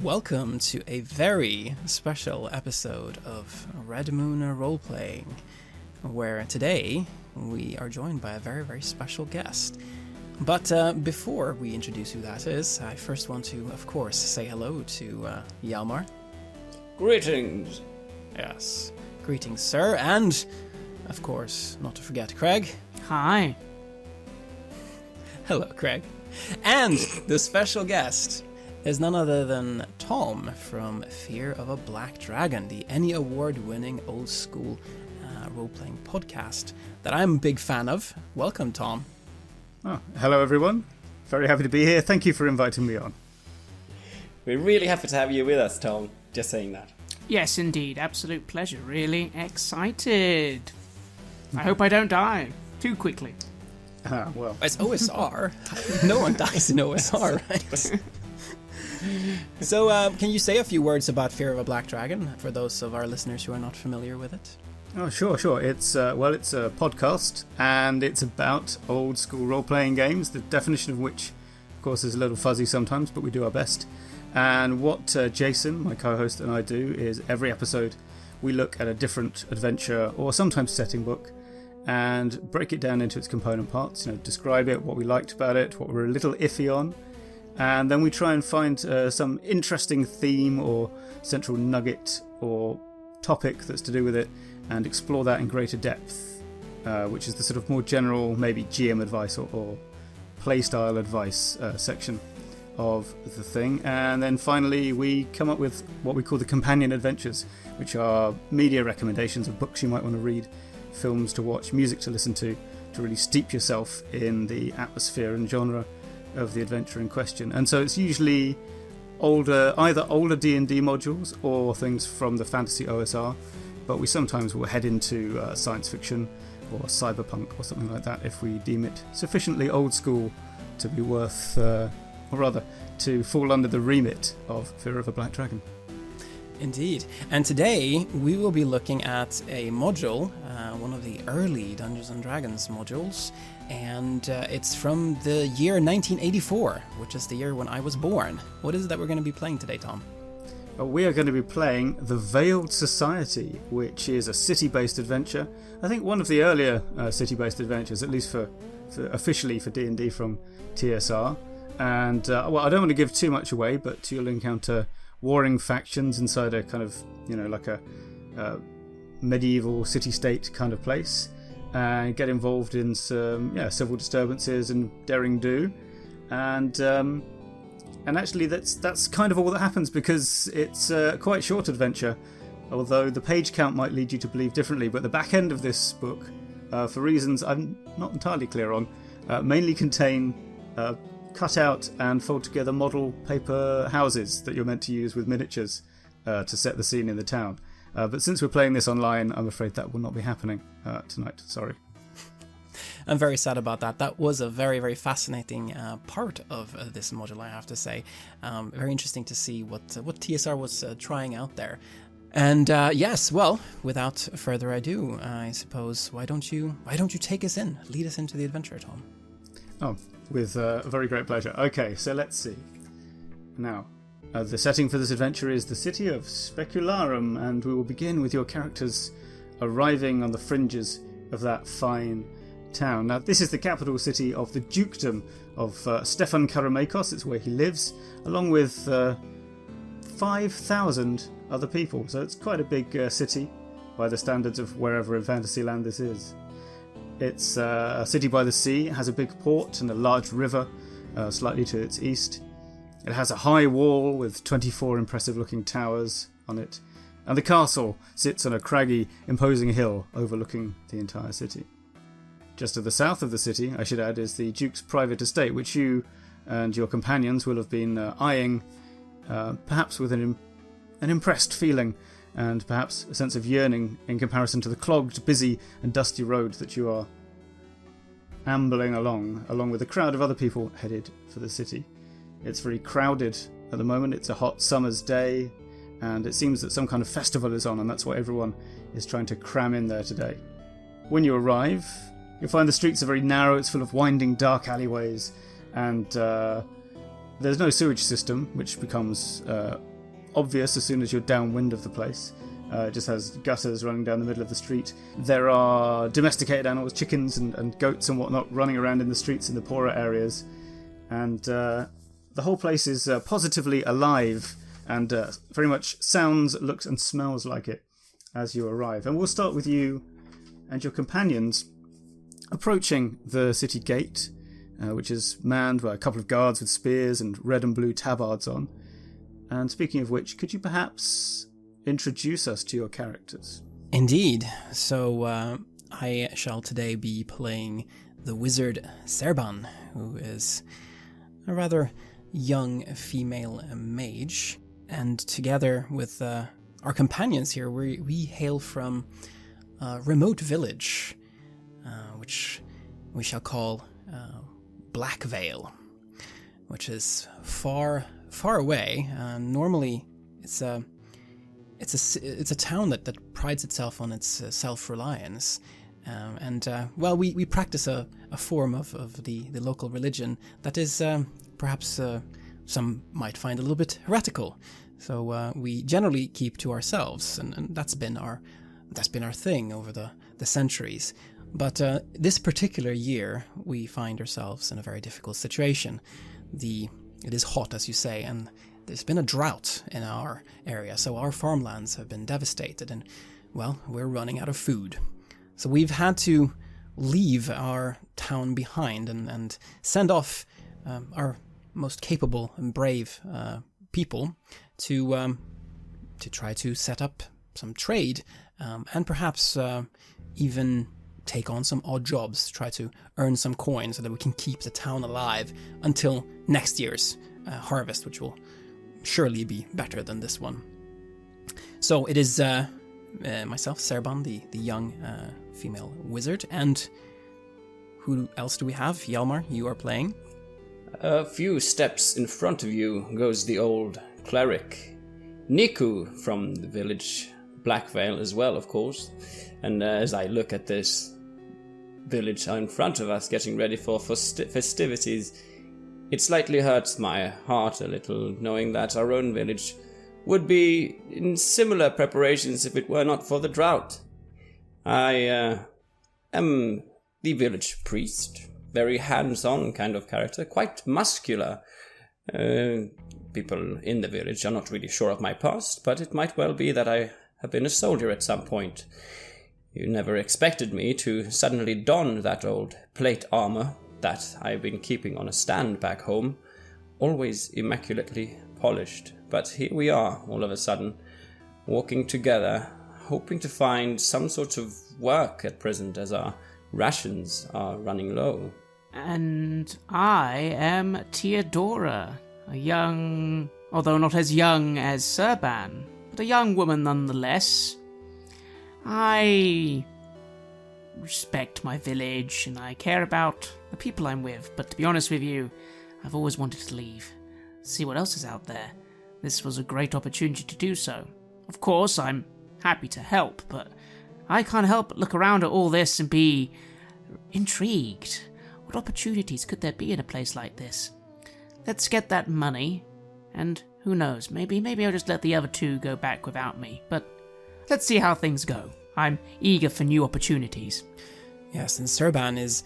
Welcome to a very special episode of Red Moon Roleplaying, where today we are joined by a very, very special guest. But before we introduce who that is, I first want to, of course, say hello to Hjalmar. Greetings. Yes, greetings, sir, and, of course, not to forget, Craig. Hi. Hello, Craig. And the special guest is none other than Tom from Fear of a Black Dragon, the Ennie-award winning old school role-playing podcast that I'm a big fan of. Welcome, Tom. Oh, hello, everyone. Very happy to be here. Thank you for inviting me on. We're really happy to have you with us, Tom. Just saying that. Yes, indeed. Absolute pleasure. Really excited. I hope I don't die too quickly. Well. It's OSR. No one dies in OSR, right? So, can you say a few words about Fear of a Black Dragon for those of our listeners who are not familiar with it? Oh, sure. It's a podcast, and it's about old school role-playing games, the definition of which, of course, is a little fuzzy sometimes, but we do our best. And what Jason, my co-host, and I do is every episode we look at a different adventure or sometimes setting book and break it down into its component parts, describe it, what we liked about it, what we're a little iffy on, and then we try and find some interesting theme or central nugget or topic that's to do with it and explore that in greater depth, which is the sort of more general, maybe GM advice or playstyle advice section of the thing. And then finally we come up with what we call the companion adventures, which are media recommendations of books you might want to read, films to watch, music to listen to really steep yourself in the atmosphere and genre of the adventure in question. And so it's usually either older D&D modules or things from the fantasy OSR, but we sometimes will head into science fiction or cyberpunk or something like that if we deem it sufficiently old school to be worth, or rather, to fall under the remit of Fear of a Black Dragon. Indeed. And today we will be looking at a module, one of the early Dungeons & Dragons modules, and it's from the year 1984, which is the year when I was born. What is it that we're going to be playing today, Tom? We are going to be playing The Veiled Society, which is a city-based adventure. I think one of the earlier city-based adventures, at least for officially for D&D from TSR. And, I don't want to give too much away, but you'll encounter warring factions inside a kind of, like a medieval city-state kind of place, and get involved in some civil disturbances and daring do, and actually that's kind of all that happens, because it's a quite short adventure, although the page count might lead you to believe differently. But the back end of this book, for reasons I'm not entirely clear on, mainly contain cut out and fold together model paper houses that you're meant to use with miniatures to set the scene in the town. But since we're playing this online, I'm afraid that will not be happening tonight. Sorry. I'm very sad about that. That was a very, very fascinating part of this module, I have to say. Very interesting to see what TSR was trying out there. And yes, well, without further ado, I suppose, why don't you take us in, lead us into the adventure, Tom? Oh, with very great pleasure. Okay, so let's see. Now, the setting for this adventure is the city of Specularum, and we will begin with your characters arriving on the fringes of that fine town. Now, this is the capital city of the dukedom of Stefan Karamakos. It's where he lives, along with 5,000 other people. So it's quite a big city by the standards of wherever in Fantasyland this is. It's a city by the sea. It has a big port and a large river slightly to its east. It has a high wall with 24 impressive-looking towers on it. And the castle sits on a craggy, imposing hill overlooking the entire city. Just to the south of the city, I should add, is the Duke's private estate, which you and your companions will have been eyeing, perhaps with an impressed feeling, and perhaps a sense of yearning in comparison to the clogged, busy and dusty road that you are ambling along with a crowd of other people headed for the city. It's very crowded at the moment. It's a hot summer's day, and it seems that some kind of festival is on, and that's what everyone is trying to cram in there today. When you arrive, you'll find the streets are very narrow. It's full of winding, dark alleyways, and there's no sewage system, which becomes obvious as soon as you're downwind of the place. It just has gutters running down the middle of the street. There are domesticated animals, chickens and goats and whatnot, running around in the streets in the poorer areas. And the whole place is positively alive and very much sounds, looks and smells like it as you arrive. And we'll start with you and your companions approaching the city gate, which is manned by a couple of guards with spears and red and blue tabards on. And speaking of which, could you perhaps introduce us to your characters? Indeed. So I shall today be playing the wizard Serban, who is a rather young female mage. And together with our companions here, we hail from a remote village, which we shall call Blackvale, which is far away. Normally, it's a town that prides itself on its self-reliance, we practice a form of the local religion that is perhaps some might find a little bit heretical. So we generally keep to ourselves, and that's been our thing over the centuries. But this particular year, we find ourselves in a very difficult situation. It is hot, as you say, and there's been a drought in our area, so our farmlands have been devastated, and, well, we're running out of food. So we've had to leave our town behind and send off our most capable and brave people to try to set up some trade, and perhaps even take on some odd jobs to try to earn some coin so that we can keep the town alive until next year's harvest, which will surely be better than this one. So it is myself, Serban, the young female wizard, and who else do we have? Hjalmar, you are playing. A few steps in front of you goes the old cleric, Niku, from the village Blackvale as well, of course. And as I look at this village in front of us getting ready for festivities, it slightly hurts my heart a little, knowing that our own village would be in similar preparations if it were not for the drought. I am the village priest, very hands-on kind of character, quite muscular. People in the village are not really sure of my past, but it might well be that I have been a soldier at some point. You never expected me to suddenly don that old plate armor that I've been keeping on a stand back home, always immaculately polished. But here we are, all of a sudden, walking together, hoping to find some sort of work at present as our rations are running low. And I am Theodora, a young, although not as young as Serban, but a young woman nonetheless. I respect my village and I care about the people I'm with, but to be honest with you, I've always wanted to leave, see what else is out there. This was a great opportunity to do so. Of course, I'm happy to help, but I can't help but look around at all this and be intrigued. What opportunities could there be in a place like this? Let's get that money, and who knows, maybe I'll just let the other two go back without me, but let's see how things go. I'm eager for new opportunities. Yes, and Serban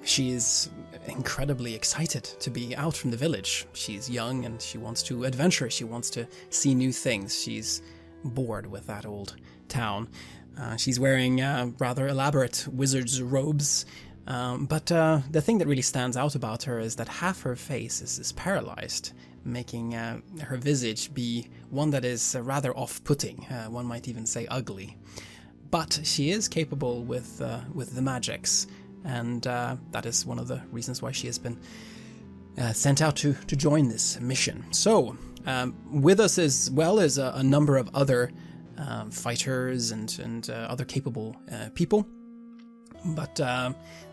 she is incredibly excited to be out from the village. She's young and she wants to adventure. She wants to see new things. She's bored with that old town. She's wearing rather elaborate wizard's robes. But the thing that really stands out about her is that half her face is paralyzed, making her visage be one that is rather off-putting. One might even say ugly. But she is capable with the magics, and that is one of the reasons why she has been sent out to join this mission. So, with us as well as a number of other fighters and other capable people, but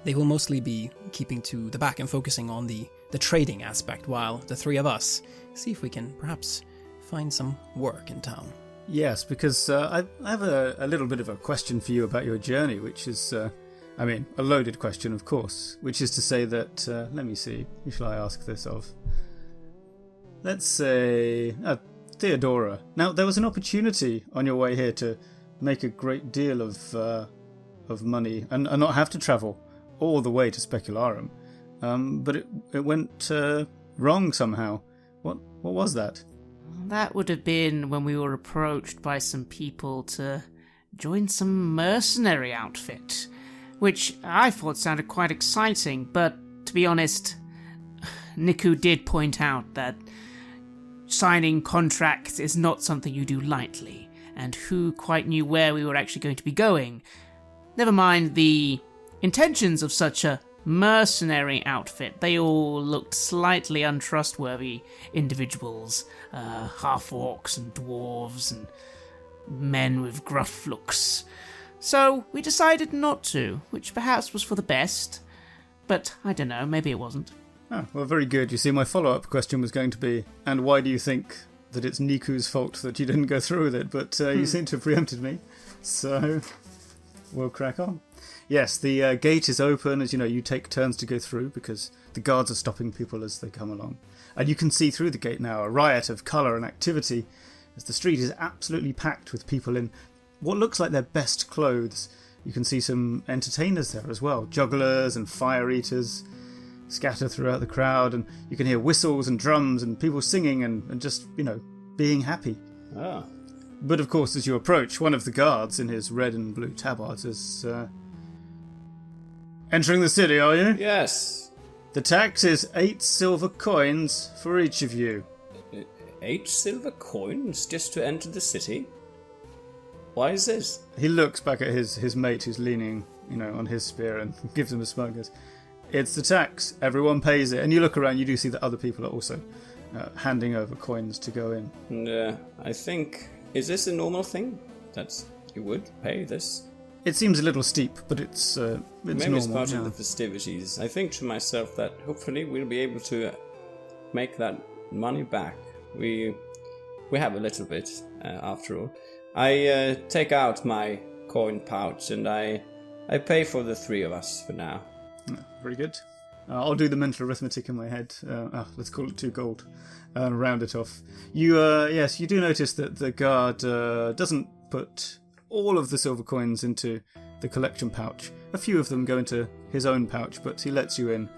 they will mostly be keeping to the back and focusing on the trading aspect, while the three of us see if we can perhaps find some work in town. Yes, because I have a little bit of a question for you about your journey, which is, a loaded question, of course, which is to say that, let me see, who shall I ask this of? Let's say, Theodora, now there was an opportunity on your way here to make a great deal of money and not have to travel all the way to Specularum, but it went wrong somehow. What was that? That would have been when we were approached by some people to join some mercenary outfit, which I thought sounded quite exciting, but to be honest, Niku did point out that signing contracts is not something you do lightly, and who quite knew where we were actually going to be going. Never mind the intentions of such a mercenary outfit. They all looked slightly untrustworthy individuals, half-orcs and dwarves and men with gruff looks. So we decided not to, which perhaps was for the best, but I don't know, maybe it wasn't. Oh, well, very good. You see, my follow-up question was going to be, and why do you think that it's Niku's fault that you didn't go through with it? But you seem to have preempted me, so we'll crack on. Yes, the gate is open. As you know, you take turns to go through because the guards are stopping people as they come along. And you can see through the gate now a riot of colour and activity as the street is absolutely packed with people in what looks like their best clothes. You can see some entertainers there as well, jugglers and fire eaters scatter throughout the crowd, and you can hear whistles and drums and people singing and just, being happy. Ah. But of course, as you approach, one of the guards in his red and blue tabard says, entering the city, are you? Yes. The tax is 8 silver coins for each of you. 8 silver coins just to enter the city? Why is this? He looks back at his mate who's leaning, on his spear and gives him a smug. Goes, it's the tax. Everyone pays it. And you look around, you do see that other people are also handing over coins to go in. And I think, is this a normal thing? That you would pay this? It seems a little steep, but it's Maybe normal. it's part of the festivities. I think to myself that hopefully we'll be able to make that money back. We have a little bit, after all. I take out my coin pouch and I pay for the 3 of us for now. Very good. I'll do the mental arithmetic in my head. Let's call it 2 gold and round it off. Yes, you do notice that the guard doesn't put all of the silver coins into the collection pouch. A few of them go into his own pouch, but he lets you in,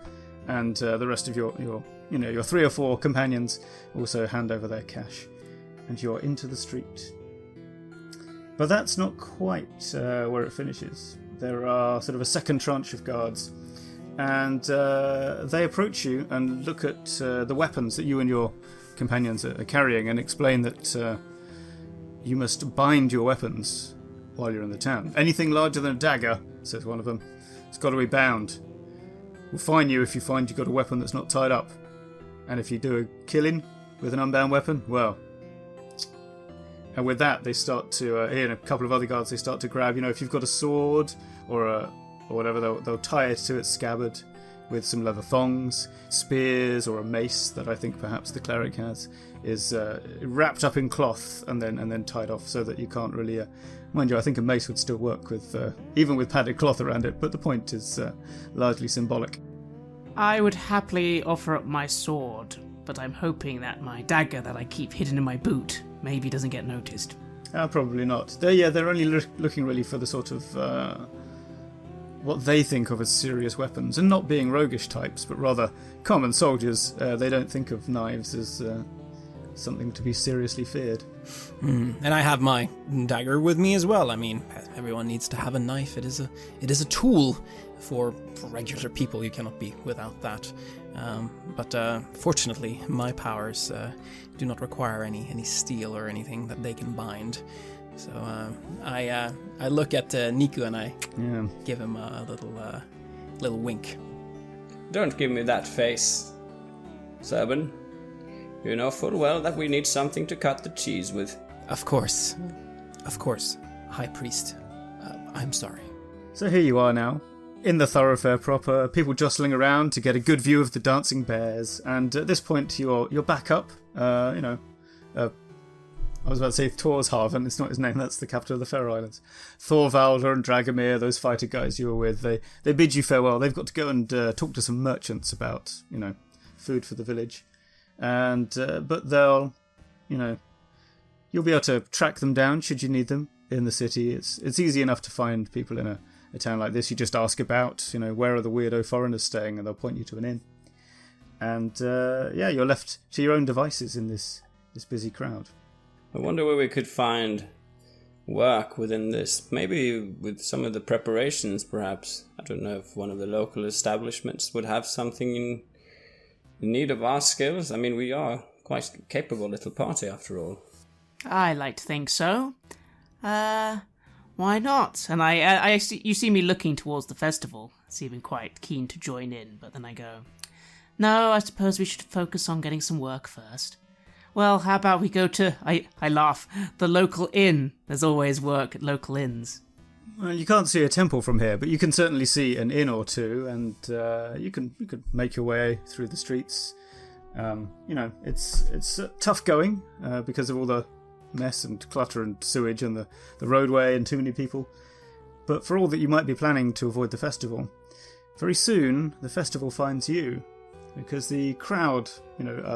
and the rest of your 3 or 4 companions also hand over their cash, and you're into the street. But that's not quite where it finishes. There are sort of a second tranche of guards, and they approach you and look at the weapons that you and your companions are carrying and explain that you must bind your weapons while you're in the town. Anything larger than a dagger, says one of them, it's got to be bound. We'll fine you if you find you've got a weapon that's not tied up. And if you do a killing with an unbound weapon, well. And with that, they start to, he and a couple of other guards, they start to grab, if you've got a sword or whatever, they'll tie it to its scabbard with some leather thongs, spears, or a mace that I think perhaps the cleric has, is wrapped up in cloth and then tied off so that you can't really... mind you, I think a mace would still work with even with padded cloth around it, but the point is largely symbolic. I would happily offer up my sword, but I'm hoping that my dagger that I keep hidden in my boot maybe doesn't get noticed. Probably not. They're only looking really for the sort of what they think of as serious weapons, and not being roguish types, but rather common soldiers. They don't think of knives as something to be seriously feared. And I have my dagger with me as well. I mean, everyone needs to have a knife. It is a tool for regular people. You cannot be without that. But fortunately, my powers do not require any steel or anything that they can bind. So I look at Niku and I give him a little wink. Don't give me that face, Serban. You know full well that we need something to cut the cheese with. Of course, High Priest. I'm sorry. So here you are now, in the thoroughfare proper, people jostling around to get a good view of the dancing bears, and at this point you're back up. I was about to say Torshaven, it's not his name, that's the capital of the Faroe Islands. Thorvaldr and Dragomir, those fighter guys you were with, they bid you farewell. They've got to go and talk to some merchants about, food for the village. And but they'll, You'll be able to track them down should you need them in the city. It's easy enough to find people in a town like this. You just ask about, where are the weirdo foreigners staying, and they'll point you to an inn. And you're left to your own devices in this busy crowd. I wonder where we could find work within this. Maybe with some of the preparations, perhaps. I don't know if one of the local establishments would have something in need of our skills. I mean, we are quite a capable little party after all. I like to think so. Why not? And I see, you see me looking towards the festival, seeming quite keen to join in, but then I go, no, I suppose we should focus on getting some work first. Well, how about we go to, I laugh, the local inn. There's always work at local inns. Well, you can't see a temple from here, but you can certainly see an inn or two, and you could make your way through the streets. It's tough going because of all the mess and clutter and sewage and the roadway and too many people. But for all that you might be planning to avoid the festival, very soon the festival finds you, because the crowd,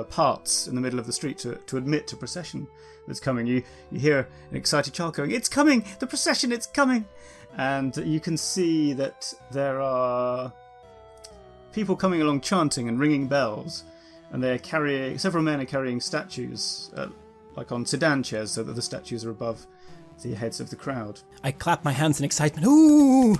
parts in the middle of the street to admit a procession that's coming. You hear an excited child going, "It's coming! The procession, it's coming!" And you can see that there are people coming along chanting and ringing bells, and several men are carrying statues, like on sedan chairs, so that the statues are above the heads of the crowd. I clap my hands in excitement. Ooh!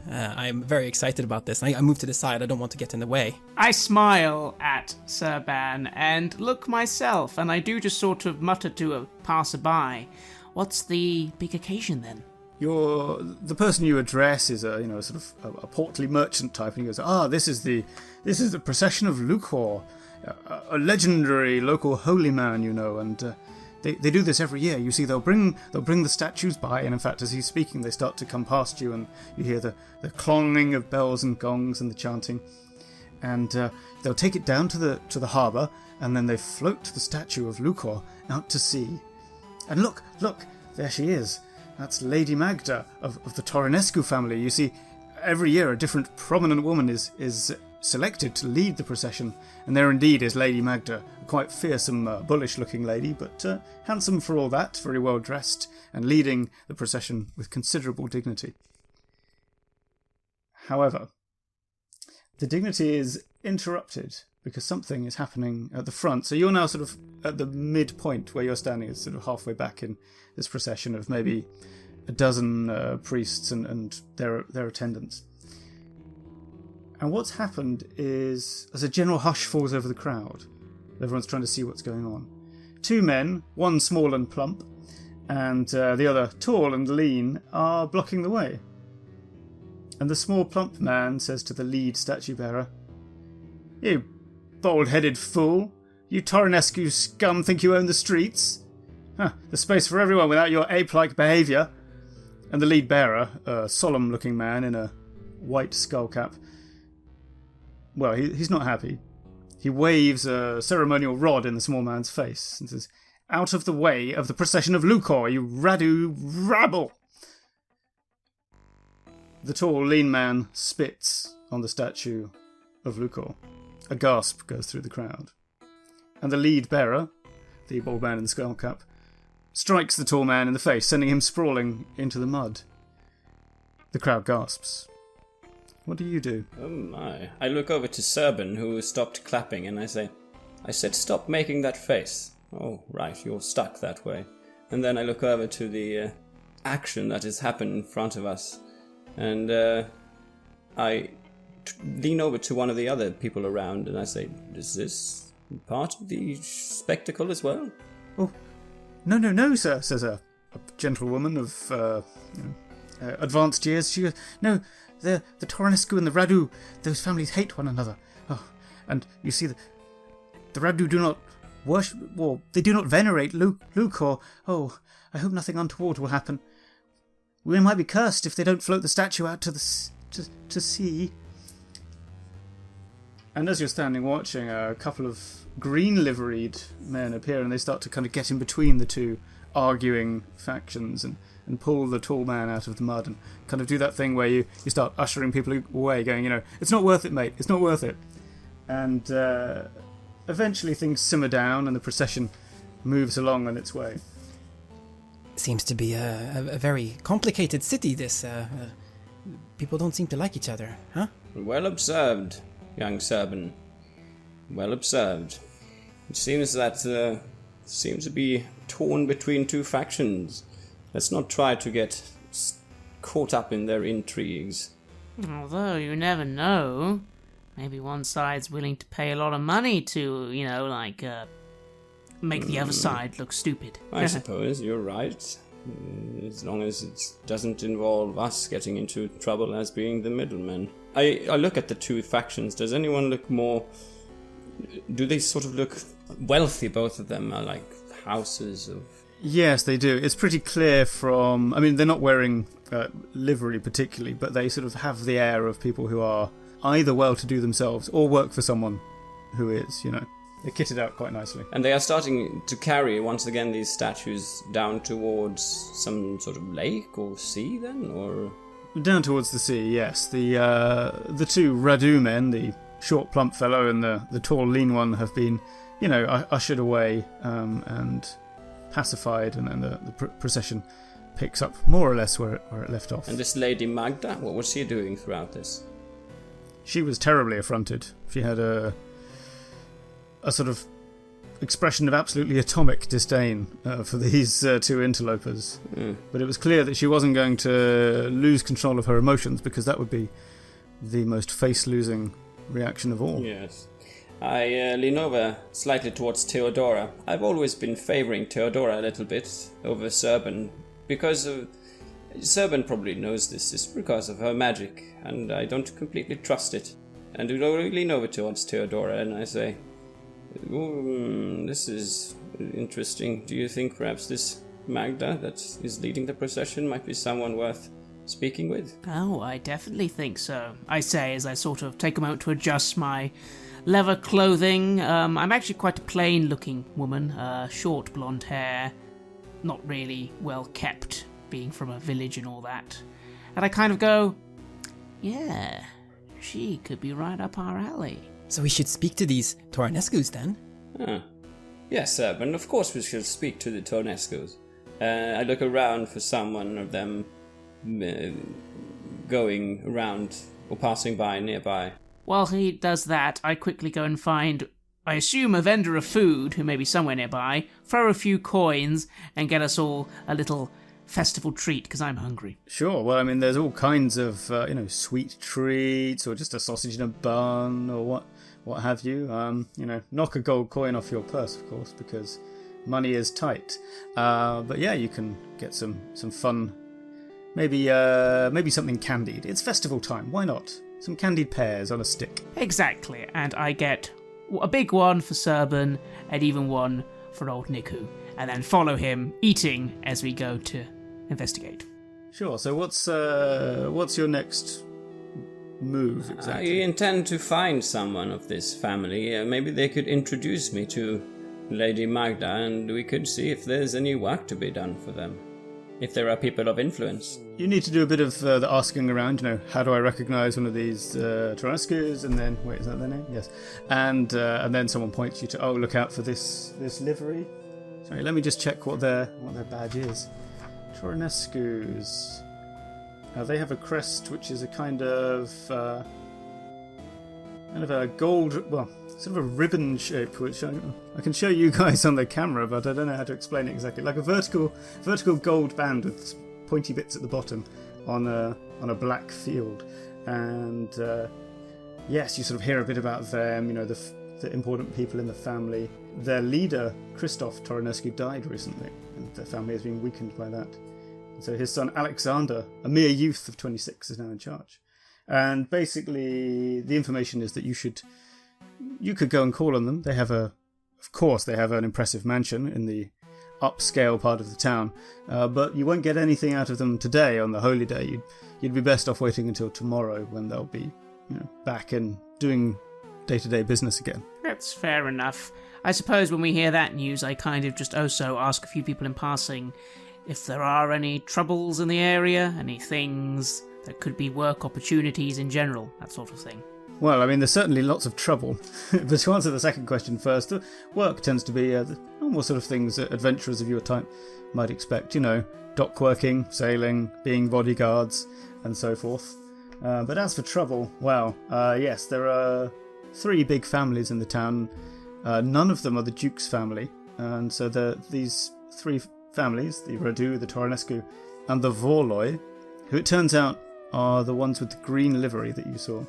I'm very excited about this. I move to the side. I don't want to get in the way. I smile at Sir Ban and look myself, and I do just sort of mutter to a passerby, "What's the big occasion then?" The person you address is a portly merchant type, and he goes, "This is the procession of Lucor, a legendary local holy man, and they do this every year. You see, they'll bring the statues by, and in fact, as he's speaking, they start to come past you, and you hear the clanging of bells and gongs and the chanting, and they'll take it down to the harbour, and then they float the statue of Lucor out to sea. And look, there she is. That's Lady Magda of the Torrinescu family. You see, every year a different prominent woman is selected to lead the procession, and there indeed is Lady Magda, a quite fearsome, bullish-looking lady, but handsome for all that, very well dressed, and leading the procession with considerable dignity. However, the dignity is interrupted because something is happening at the front. So you're now sort of at the midpoint where you're standing, is sort of halfway back in this procession of maybe a dozen priests and their attendants. And what's happened is, as a general hush falls over the crowd, everyone's trying to see what's going on. Two men, one small and plump, and the other tall and lean, are blocking the way. And the small plump man says to the lead statue bearer, "You bald-headed fool! You Torrinescu scum think you own the streets? There's space for everyone without your ape-like behaviour." And the lead bearer, a solemn-looking man in a white skull cap, well, he's not happy. He waves a ceremonial rod in the small man's face and says, "Out of the way of the procession of Lucor, you Radu rabble!" The tall, lean man spits on the statue of Lucor. A gasp goes through the crowd. And the lead bearer, the bald man in the skull cap, strikes the tall man in the face, sending him sprawling into the mud. The crowd gasps. What do you do? Oh my. I look over to Serban, who stopped clapping, and I said, "Stop making that face." "Oh, right, you're stuck that way." And then I look over to the action that has happened in front of us, and I lean over to one of the other people around, and I say, "Is this part of the spectacle as well?" "Oh, no, sir," says a gentlewoman of advanced years. She goes, "No, the Torrinescu and the Radu, those families hate one another. Oh, and you see, the Radu do not worship, or they do not venerate Lucor. Oh, I hope nothing untoward will happen. We might be cursed if they don't float the statue out to sea." And as you're standing watching, a couple of green-liveried men appear, and they start to kind of get in between the two arguing factions and pull the tall man out of the mud and kind of do that thing where you start ushering people away, going, "It's not worth it, mate, it's not worth it." And eventually things simmer down and the procession moves along on its way. Seems to be a very complicated city, this. People don't seem to like each other, huh? Well observed, young Serban. Well observed. It seems that seems to be torn between two factions. Let's not try to get caught up in their intrigues. Although you never know. Maybe one side's willing to pay a lot of money to, make the other side look stupid. I suppose you're right. As long as it doesn't involve us getting into trouble as being the middlemen. I look at the two factions. Does anyone look more... Do they sort of look wealthy, both of them? Are like houses of... Yes, they do. It's pretty clear from... I mean, they're not wearing livery particularly, but they sort of have the air of people who are either well-to-do themselves or work for someone who is, They're kitted out quite nicely. And they are starting to carry, once again, these statues down towards some sort of lake or sea, then? Or down towards the sea, yes. The two Radu men, the short, plump fellow and the tall, lean one, have been, ushered away and pacified, and then the procession picks up more or less where it left off. And this Lady Magda, what was she doing throughout this? She was terribly affronted. She had a sort of expression of absolutely atomic disdain for these two interlopers. But it was clear that she wasn't going to lose control of her emotions, because that would be the most face-losing reaction of all. Yes. I lean over slightly towards Theodora. I've always been favouring Theodora a little bit over Serban, because of... Serban probably knows this. It's because of her magic, and I don't completely trust it. And I lean over towards Theodora and I say... this is interesting. Do you think perhaps this Magda that is leading the procession might be someone worth speaking with? Oh, I definitely think so, I say as I sort of take a moment to adjust my leather clothing. I'm actually quite a plain-looking woman, short blonde hair, not really well kept, being from a village and all that. And I kind of go, yeah, she could be right up our alley. So we should speak to these Tornescus then? Yes, sir, but of course we should speak to the Tornescus. I look around for someone of them going around or passing by nearby. While he does that, I quickly go and find, I assume, a vendor of food who may be somewhere nearby, throw a few coins, and get us all a little festival treat, because I'm hungry. Sure. Well, I mean, there's all kinds of, sweet treats, or just a sausage and a bun, or what have you. Knock a gold coin off your purse, of course, because money is tight. But yeah, you can get some fun. Maybe something candied. It's festival time. Why not? Some candied pears on a stick. Exactly. And I get a big one for Serban, and even one for old Niku, and then follow him eating as we go to investigate. Sure. So what's your next move exactly? I intend to find someone of this family. Maybe they could introduce me to Lady Magda, and we could see if there's any work to be done for them. If there are people of influence. You need to do a bit of the asking around, how do I recognise one of these Tornescus? And then, wait, is that their name? Yes. And then someone points you to, look out for this livery. Sorry, let me just check what their badge is. Tornescus. They have a crest which is a kind of a gold, sort of a ribbon shape, which I can show you guys on the camera, but I don't know how to explain it exactly. Like a vertical gold band with pointy bits at the bottom on a black field. And yes, you sort of hear a bit about them, the important people in the family. Their leader, Christoph Tornescu, died recently, and their family has been weakened by that. And so his son Alexander, a mere youth of 26, is now in charge. And basically, the information is that you could go and call on them. They have of course, they have an impressive mansion in the upscale part of the town, but you won't get anything out of them today on the holy day. You'd be best off waiting until tomorrow, when they'll be, back and doing day-to-day business again. That's fair enough. I suppose when we hear that news, I kind of just also ask a few people in passing if there are any troubles in the area, any things that could be work opportunities in general, that sort of thing. Well, I mean, there's certainly lots of trouble. But to answer the second question first, work tends to be the normal sort of things that adventurers of your type might expect. You know, dock working, sailing, being bodyguards, and so forth. But as for trouble, well, yes, there are 3 big families in the town. None of them are the Duke's family. And so these 3 families, the Radu, the Tornescu, and the Vorloi, who it turns out are the ones with the green livery that you saw.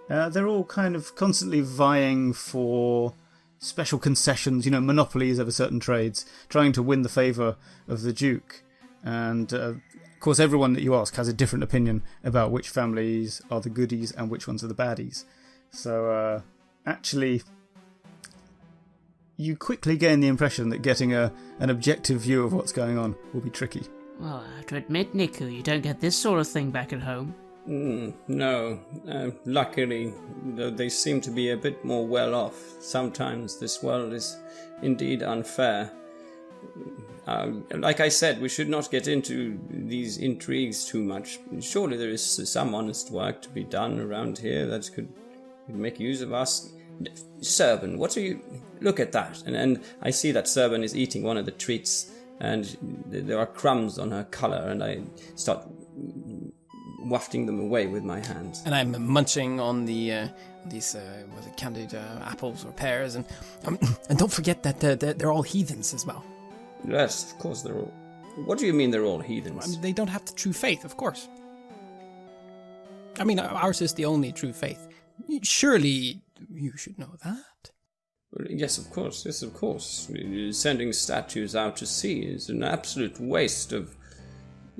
They're all kind of constantly vying for special concessions, you know, monopolies over certain trades, trying to win the favour of the Duke. And, of course, everyone that you ask has a different opinion about which families are the goodies and which ones are the baddies. So, actually, you quickly gain the impression that getting an objective view of what's going on will be tricky. Well, I have to admit, Niku, you don't get this sort of thing back at home. No. Luckily, though they seem to be a bit more well off, sometimes this world is indeed unfair. Like I said, we should not get into these intrigues too much. Surely there is some honest work to be done around here that could make use of us. Serban, what are you... Look at that. And I see that Serban is eating one of the treats, and there are crumbs on her collar, and I start wafting them away with my hands. And I'm munching on these candied apples or pears, and don't forget that they're all heathens as well. Yes, of course they're all... What do you mean they're all heathens? I mean, they don't have the true faith, of course. I mean, ours is the only true faith. Surely you should know that. Yes, of course. Sending statues out to sea is an absolute waste of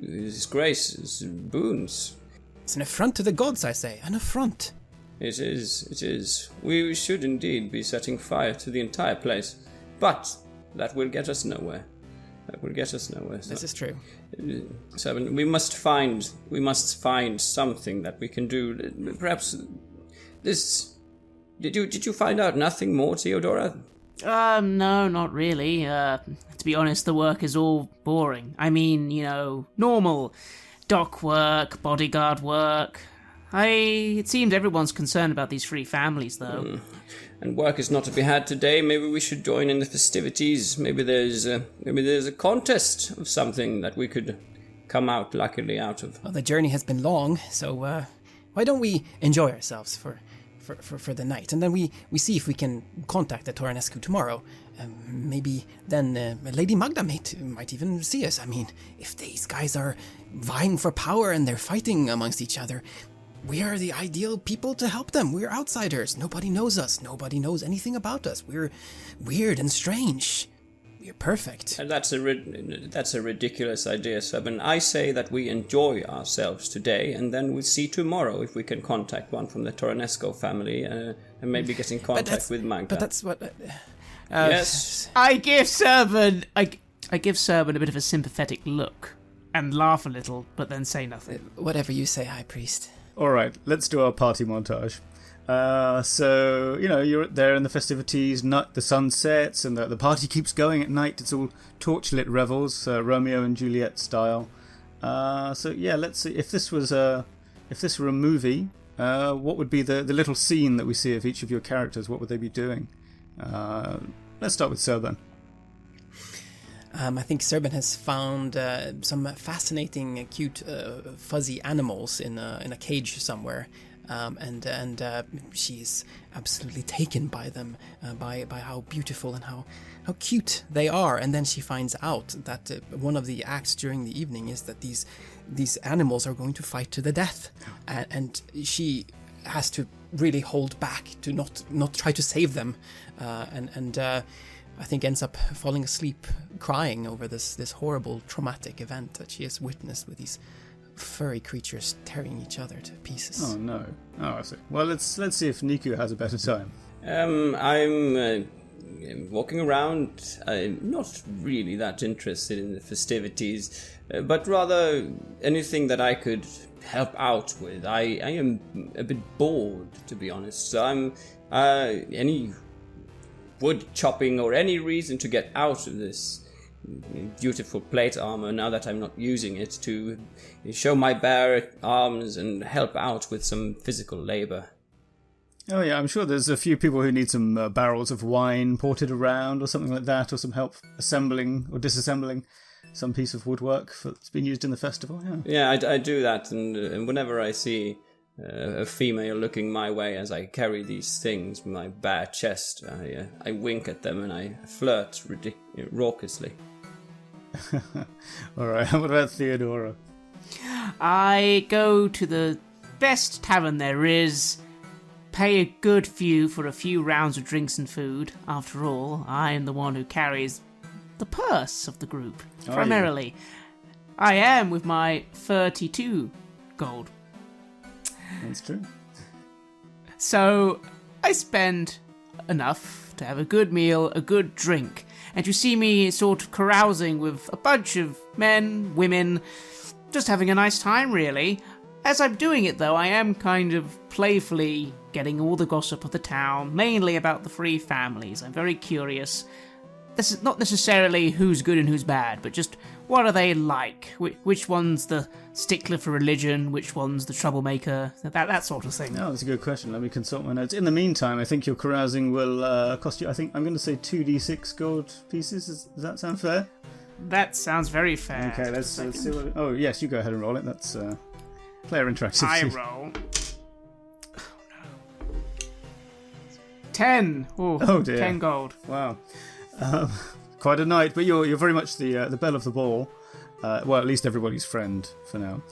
His Grace's boons. It's an affront to the gods, I say. An affront. It is. We should indeed be setting fire to the entire place. But that will get us nowhere. This is true. So we must find something that we can do. Perhaps this... Did you find out nothing more, Theodora? No, not really. To be honest, the work is all boring. I mean, you know, normal dock work, bodyguard work. It seems everyone's concerned about these 3 families, though. And work is not to be had today. Maybe we should join in the festivities. Maybe there's a contest of something that we could come out luckily out of. Well, the journey has been long, so why don't we enjoy ourselves for the night, and then we see if we can contact the Tornescu tomorrow. Maybe then Lady Magda might even see us. I mean, if these guys are vying for power and they're fighting amongst each other, we are the ideal people to help them. We're outsiders. Nobody knows us. Nobody knows anything about us. We're weird and strange. We're perfect. That's a ridiculous idea, Serban. I say that we enjoy ourselves today, and then we'll see tomorrow if we can contact one from the Tornescu family and maybe get in contact with Magda. But that's what... yes. I give Serban a bit of a sympathetic look and laugh a little, but then say nothing. Whatever you say, High Priest. All right, let's do our party montage. So, you know, you're there in the festivities, the sun sets, and the party keeps going at night. It's all torchlit revels, Romeo and Juliet style. So, yeah, let's see. If this were a movie, what would be the little scene that we see of each of your characters? What would they be doing? Let's start with Serban. I think Serban has found some fascinating, cute, fuzzy animals in a cage somewhere. And she's absolutely taken by them, by how beautiful and how cute they are. And then she finds out that one of the acts during the evening is that these animals are going to fight to the death, and she has to really hold back to not try to save them, and I think ends up falling asleep crying over this horrible traumatic event that she has witnessed with these furry creatures tearing each other to pieces. Oh no! Oh, I see. Well, let's see if Niku has a better time. I'm walking around. I'm not really that interested in the festivities, but rather anything that I could help out with. I am a bit bored, to be honest. So I'm any wood chopping or any reason to get out of this beautiful plate armor now that I'm not using it, to show my bare arms and help out with some physical labor. Oh yeah, I'm sure there's a few people who need some barrels of wine ported around or something like that, or some help assembling or disassembling some piece of woodwork that's been used in the festival. Yeah, I do that, and whenever I see a female looking my way as I carry these things with my bare chest, I wink at them and I flirt raucously. All right, what about Theodora? I go to the best tavern there is, pay a good few for a few rounds of drinks and food. After all, I am the one who carries the purse of the group, primarily. I am with my 32 gold. That's true. So, I spend enough to have a good meal, a good drink, and you see me sort of carousing with a bunch of men, women, just having a nice time, really. As I'm doing it, though, I am kind of playfully getting all the gossip of the town, mainly about the three families. I'm very curious. This is not necessarily who's good and who's bad, but just what are they like? Which one's the stickler for religion? Which one's the troublemaker? That sort of thing. Oh, that's a good question. Let me consult my notes. In the meantime, I think your carousing will cost you, I'm going to say 2d6 gold pieces. Does that sound fair? That sounds very fair. Okay, let's see what... Oh, yes, you go ahead and roll it. That's player interactive. I roll. Oh, no. 10. Ooh, oh, dear. 10 gold. Wow. Quite a night, but you're very much the belle of the ball. Well, at least everybody's friend for now.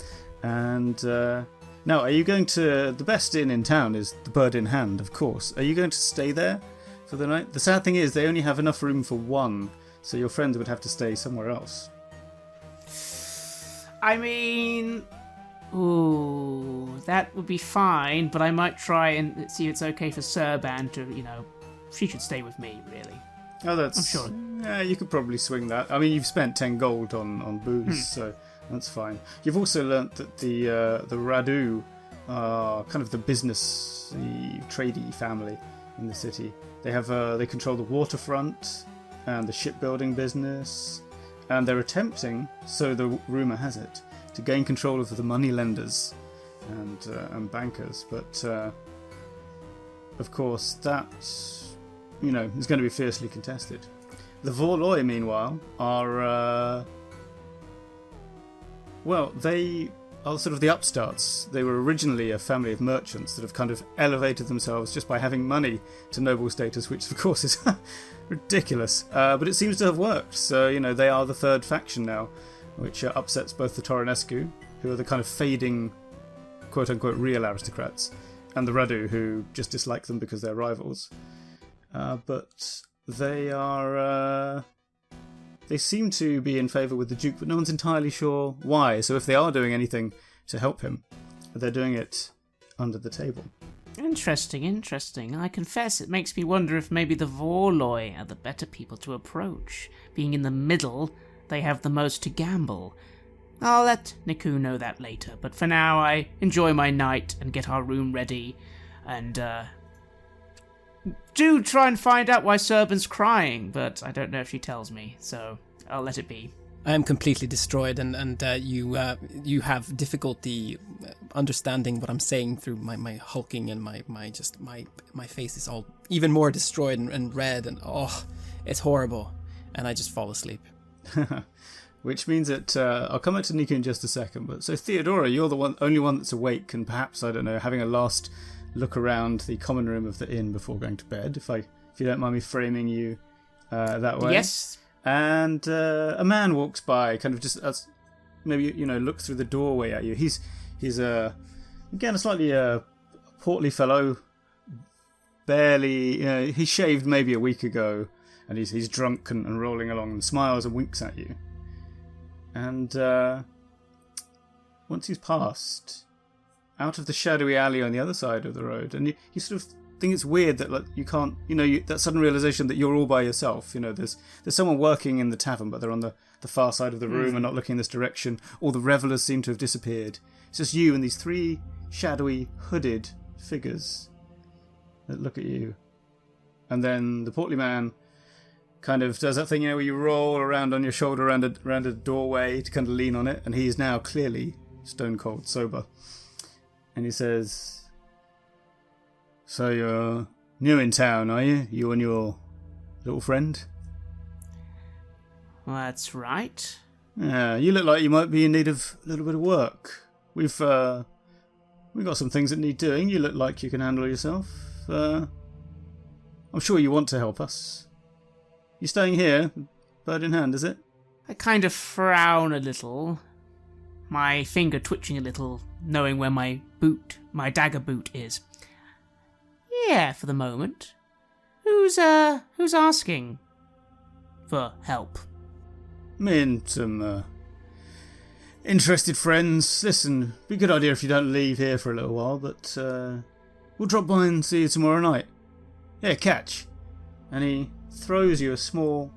And now, are you going to... The best inn in town is the Bird in Hand, of course. Are you going to stay there for the night? The sad thing is they only have enough room for one, so your friends would have to stay somewhere else. I mean... Ooh, that would be fine, but I might try and see if it's okay for Serban to, she should stay with me, really. Oh, that's... I'm sure. Yeah, you could probably swing that. I mean, you've spent 10 gold on booze, so that's fine. You've also learnt that the Radu are kind of the business, the tradey family in the city. They control the waterfront and the shipbuilding business, and they're attempting, so the rumour has it, to gain control of the money lenders and bankers. But of course, that is going to be fiercely contested. The Vorloi, meanwhile, are they are sort of the upstarts. They were originally a family of merchants that have kind of elevated themselves just by having money to noble status, which of course is ridiculous. But it seems to have worked. So, they are the third faction now, which upsets both the Toronescu, who are the kind of fading, quote-unquote, real aristocrats, and the Radu, who just dislike them because they're rivals. But they are... They seem to be in favour with the Duke, but no one's entirely sure why. So if they are doing anything to help him, they're doing it under the table. Interesting. I confess it makes me wonder if maybe the Vorloi are the better people to approach. Being in the middle, they have the most to gamble. I'll let Niku know that later, but for now I enjoy my night and get our room ready, and do try and find out why Serban's crying, but I don't know if she tells me, so I'll let it be. I am completely destroyed, and you have difficulty understanding what I'm saying through my hulking and my face is all even more destroyed and red, and it's horrible, and I just fall asleep. Which means that I'll come back to Niku in just a second. But so Theodora, you're the only one that's awake, and perhaps, I don't know, having a last look around the common room of the inn before going to bed. If you don't mind me framing you that way. Yes. And a man walks by, kind of just as maybe look through the doorway at you. He's again a slightly portly fellow, barely. He shaved maybe a week ago, and he's drunk and rolling along and smiles and winks at you. And once he's passed out of the shadowy alley on the other side of the road, and you sort of think it's weird that you can't, that sudden realization that you're all by yourself. There's someone working in the tavern, but they're on the far side of the room and not looking in this direction. All the revelers seem to have disappeared. It's just you and these three shadowy, hooded figures that look at you. And then the portly man kind of does that thing, where you roll around on your shoulder around a doorway to kind of lean on it, and he is now clearly stone cold sober. And he says, So you're new in town, are you? You and your little friend? Well, that's right. Yeah, you look like you might be in need of a little bit of work. We've got some things that need doing. You look like you can handle yourself. I'm sure you want to help us. You staying here, bird in hand, is it? I kind of frown a little, my finger twitching a little, knowing where my dagger boot is. Yeah, for the moment. Who's asking for help? Me and some interested friends. Listen, be a good idea if you don't leave here for a little while, but we'll drop by and see you tomorrow night. Yeah, catch. And he throws you a small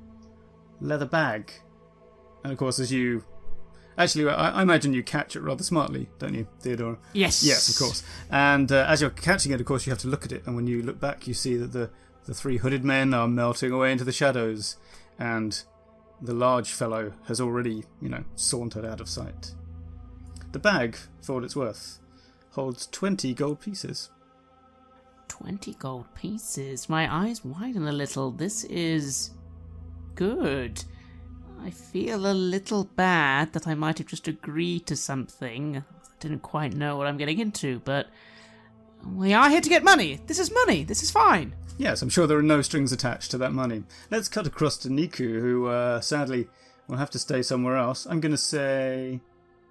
leather bag. And of course, as you... Actually, I imagine you catch it rather smartly, don't you, Theodora? Yes. Yes, of course. And as you're catching it, of course, you have to look at it. And when you look back, you see that the three hooded men are melting away into the shadows. And the large fellow has already, sauntered out of sight. The bag, for what it's worth, holds 20 gold pieces. 20 gold pieces. My eyes widen a little. This is good. I feel a little bad that I might have just agreed to something. I didn't quite know what I'm getting into, but we are here to get money. This is money. This is fine. Yes, I'm sure there are no strings attached to that money. Let's cut across to Niku, who sadly will have to stay somewhere else. I'm going to say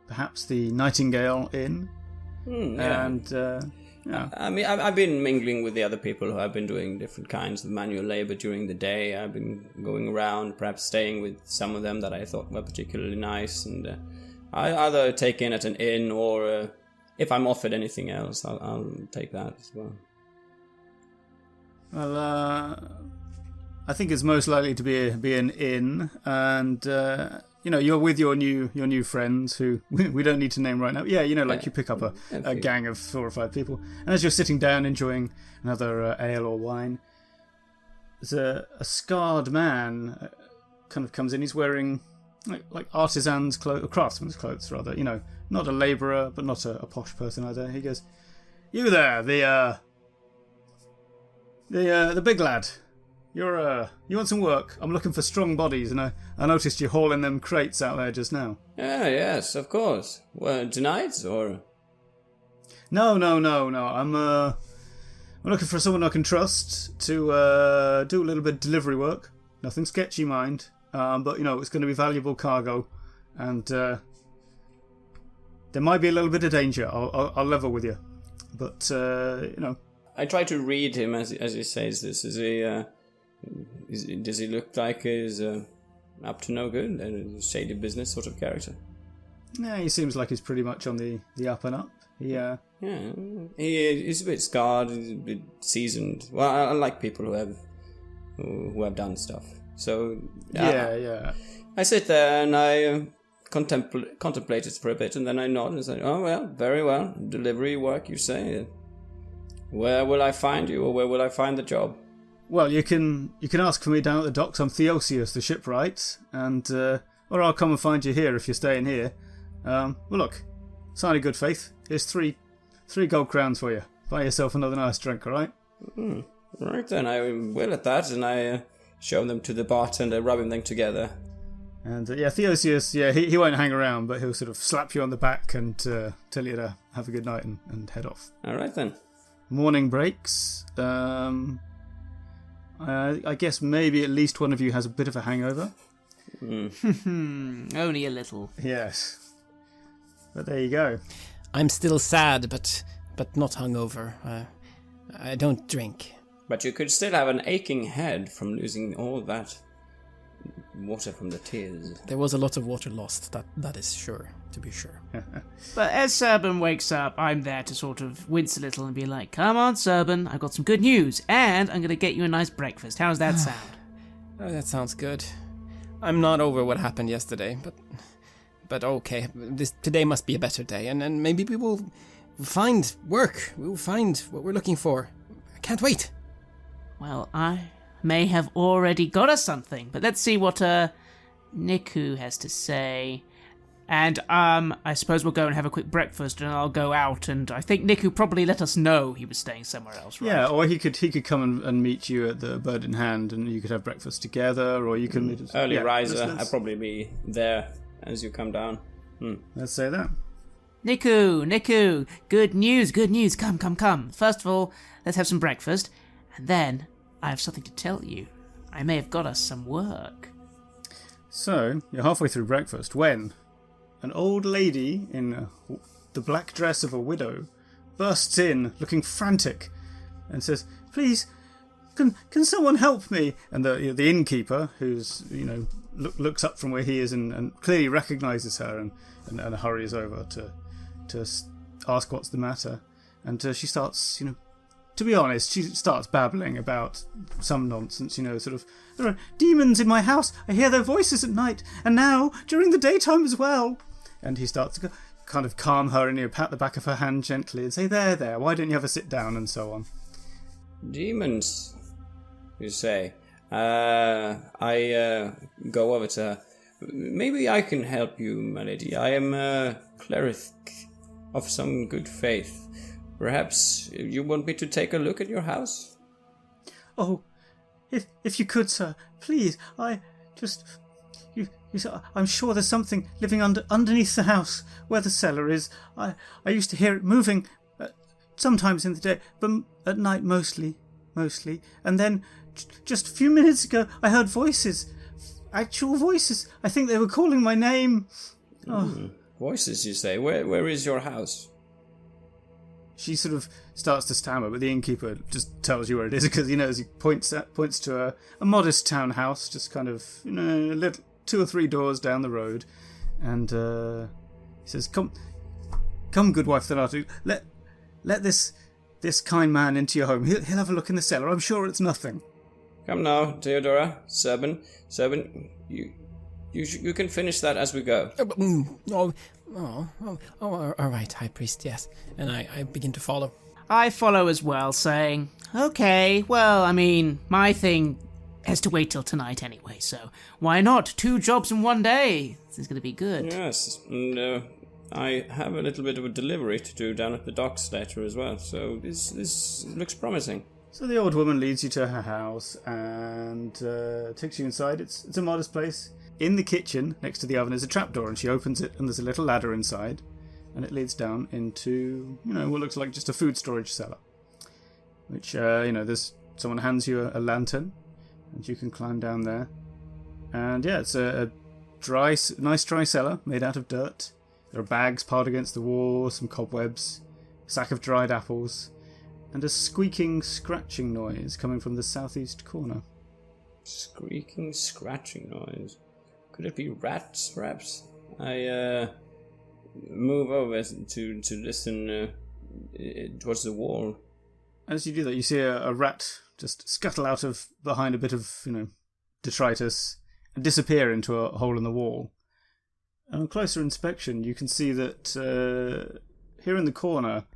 perhaps the Nightingale Inn. Yeah. And yeah. I mean, I've been mingling with the other people who have been doing different kinds of manual labor during the day. I've been going around, perhaps staying with some of them that I thought were particularly nice, and I either take in at an inn or if I'm offered anything else, I'll take that as well. Well, I think it's most likely to be an inn, and you're with your new friends who we don't need to name right now. Yeah, you pick up a gang of 4 or 5 people, and as you're sitting down enjoying another ale or wine, there's a scarred man kind of comes in. He's wearing like artisan's clothes, or craftsman's clothes rather. Not a labourer, but not a posh person either. He goes, "You there, the big lad. You want some work? I'm looking for strong bodies, and I noticed you hauling them crates out there just now." Yes, of course. Well, tonight, or? No. I'm looking for someone I can trust to do a little bit of delivery work. Nothing sketchy, mind. But it's going to be valuable cargo, and there might be a little bit of danger. I'll level with you, but I try to read him as he says this. Does he look like he's up to no good, a shady business sort of character? Yeah, he seems like he's pretty much on the up and up. He's a bit scarred, he's a bit seasoned. Well, I like people who have done stuff. So yeah. I sit there and I contemplate it for a bit, and then I nod and say, "Oh well, very well. Delivery work, you say? Where will I find you, or where will I find the job?" Well, you can ask for me down at the docks. I'm Theosius, the shipwright, and or I'll come and find you here if you're staying here. Well, look, sign of good faith. Here's three gold crowns for you. Buy yourself another nice drink, all right? Right then, I will at that, and I show them to the bartender, rubbing them together. And Theosius, he won't hang around, but he'll sort of slap you on the back and tell you to have a good night and head off. All right then. Morning breaks. I guess maybe at least one of you has a bit of a hangover. Only a little. Yes. But there you go. I'm still sad, but not hungover. I don't drink. But you could still have an aching head from losing all that water from the tears. There was a lot of water lost, that is sure, to be sure. But as Serban wakes up, I'm there to sort of wince a little and be like, "Come on, Serban, I've got some good news, and I'm going to get you a nice breakfast. How's that sound?" Oh, that sounds good. I'm not over what happened yesterday, but okay. Today must be a better day, and maybe we will find work. We will find what we're looking for. I can't wait. Well, I may have already got us something, but let's see what Niku has to say. And I suppose we'll go and have a quick breakfast, and I'll go out. And I think Niku probably let us know he was staying somewhere else, right? Yeah, or he could come and meet you at the Bird in Hand, and you could have breakfast together, or you can meet us. Early riser. I'll probably be there as you come down. Let's say that. Niku, good news. Come. First of all, let's have some breakfast, and then I have something to tell you. I may have got us some work. So, you're halfway through breakfast when an old lady in the black dress of a widow bursts in, looking frantic, and says, "Please, can someone help me?" And the innkeeper, who's looks up from where he is and clearly recognises her and hurries over to ask what's the matter. And she starts, to be honest, she starts babbling about some nonsense, sort of, "There are demons in my house. I hear their voices at night, and now during the daytime as well." And he starts to kind of calm her and pat the back of her hand gently and say, there, why don't you have a sit down, and so on. Demons, you say? I go over to her. "Maybe I can help you, my lady. I am a cleric of some good faith. Perhaps you want me to take a look at your house?" "Oh, if you could, sir, please. I'm sure there's something living underneath the house where the cellar is. I used to hear it moving sometimes in the day, but at night mostly. And then just a few minutes ago, I heard voices, actual voices. I think they were calling my name." Oh. Voices, you say? Where is your house? She sort of starts to stammer, but the innkeeper just tells you where it is, because as he points to a modest townhouse, just kind of a little 2 or 3 doors down the road, and he says, "Come, good wife Thanatu, let this kind man into your home. He'll have a look in the cellar. I'm sure it's nothing." "Come now, Theodora, servant, you can finish that as we go." All right, High Priest, yes. And I begin to follow. I follow as well, saying, "Okay, well, I mean, my thing has to wait till tonight anyway, so why not? 2 jobs in one day. This is going to be good." "Yes, and I have a little bit of a delivery to do down at the docks later as well, so this looks promising." So the old woman leads you to her house and takes you inside. It's a modest place. In the kitchen, next to the oven, is a trapdoor, and she opens it, and there's a little ladder inside, and it leads down into, what looks like just a food storage cellar. Which, there's someone hands you a lantern, and you can climb down there. And yeah, it's a nice dry cellar made out of dirt. There are bags piled against the wall, some cobwebs, a sack of dried apples, and a squeaking, scratching noise coming from the southeast corner. Squeaking, scratching noise. Could it be rats, perhaps? I move over to listen towards the wall. As you do that, you see a rat just scuttle out of behind a bit of, detritus and disappear into a hole in the wall. And on closer inspection, you can see that here in the corner,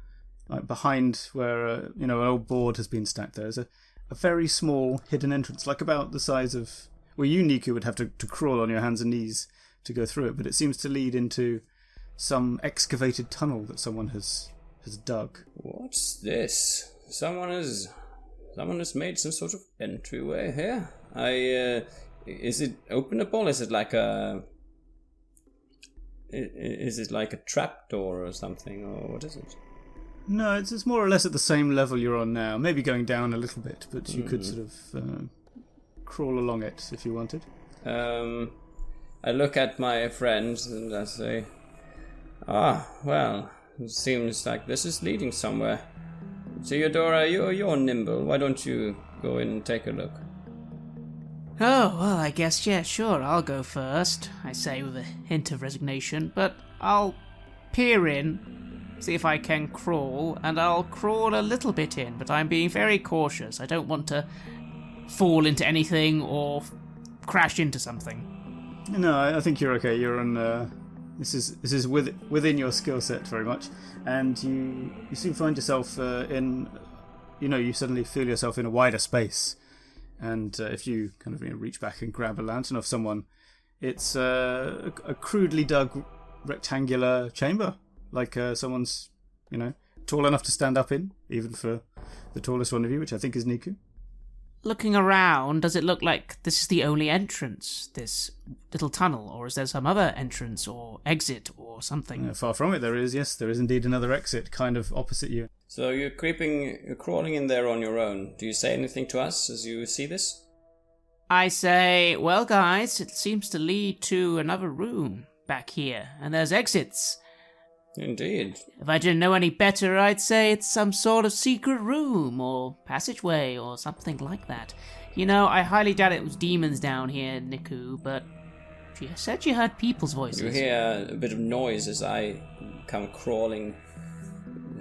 like behind where an old board has been stacked, there's a very small hidden entrance, like about the size of where you, Niku, would have to crawl on your hands and knees to go through it, but it seems to lead into some excavated tunnel that someone has dug. What's this? Someone has made some sort of entryway here. Is it openable? Is it like a trapdoor or something, or what is it? No, it's more or less at the same level you're on now. Maybe going down a little bit, but you could sort of crawl along it if you wanted. I look at my friends and I say, well, it seems like this is leading somewhere. Theodora, you're nimble. Why don't you go in and take a look? "Oh, well, I guess, yeah, sure, I'll go first," I say with a hint of resignation, but I'll peer in, see if I can crawl, and I'll crawl a little bit in, but I'm being very cautious. I don't want to fall into anything or crash into something. No, I think you're okay. You're on. This is within your skill set very much, and you soon find yourself in. You suddenly feel yourself in a wider space, and if you kind of reach back and grab a lantern off someone, it's a crudely dug rectangular chamber, like someone's, tall enough to stand up in, even for the tallest one of you, which I think is Niku. Looking around, does it look like this is the only entrance, this little tunnel, or is there some other entrance or exit or something? Far from it, there is. Yes, there is indeed another exit, kind of opposite you. So you're crawling in there on your own. Do you say anything to us as you see this? I say, well, guys, it seems to lead to another room back here, and there's exits. Indeed. If I didn't know any better, I'd say it's some sort of secret room or passageway or something like that. I highly doubt it was demons down here, Niku, but she said she heard people's voices. You hear a bit of noise as I come crawling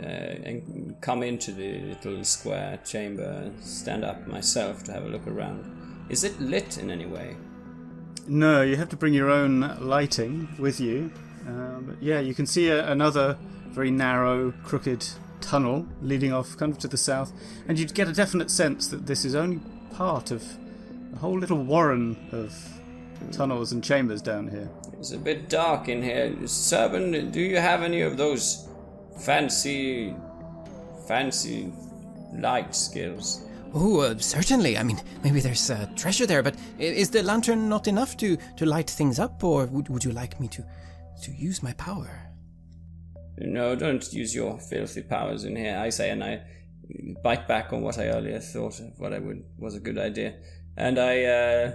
and come into the little square chamber, stand up myself to have a look around. Is it lit in any way? No, you have to bring your own lighting with you. But yeah, you can see another very narrow, crooked tunnel leading off kind of to the south, and you'd get a definite sense that this is only part of a whole little warren of tunnels and chambers down here. It's a bit dark in here. Serban, do you have any of those fancy light skills? Oh, certainly. I mean, maybe there's treasure there, but is the lantern not enough to light things up, or would you like me to use my power? No, don't use your filthy powers in here, I say, and I bite back on what I earlier thought of was a good idea. And I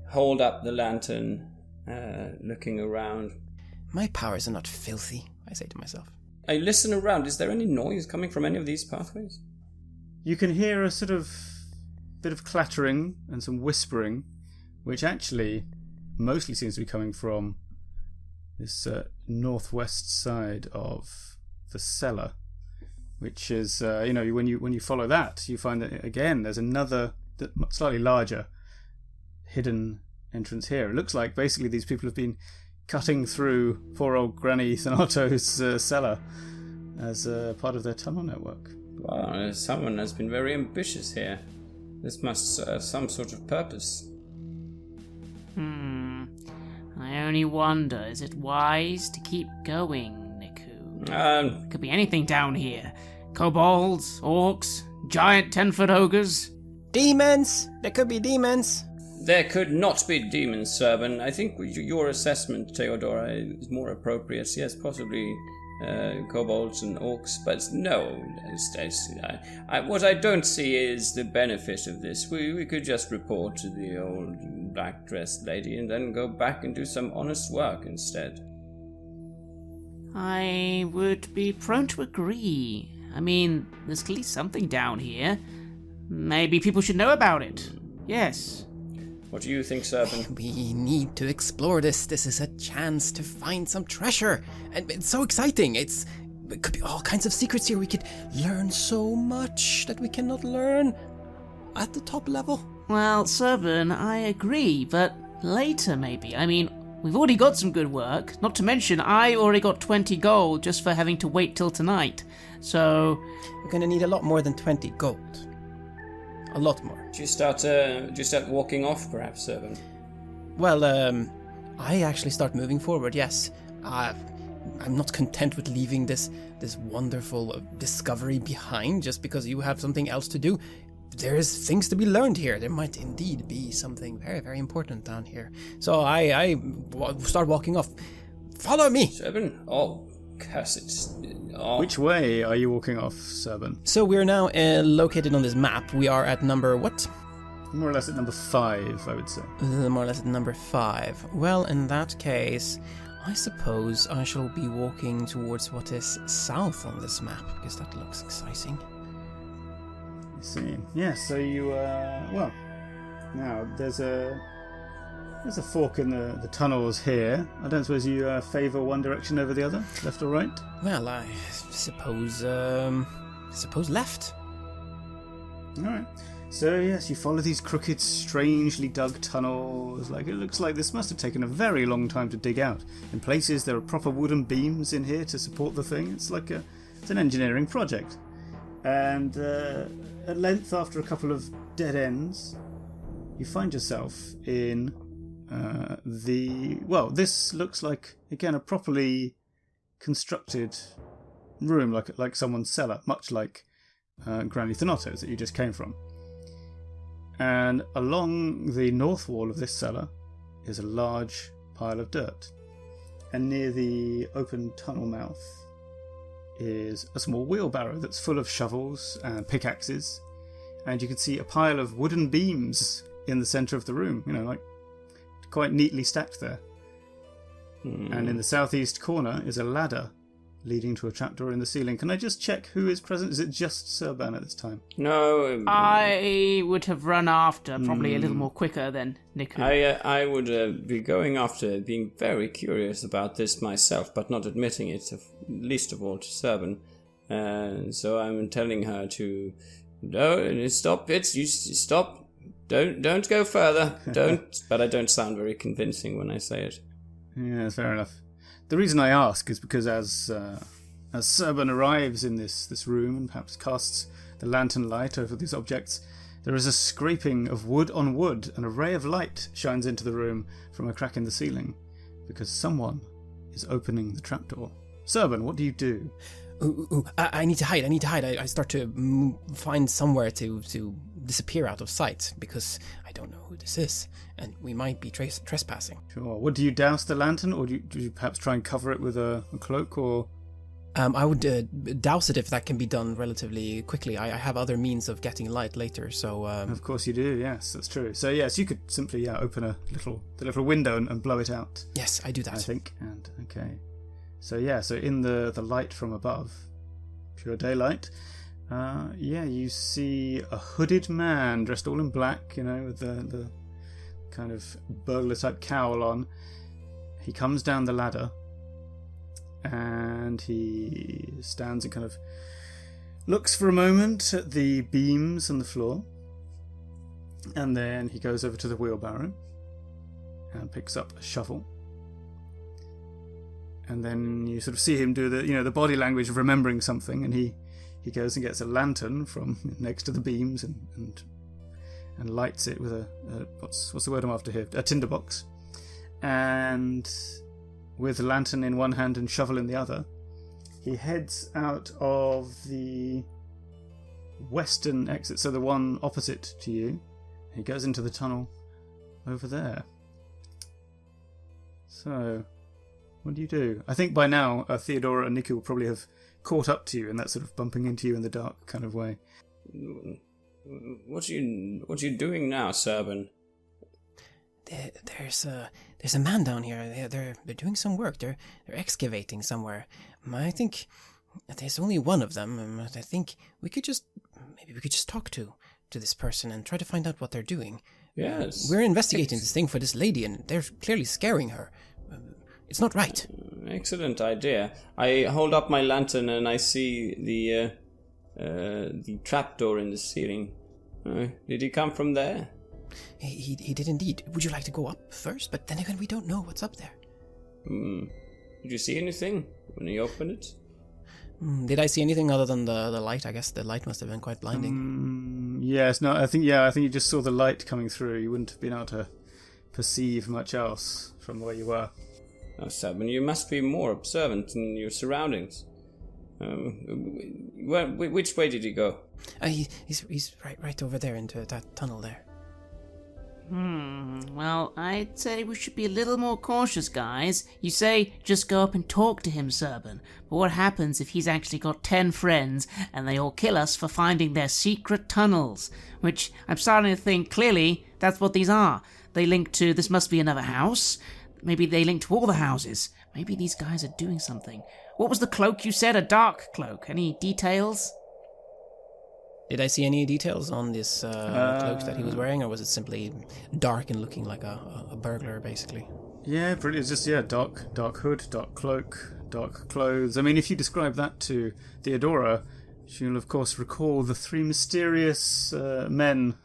hold up the lantern, looking around. My powers are not filthy, I say to myself. I listen around. Is there any noise coming from any of these pathways? You can hear a sort of bit of clattering and some whispering, which actually mostly seems to be coming from this northwest side of the cellar, which is, when you follow that, you find that, again, there's another slightly larger hidden entrance here. It looks like basically these people have been cutting through poor old Granny Thanato's cellar as part of their tunnel network. Wow, someone has been very ambitious here. This must serve some sort of purpose. I only wonder, is it wise to keep going, Niku? Could be anything down here. Kobolds, orcs, giant 10-foot ogres. Demons! There could be demons! There could not be demons, Serban. I think your assessment, Theodora, is more appropriate. Yes, possibly kobolds and orcs, but no. What I don't see is the benefit of this. We could just report to the old black-dressed lady and then go back and do some honest work instead. I would be prone to agree. I mean, there's clearly something down here. Maybe people should know about it. Yes. What do you think, Serban? We need to explore this. This is a chance to find some treasure. And it's so exciting. It could be all kinds of secrets here. We could learn so much that we cannot learn at the top level. Well, Serban, I agree, but later maybe. I mean, we've already got some good work. Not to mention, I already got 20 gold just for having to wait till tonight. So... We're going to need a lot more than 20 gold. A lot more. Do you start walking off, perhaps, Serban? Well, I actually start moving forward, yes. I'm not content with leaving this wonderful discovery behind just because you have something else to do. There is things to be learned here. There might indeed be something very, very important down here. So I start walking off. Follow me! Serban? Oh, curse it. Oh. Which way are you walking off, Serban? So we're now located on this map. We are at number what? More or less at number 5, I would say. More or less at number 5. Well, in that case, I suppose I shall be walking towards what is south on this map, because that looks exciting. I see. Yeah, so you, now, there's a fork in the tunnels here. I don't suppose you favour one direction over the other, left or right? Well, I suppose left. All right. So yes, you follow these crooked, strangely dug tunnels. It looks like this must have taken a very long time to dig out. In places, there are proper wooden beams in here to support the thing. It's an engineering project. And at length, after a couple of dead ends, you find yourself in this looks like, again, a properly constructed room, like someone's cellar, much like Granny Thanato's that you just came from. And along the north wall of this cellar is a large pile of dirt. And near the open tunnel mouth is a small wheelbarrow that's full of shovels and pickaxes. And you can see a pile of wooden beams in the centre of the room, like quite neatly stacked there. And in the southeast corner is a ladder leading to a trapdoor in the ceiling. Can I just check who is present? Is it just Serban at this time? No. I would have run after, probably a little more quicker than Niku. I would be going after, being very curious about this myself, but not admitting it, least of all to Serban. So I'm telling her to, no, stop it, you stop, don't go further, don't. But I don't sound very convincing when I say it. Yeah, fair enough. The reason I ask is because as Serban arrives in this room and perhaps casts the lantern light over these objects, there is a scraping of wood on wood, and a ray of light shines into the room from a crack in the ceiling, because someone is opening the trapdoor. Serban, what do you do? I need to hide. I start to find somewhere to disappear out of sight, because I don't know who this is, and we might be trespassing. Sure. What, do you douse the lantern, or do you perhaps try and cover it with a cloak, or...? I would douse it if that can be done relatively quickly. I have other means of getting light later, so... Of course you do, yes, that's true. So yes, you could simply open the little window and blow it out. Yes, I do that. I think, and okay. So in the light from above, pure daylight, you see a hooded man dressed all in black, with the kind of burglar-type cowl on. He comes down the ladder, and he stands and kind of looks for a moment at the beams on the floor, and then he goes over to the wheelbarrow and picks up a shovel. And then you sort of see him do the body language of remembering something, and he goes and gets a lantern from next to the beams and lights it with a what's the word I'm after here? A tinderbox. And with the lantern in one hand and shovel in the other, he heads out of the western exit, so the one opposite to you. He goes into the tunnel over there. So, what do you do? I think by now Theodora and Niku will probably have caught up to you in that sort of bumping into you in the dark kind of way. What are you doing now, Serban? There's a man down here. They're doing some work. They're excavating somewhere. I think there's only one of them. I think we could just talk to this person and try to find out what they're doing. Yes. We're investigating this thing for this lady, and they're clearly scaring her. It's not right. Excellent idea. I hold up my lantern and I see the trapdoor in the ceiling. Did he come from there? He did indeed. Would you like to go up first? But then again, we don't know what's up there. Did you see anything when you opened it? Did I see anything other than the light? I guess the light must have been quite blinding. Yes, no, I think you just saw the light coming through. You wouldn't have been able to perceive much else from where you were. Oh, Serban, you must be more observant in your surroundings. Which way did he go? He's right over there into that tunnel there. Well, I'd say we should be a little more cautious, guys. You say just go up and talk to him, Serban. But what happens if he's actually got 10 friends and they all kill us for finding their secret tunnels? Which I'm starting to think clearly that's what these are. They link to this must be another house. Maybe they link to all the houses. Maybe these guys are doing something. What was the cloak you said? A dark cloak. Any details? Did I see any details on this cloak that he was wearing, or was it simply dark and looking like a burglar, basically? Yeah, pretty. It's just dark hood, dark cloak, dark clothes. I mean, if you describe that to Theodora, she'll of course recall the 3 mysterious men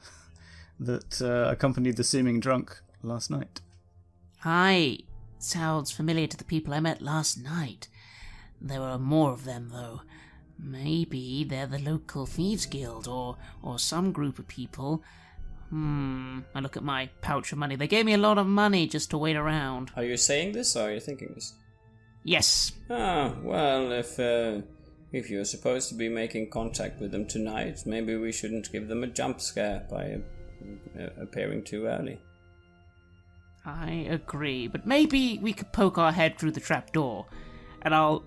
that accompanied the seeming drunk last night. Aye, sounds familiar to the people I met last night. There were more of them, though. Maybe they're the local thieves guild, or some group of people. I look at my pouch of money. They gave me a lot of money just to wait around. Are you saying this, or are you thinking this? Yes. Ah, well, if you're supposed to be making contact with them tonight, maybe we shouldn't give them a jump scare by appearing too early. I agree, but maybe we could poke our head through the trapdoor, and I'll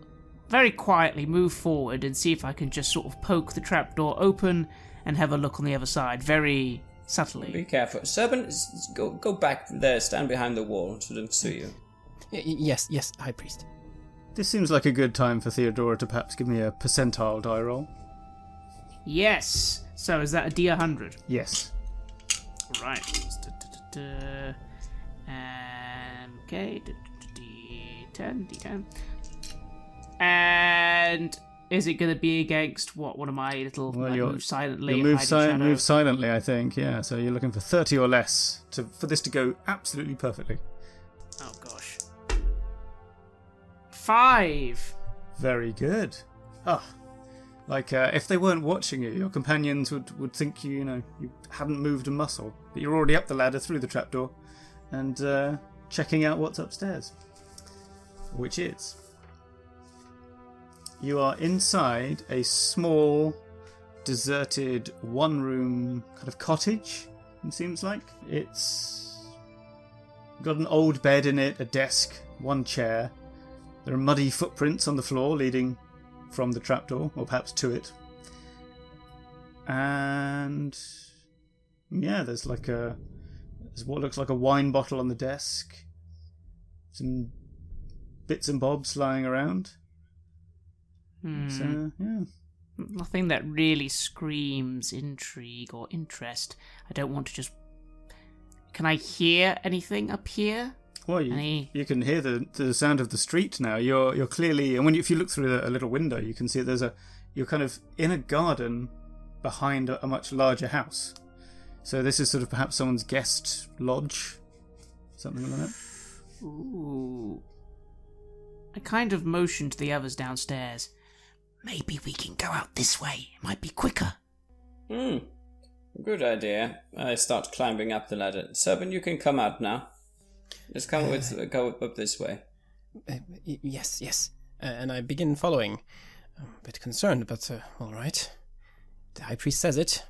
very quietly move forward and see if I can just sort of poke the trapdoor open and have a look on the other side, very subtly. Be careful. Serpent, go back there, stand behind the wall so they don't see you. Yes, High Priest. This seems like a good time for Theodora to perhaps give me a percentile die roll. Yes. So is that a D100? Yes. Right. Okay. D10. And is it going to be against what? One of my little move silently? Move silently, I think. Yeah. So you're looking for 30 or less for this to go absolutely perfectly. Oh gosh. 5. Very good. Like if they weren't watching you, your companions would think you hadn't moved a muscle, but you're already up the ladder through the trapdoor, and checking out what's upstairs, which is you are inside a small, deserted, one-room kind of cottage. It seems like it's got an old bed in it, a desk, one chair. There are muddy footprints on the floor leading from the trapdoor, or perhaps to it. And yeah, there's what looks like a wine bottle on the desk. Some bits and bobs lying around. So, yeah. Nothing that really screams intrigue or interest. I don't want to just... Can I hear anything up here? Well, you can hear the sound of the street now. You're clearly, and if you look through a little window, you can see you're kind of in a garden behind a much larger house. So this is sort of perhaps someone's guest lodge, something like that. Ooh. I kind of motioned to the others downstairs. Maybe we can go out this way. It might be quicker. Good idea. I start climbing up the ladder. Serpent, you can come out now. Just go up this way. Yes. And I begin following. I'm a bit concerned, but all right. The High Priest says it.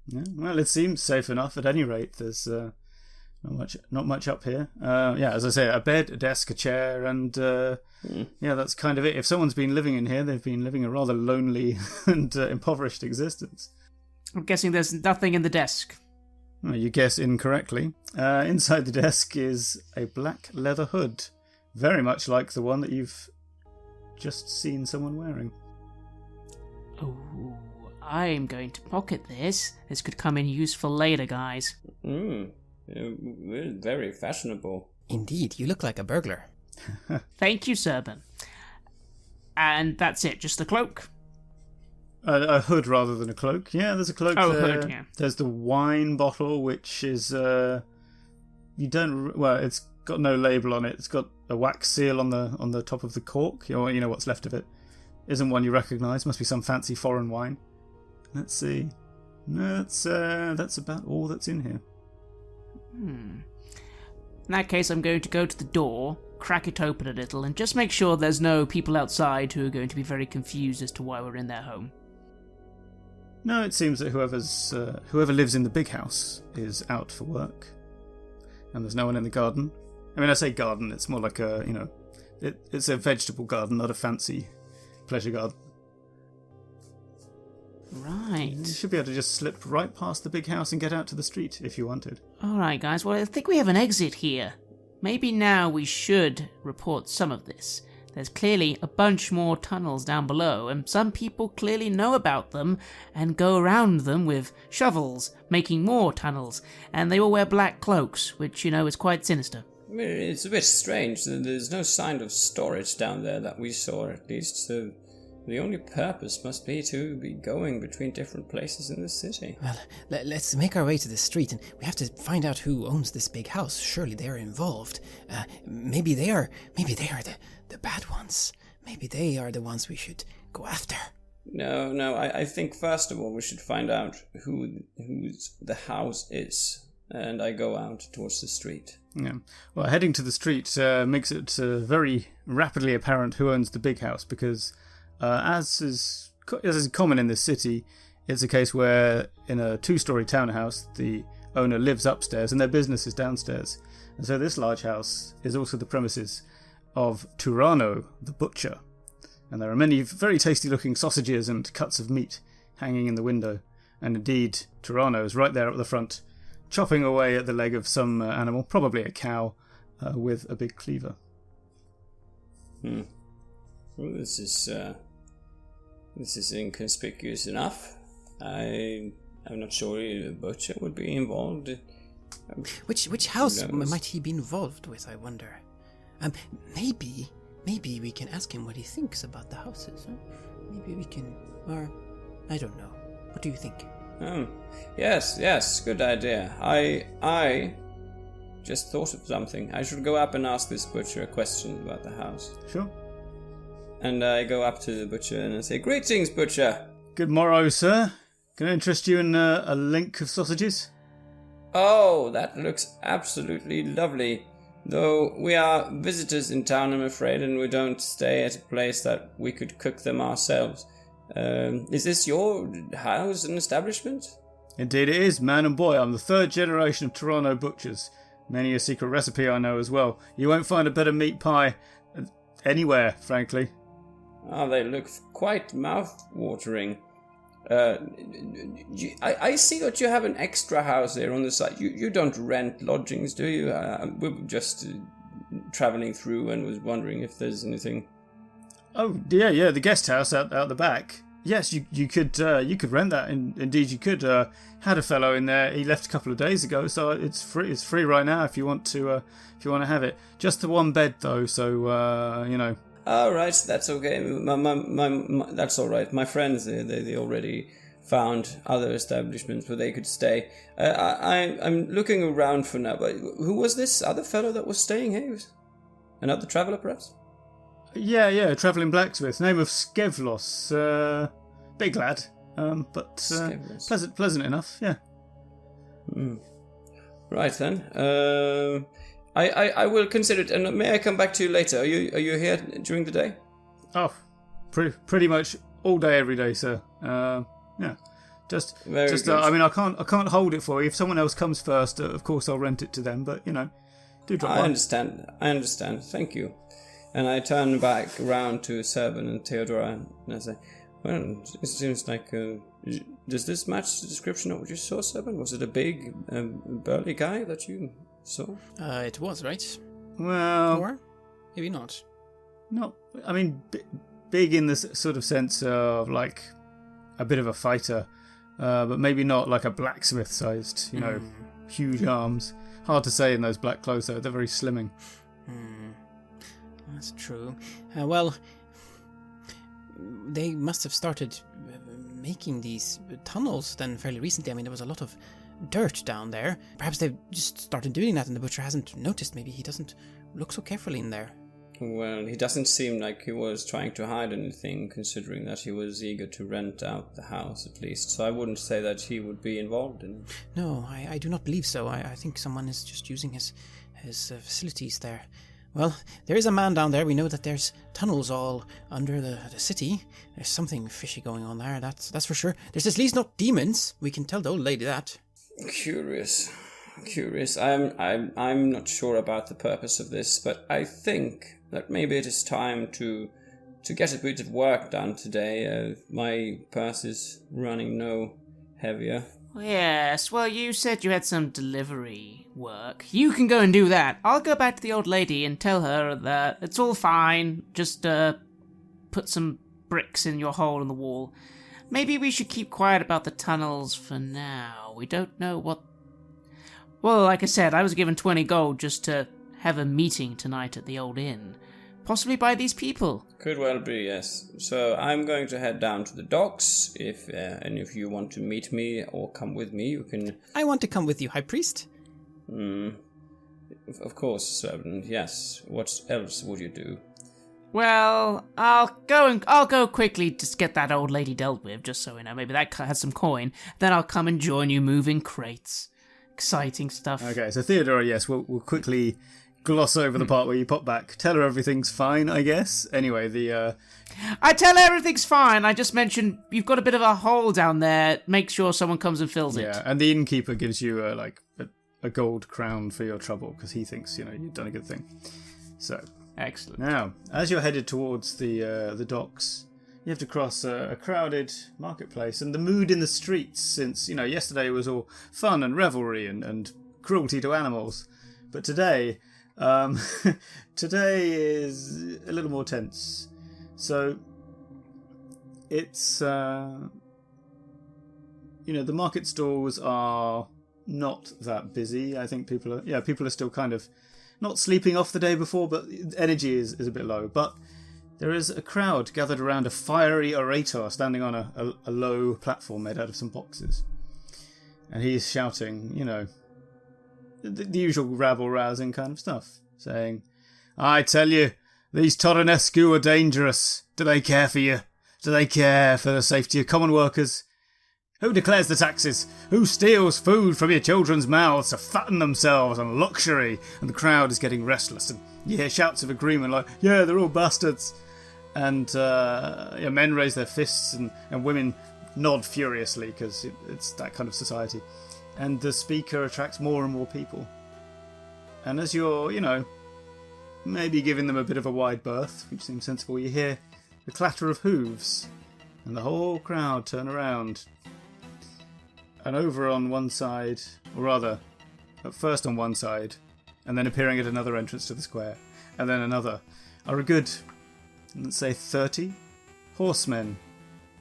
Yeah, well, it seems safe enough. At any rate, there's not much up here. As I say, a bed, a desk, a chair, and that's kind of it. If someone's been living in here, they've been living a rather lonely and impoverished existence. I'm guessing there's nothing in the desk. Well, you guess incorrectly. Inside the desk is a black leather hood, very much like the one that you've just seen someone wearing. Oh, I'm going to pocket this. This could come in useful later, guys. Very fashionable. Indeed, you look like a burglar. Thank you, Serban. And that's it, just the cloak? A hood rather than a cloak. Yeah, there's a cloak there. Hood, yeah. There's the wine bottle, which is... it's got no label on it. It's got a wax seal on the top of the cork. You know what's left of it. Isn't one you recognise. Must be some fancy foreign wine. Let's see. No, that's about all that's in here. In that case, I'm going to go to the door, crack it open a little, and just make sure there's no people outside who are going to be very confused as to why we're in their home. No, it seems that whoever lives in the big house is out for work, and there's no one in the garden. I mean, I say garden; it's more like it's a vegetable garden, not a fancy pleasure garden. Right. You should be able to just slip right past the big house and get out to the street if you wanted. Alright, guys. Well, I think we have an exit here. Maybe now we should report some of this. There's clearly a bunch more tunnels down below, and some people clearly know about them and go around them with shovels, making more tunnels, and they all wear black cloaks, which, is quite sinister. I mean, it's a bit strange. There's no sign of storage down there that we saw, at least, so... The only purpose must be to be going between different places in the city. Well, let's make our way to the street, and we have to find out who owns this big house. Surely they are involved. Maybe they are the bad ones. Maybe they are the ones we should go after. No. I think first of all we should find out whose the house is. and I go out towards the street. Yeah. Well, heading to the street makes it very rapidly apparent who owns the big house, because as is common in this city, it's a case where in a 2-story townhouse, the owner lives upstairs and their business is downstairs. And so this large house is also the premises of Turano, the butcher. And there are many very tasty-looking sausages and cuts of meat hanging in the window. And indeed, Turano is right there at the front, chopping away at the leg of some animal, probably a cow, with a big cleaver. Well, this is inconspicuous enough. I'm not sure a butcher would be involved. Which house might he be involved with, I wonder? Maybe we can ask him what he thinks about the houses. Huh? Maybe we can, or I don't know. What do you think? Yes, good idea. I just thought of something. I should go up and ask this butcher a question about the house. Sure. And I go up to the butcher and I say, "Greetings, butcher." Good morrow, sir. Can I interest you in a link of sausages? Oh, that looks absolutely lovely. Though we are visitors in town, I'm afraid, and we don't stay at a place that we could cook them ourselves. Is this your house and establishment? Indeed it is, man and boy. I'm the 3rd generation of Toronto butchers. Many a secret recipe I know as well. You won't find a better meat pie anywhere, frankly. Oh, they look quite mouth-watering. I see that you have an extra house there on the side. You don't rent lodgings, do you? We were just travelling through and was wondering if there's anything. Oh, yeah, the guest house out the back. Yes, you could rent that. Indeed, you could. Had a fellow in there. He left a couple of days ago, so it's free. It's free right now if you want to have it. Just the 1 bed though, so you know. All right, that's okay. That's all right. My friends, they already found other establishments where they could stay. I'm looking around for now. But who was this other fellow that was staying here? Another traveller, perhaps? Yeah, travelling blacksmith. Name of Skevlos. Big lad, but pleasant enough. Yeah. Right then. I will consider it, and may I come back to you later? Are you here during the day? Oh, pretty much all day, every day, sir. Yeah, just. I mean, I can't hold it for you. If someone else comes first, of course I'll rent it to them. But do drop by. I understand. Thank you. And I turn back around to Serban and Theodora, and I say, "Well, it seems like. Does this match the description of what you saw, Serban? Was it a big, burly guy that you saw?" It was, right? Well, or maybe not. Not. I mean, big in the sort of sense of like a bit of a fighter, but maybe not like a blacksmith-sized. Huge arms. Hard to say in those black clothes, though. They're very slimming. That's true. Well, they must have started making these tunnels then fairly recently. I mean, there was a lot of dirt down there. Perhaps they've just started doing that and the butcher hasn't noticed. Maybe he doesn't look so carefully in there. Well, he doesn't seem like he was trying to hide anything, considering that he was eager to rent out the house, at least. So I wouldn't say that he would be involved in it. No, I do not believe so. I think someone is just using his facilities there. Well, there is a man down there. We know that there's tunnels all under the city. There's something fishy going on there, that's for sure. There's at least not demons. We can tell the old lady that. Curious. I'm not sure about the purpose of this, but I think that maybe it is time to get a bit of work done today. My purse is running no heavier. Yes, well, you said you had some delivery work. You can go and do that. I'll go back to the old lady and tell her that it's all fine. Just put some bricks in your hole in the wall. Maybe we should keep quiet about the tunnels for now. We don't know what... Well, like I said, I was given 20 gold just to have a meeting tonight at the old inn. Possibly by these people. Could well be, yes. So I'm going to head down to the docks. If any of you want to meet me or come with me, you can... I want to come with you, High Priest. Of course, servant, yes. What else would you do? Well, I'll go quickly to get that old lady dealt with, just so we know. Maybe that has some coin. Then I'll come and join you moving crates. exciting stuff. Okay, so Theodora, yes, we'll quickly gloss over the part where you pop back. Tell her everything's fine, I guess. Anyway, I tell her everything's fine. I just mentioned you've got a bit of a hole down there. Make sure someone comes and fills it. Yeah, and the innkeeper gives you a gold crown for your trouble because he thinks you've done a good thing. So excellent. Now, as you're headed towards the docks, you have to cross a crowded marketplace, and the mood in the streets since yesterday was all fun and revelry and cruelty to animals, but today is a little more tense. So it's the market stalls are not that busy. I think people are still kind of not sleeping off the day before, but energy is a bit low. But there is a crowd gathered around a fiery orator standing on a low platform made out of some boxes, and he's shouting, the usual rabble-rousing kind of stuff, saying, "I tell you, these Toronescu are dangerous. Do they care for you? Do they care for the safety of common workers? Who declares the taxes? Who steals food from your children's mouths to fatten themselves on luxury?" And the crowd is getting restless, and you hear shouts of agreement like, "Yeah, they're all bastards." And men raise their fists, and women nod furiously because it's that kind of society. And the speaker attracts more and more people. And as you're, maybe giving them a bit of a wide berth, which seems sensible, you hear the clatter of hooves, and the whole crowd turn around. And over on one side, or rather, at first on one side, and then appearing at another entrance to the square, and then another, are a good, let's say 30 horsemen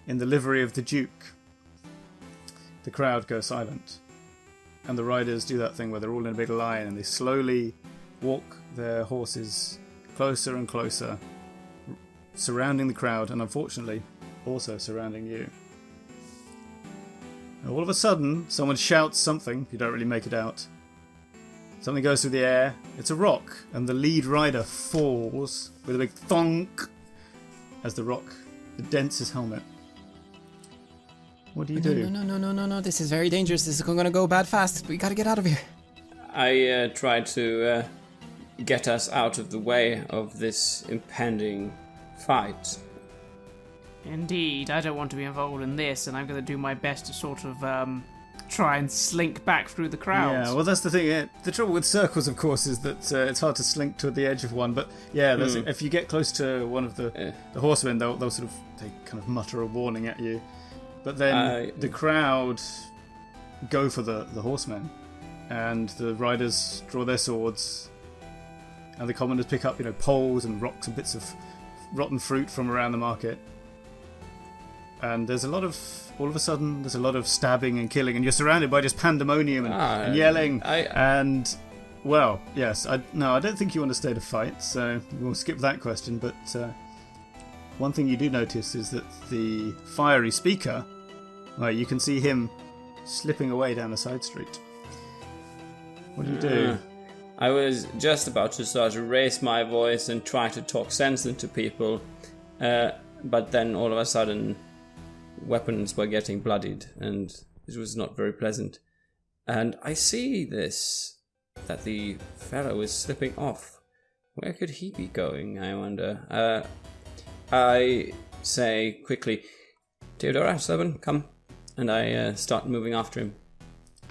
in the livery of the Duke. The crowd goes silent, and the riders do that thing where they're all in a big line and they slowly walk their horses closer and closer, surrounding the crowd, and unfortunately also surrounding you. And all of a sudden, someone shouts something. You don't really make it out. Something goes through the air. It's a rock, and the lead rider falls with a big thonk as the rock dents his helmet. What do you do? No. This is very dangerous. This is going to go bad fast. We got to get out of here. I try to get us out of the way of this impending fight. Indeed, I don't want to be involved in this, and I'm going to do my best to sort of try and slink back through the crowd. Yeah, well, that's the thing. The trouble with circles, of course, is that it's hard to slink to the edge of one. But yeah, if you get close to one of the horsemen, they kind of mutter a warning at you. But then the crowd go for the horsemen, and the riders draw their swords, and the commoners pick up poles and rocks and bits of rotten fruit from around the market. And there's all of a sudden, there's a lot of stabbing and killing, and you're surrounded by just pandemonium and yelling. Well, yes, I don't think you want to stay to fight, so we'll skip that question. But one thing you do notice is that the fiery speaker, you can see him slipping away down a side street. What do you do? I was just about to start to raise my voice and try to talk sense into people, but then all of a sudden weapons were getting bloodied, and it was not very pleasant. And I see that the fellow is slipping off. Where could he be going, I wonder? I say quickly, "Theodora, servant, come." And I start moving after him.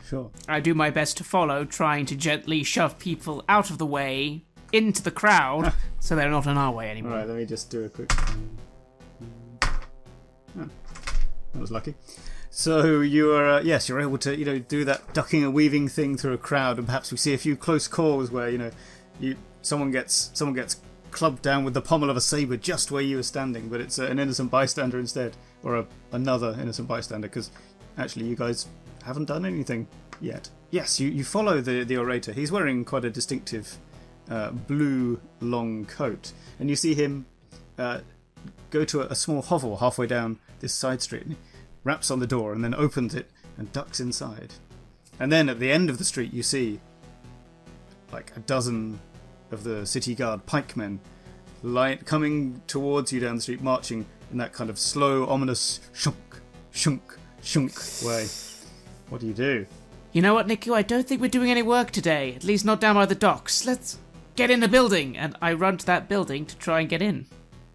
Sure. I do my best to follow, trying to gently shove people out of the way into the crowd so they're not in our way anymore. Alright, let me just do a quick... that was lucky. So you're you're able to do that ducking and weaving thing through a crowd, and perhaps we see a few close calls where someone gets clubbed down with the pommel of a saber just where you were standing, but it's an innocent bystander instead, or another innocent bystander, because actually you guys haven't done anything yet. Yes, you follow the orator. He's wearing quite a distinctive blue long coat, and you see him go to a small hovel halfway down this side street, and he raps on the door and then opens it and ducks inside. And then at the end of the street you see like a dozen of the city guard pikemen coming towards you down the street, marching in that kind of slow, ominous shunk, shunk, shunk way. What do you do? You know what, Niku? I don't think we're doing any work today. At least not down by the docks. Let's get in the building. And I run to that building to try and get in.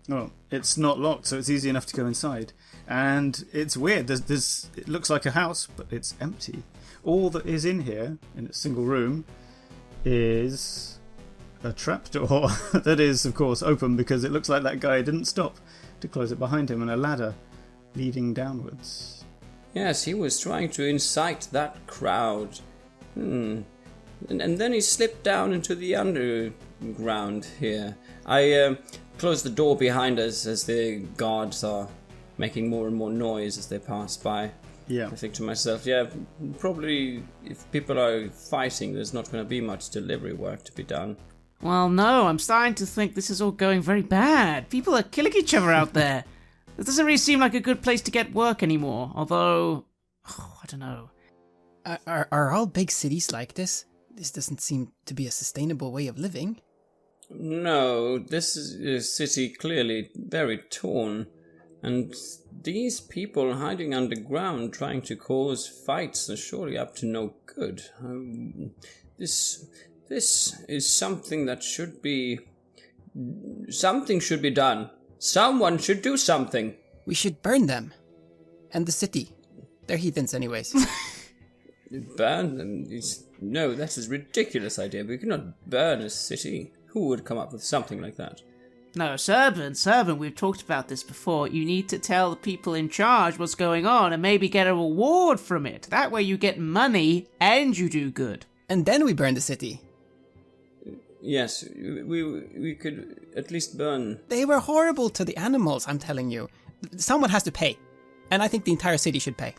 Well, it's not locked, so it's easy enough to go inside. And it's weird. It looks like a house, but it's empty. All that is in here, in a single room, is a trapdoor that is, of course, open because it looks like that guy didn't stop to close it behind him, and a ladder leading downwards. Yes, he was trying to incite that crowd. And then he slipped down into the underground here. I closed the door behind us as the guards are making more and more noise as they pass by. Yeah. I think to myself, yeah, probably if people are fighting, there's not going to be much delivery work to be done. Well, no, I'm starting to think this is all going very bad. People are killing each other out there. This doesn't really seem like a good place to get work anymore, although, I don't know. Are all big cities like this? This doesn't seem to be a sustainable way of living. No, this is a city clearly very torn, and these people hiding underground trying to cause fights are surely up to no good. This is something that should be... Something should be done. Someone should do something. We should burn them. And the city. They're heathens anyways. Burn them? No, that's a ridiculous idea. We cannot burn a city. Who would come up with something like that? No, Serban, we've talked about this before. You need to tell the people in charge what's going on and maybe get a reward from it. That way you get money and you do good. And then we burn the city. Yes, we could at least burn... They were horrible to the animals, I'm telling you. Someone has to pay. And I think the entire city should pay.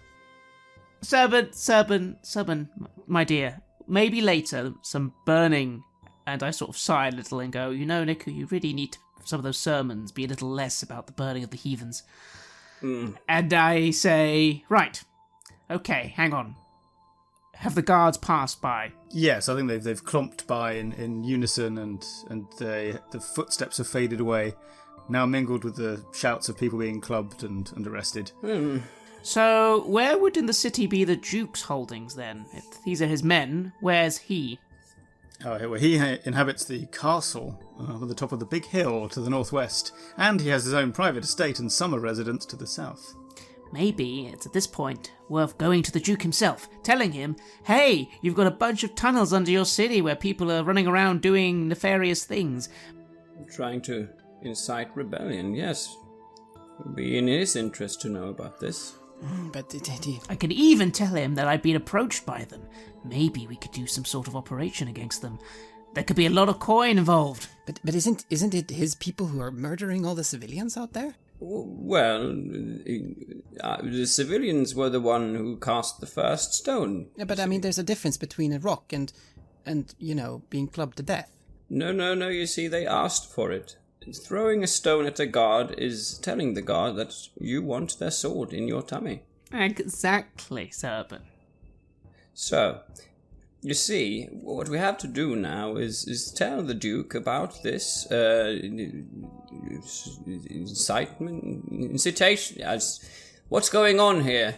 Serban, my dear. Maybe later, some burning. And I sort of sigh a little and go, you know, Niku, you really need to, some of those sermons be a little less about the burning of the heathens. And I say, right, okay, hang on. Have the guards passed by? Yes, I think they've clomped by in unison, and the footsteps have faded away, now mingled with the shouts of people being clubbed and arrested. So, where would in the city be the Duke's holdings then? If these are his men, where's he? Well, he inhabits the castle on the top of the big hill to the northwest, and he has his own private estate and summer residence to the south. Maybe it's at this point worth going to the Duke himself, telling him, hey, you've got a bunch of tunnels under your city where people are running around doing nefarious things. Trying to incite rebellion, yes. It would be in his interest to know about this. But I could even tell him that I'd been approached by them. Maybe we could do some sort of operation against them. There could be a lot of coin involved. But isn't it his people who are murdering all the civilians out there? Well, the civilians were the one who cast the first stone. Yeah, but I mean, there's a difference between a rock and being clubbed to death. No, you see, they asked for it. Throwing a stone at a guard is telling the guard that you want their sword in your tummy. Exactly, Serban. So, you see, what we have to do now is tell the Duke about this incitation. What's going on here?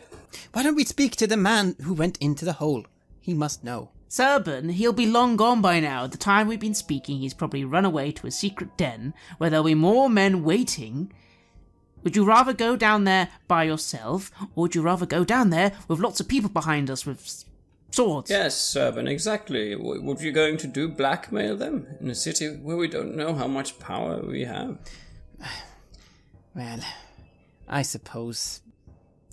Why don't we speak to the man who went into the hole? He must know. Serban, he'll be long gone by now. At the time we've been speaking, he's probably run away to a secret den where there'll be more men waiting. Would you rather go down there by yourself, or would you rather go down there with lots of people behind us with swords? Yes, Serban, exactly. What are you going to do, blackmail them in a city where we don't know how much power we have? Well, I suppose...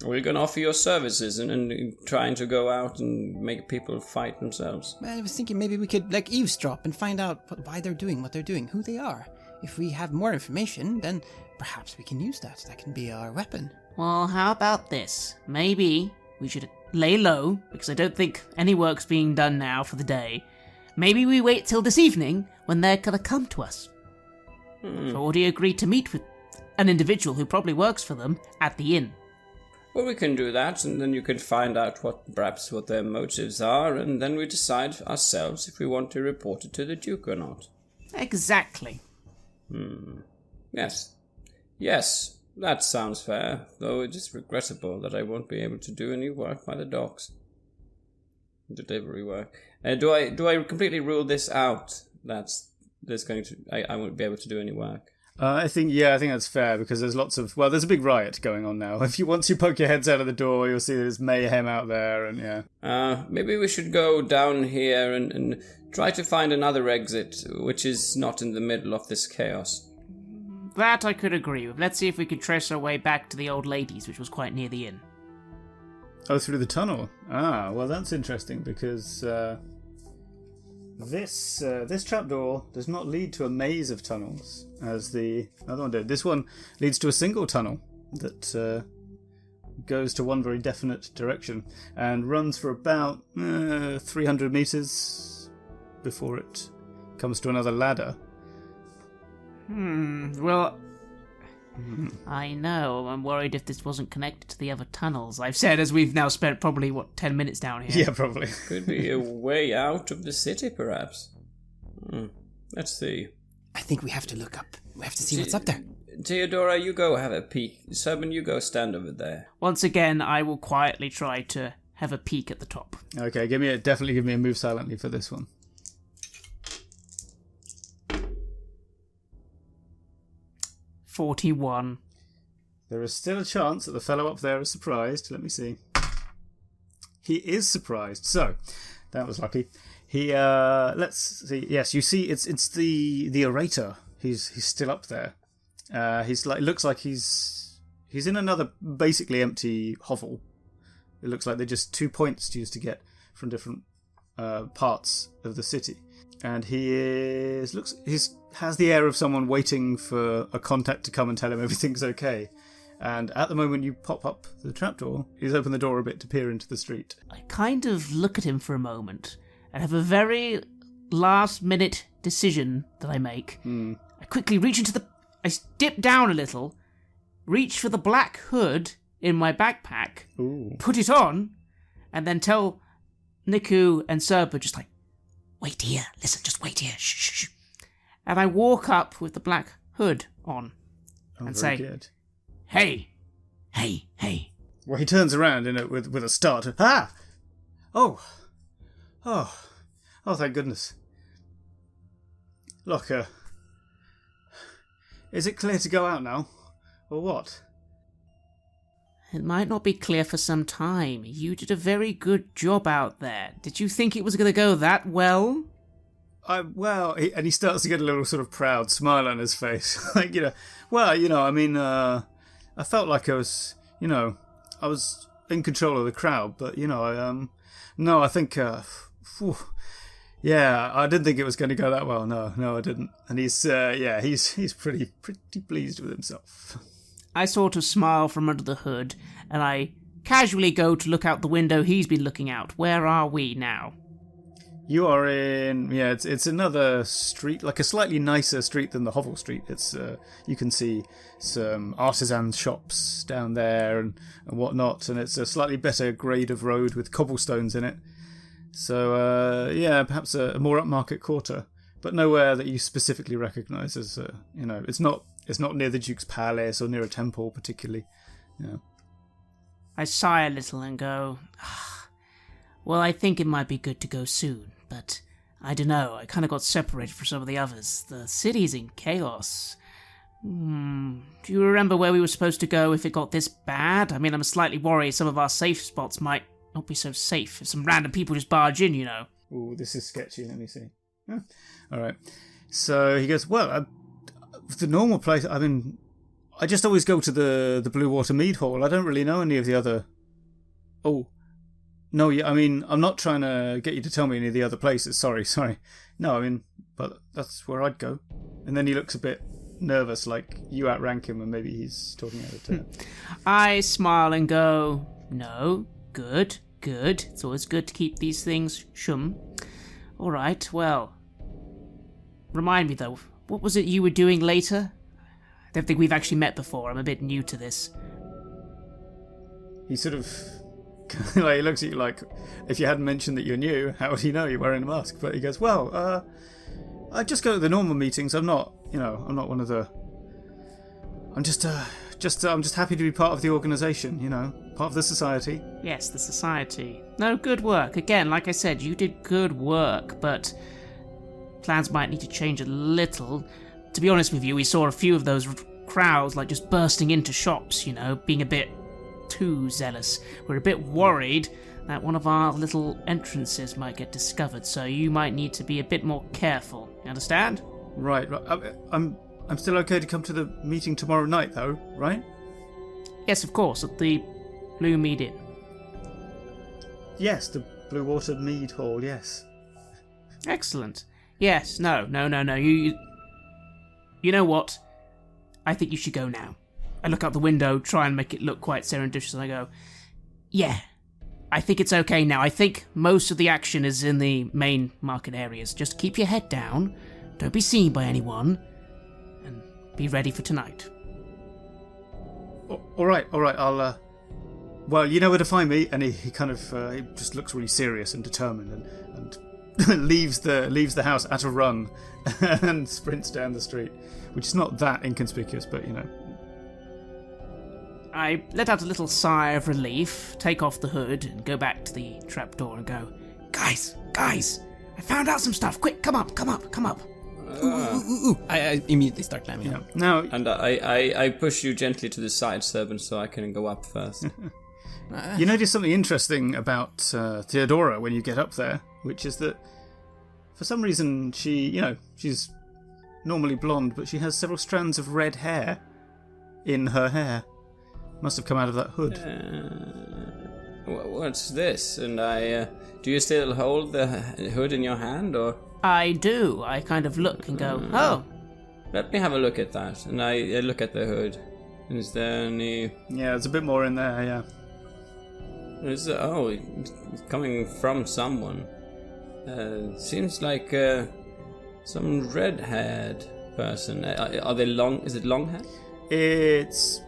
Or are you going to offer your services and trying to go out and make people fight themselves? Well, I was thinking maybe we could, eavesdrop and find out why they're doing what they're doing, who they are. If we have more information, then perhaps we can use that. That can be our weapon. Well, how about this? Maybe we should lay low, because I don't think any work's being done now for the day. Maybe we wait till this evening when they're going to come to us. I've already agreed to meet with an individual who probably works for them at the inn. Well, we can do that, and then you can find out what their motives are, and then we decide ourselves if we want to report it to the Duke or not. Exactly. Yes, that sounds fair, though it is regrettable that I won't be able to do any work by the docks. delivery work. Do I completely rule this out? I won't be able to do any work. I think that's fair, because there's there's a big riot going on now. Once you poke your heads out of the door, you'll see there's mayhem out there, and yeah. Maybe we should go down here and try to find another exit, which is not in the middle of this chaos. That I could agree with. Let's see if we can trace our way back to the old lady's, which was quite near the inn. Oh, through the tunnel. Well, that's interesting, because this trapdoor does not lead to a maze of tunnels, as the other one did. This one leads to a single tunnel that goes to one very definite direction and runs for about 300 meters before it comes to another ladder. Well, I know. I'm worried if this wasn't connected to the other tunnels. I've said, as we've now spent probably, 10 minutes down here. Yeah, probably. Could be a way out of the city, perhaps. Let's see. I think we have to look up. We have to see what's up there. Theodora, you go have a peek. Subin, you go stand over there. Once again, I will quietly try to have a peek at the top. Okay, definitely give me a move silently for this one. $41. There is still a chance that the fellow up there is surprised. Let me see. He is surprised. So, that was lucky. Let's see. Yes, you see, it's the orator. He's still up there. Looks like he's in another basically empty hovel. It looks like they're just 2 points used to get from different parts of the city. And he has the air of someone waiting for a contact to come and tell him everything's okay. And at the moment you pop up the trapdoor, he's opened the door a bit to peer into the street. I kind of look at him for a moment and have a very last-minute decision that I make. I quickly I dip down a little, reach for the black hood in my backpack, put it on, and then tell Niku and Serba just like, "Wait here, listen, just wait here, shh, shh, shh." And I walk up with the black hood on and say, good. Hey, hey, hey. Well, he turns around with a start. Ah! Oh, thank goodness. Look, is it clear to go out now? Or what? It might not be clear for some time. You did a very good job out there. Did you think it was going to go that well? And he starts to get a little sort of proud smile on his face. I felt like I was in control of the crowd, but, I think, I didn't think it was going to go that well. No, I didn't. And he's pretty pleased with himself. I sort of smile from under the hood, and I casually go to look out the window he's been looking out. Where are we now? You are in, it's another street, like a slightly nicer street than the Hovel Street. It's you can see some artisan shops down there and whatnot, and it's a slightly better grade of road with cobblestones in it. So, perhaps a more upmarket quarter, but nowhere that you specifically recognise as, it's not near the Duke's Palace or near a temple particularly. Yeah. I sigh a little and go, well, I think it might be good to go soon, but I don't know, I kind of got separated from some of the others. The city's in chaos. Do you remember where we were supposed to go if it got this bad? I mean, I'm slightly worried some of our safe spots might not be so safe if some random people just barge in, Ooh, this is sketchy, let me see. Yeah. All right. So he goes, well, the normal place, I just always go to the Blue Water Mead Hall. I don't really know any of the other... Oh, no, I'm not trying to get you to tell me any of the other places. Sorry. No, but that's where I'd go. And then he looks a bit nervous, like you outrank him and maybe he's talking out of turn. I smile and go, no, good. It's always good to keep these things shum. All right, well, remind me though, what was it you were doing later? I don't think we've actually met before. I'm a bit new to this. He sort of he looks at you like, if you hadn't mentioned that you're new, how would he know you're wearing a mask? But he goes, well, I just go to the normal meetings. I'm not one of the... I'm just happy to be part of the organisation, part of the society. Yes, the society. No, good work. Again, like I said, you did good work, but plans might need to change a little. To be honest with you, we saw a few of those crowds, like, just bursting into shops, being a bit too zealous. We're a bit worried that one of our little entrances might get discovered, so you might need to be a bit more careful. You understand? Right. I'm still okay to come to the meeting tomorrow night, though, right? Yes, of course, at the Blue Mead Inn. Yes, the Blue Water Mead Hall, yes. Excellent. Yes, no. You know what? I think you should go now. I look out the window, try and make it look quite serendipitous, and I go, yeah, I think it's okay now. I think most of the action is in the main market areas. Just keep your head down, don't be seen by anyone, and be ready for tonight. All right, I'll, well, you know where to find me, and he kind of, he just looks really serious and determined, and leaves the house at a run, and sprints down the street, which is not that inconspicuous, but, I let out a little sigh of relief, take off the hood, and go back to the trapdoor and go, Guys, I found out some stuff. Quick, come up. Ooh. I immediately start climbing up. Now, And I push you gently to the side, servant, so I can go up first. you notice something interesting about Theodora when you get up there, which is that for some reason she's normally blonde, but she has several strands of red hair in her hair. Must have come out of that hood. What's this? And do you still hold the hood in your hand, or? I do. I kind of look and go, oh. Let me have a look at that. And I look at the hood. Is there any? Yeah, there's a bit more in there. Yeah. It's coming from someone. Seems like some red-haired person. Are they long? Is it long hair? It's